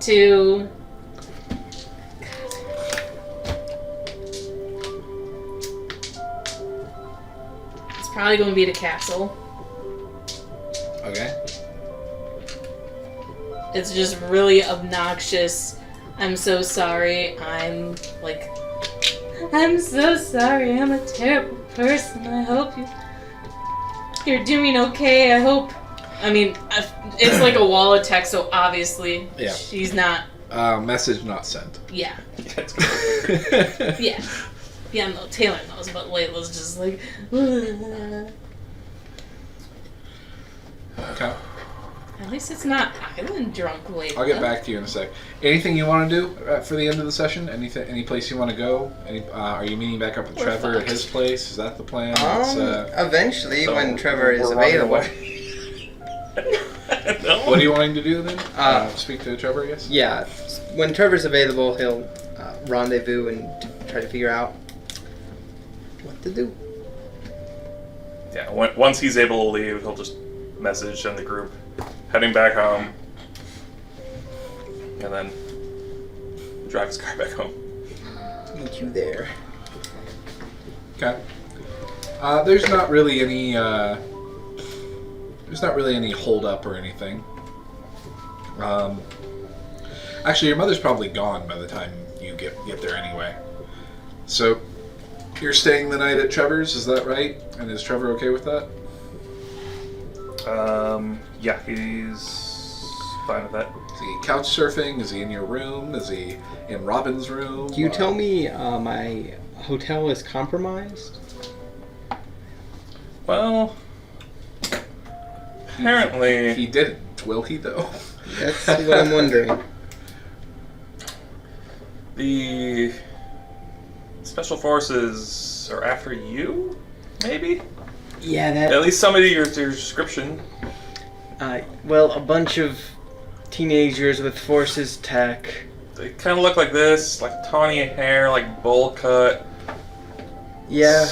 to... It's probably going to be the castle. Okay. It's just really obnoxious. I'm so sorry. I'm so sorry. I'm a terrible person. I hope you're doing okay. I hope. I mean, it's like a wall of text, so obviously Yeah. she's not. Message not sent. Yeah. Yeah, it's good. Yeah. Yeah, no, Taylor knows, but Layla's just like. Okay. At least it's not island drunk Layla. I'll get back to you in a sec. Anything you want to do for the end of the session? Any place you want to go? Are you meeting back up with We're Trevor at fucked. his place? Is that the plan? Eventually, So, when Trevor is we're running available. away. No. What are you wanting to do then? Uh, Speak to Trevor, I guess? Yeah, when Trevor's available, he'll rendezvous and try to figure out what to do. Yeah, once he's able to leave, he'll just message in the group, heading back home, and then drive his car back home. Meet you there. Okay. There's not really any hold up or anything. Actually, your mother's probably gone by the time you get there anyway. So you're staying the night at Trevor's, is that right? And is Trevor okay with that? Yeah, he's fine with that. Is he couch surfing? Is he in your room? Is he in Robin's room? You tell me my hotel is compromised? Well, apparently... He didn't, will he though? That's what I'm wondering. The Special Forces are after you, maybe? Yeah, that... At least somebody your description. Well, a bunch of teenagers with Forces tech. They kind of look like this, like tawny hair, like bowl cut. Yeah.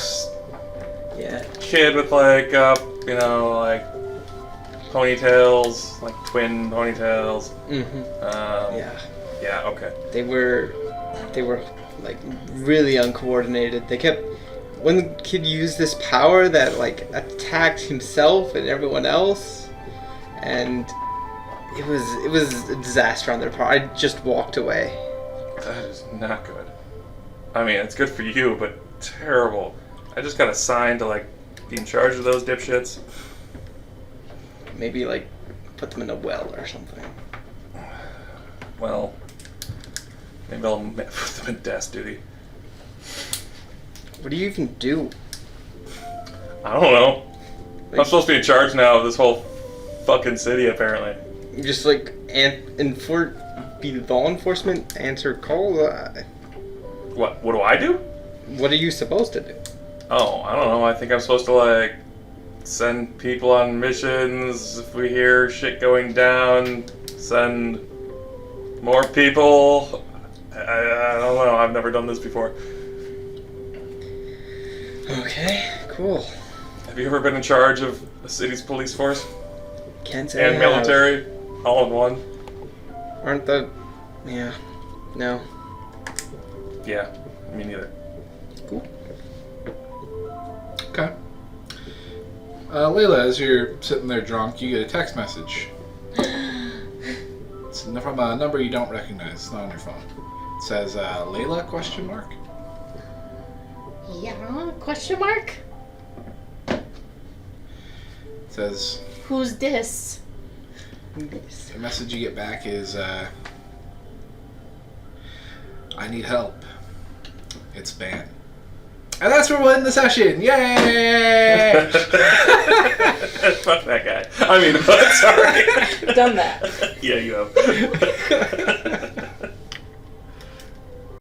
Yeah. Kid with like, like ponytails, like twin ponytails. Mm-hmm. Yeah. Yeah, okay. They were like really uncoordinated. They kept... One kid used this power that like attacked himself and everyone else, and it was a disaster on their part. I just walked away. That is not good. I mean, it's good for you, but terrible. I just got assigned to like be in charge of those dipshits. Maybe like put them in a well or something. Well, maybe I'll put them in desk duty. What do you even do? I don't know. I'm supposed to be in charge now of this whole fucking city, apparently. You just like be law enforcement, answer calls. What do I do? What are you supposed to do? Oh, I don't know. I think I'm supposed to like send people on missions if we hear shit going down. Send more people. I don't know. I've never done this before. Okay, cool. Have you ever been in charge of a city's police force Can't say and I have. military all in one? Aren't the... Yeah. No. Yeah, me neither. Cool. Okay. Layla, as you're sitting there drunk, you get a text message. It's from a number you don't recognize. It's not on your phone. It says, Layla, question mark? Yeah? Question mark? It says, Who's this? Yes. the message you get back is, I need help. It's Ben. And that's where we'll end the session. Yay! Fuck that guy. I mean, what? Sorry. Done that. Yeah, you have.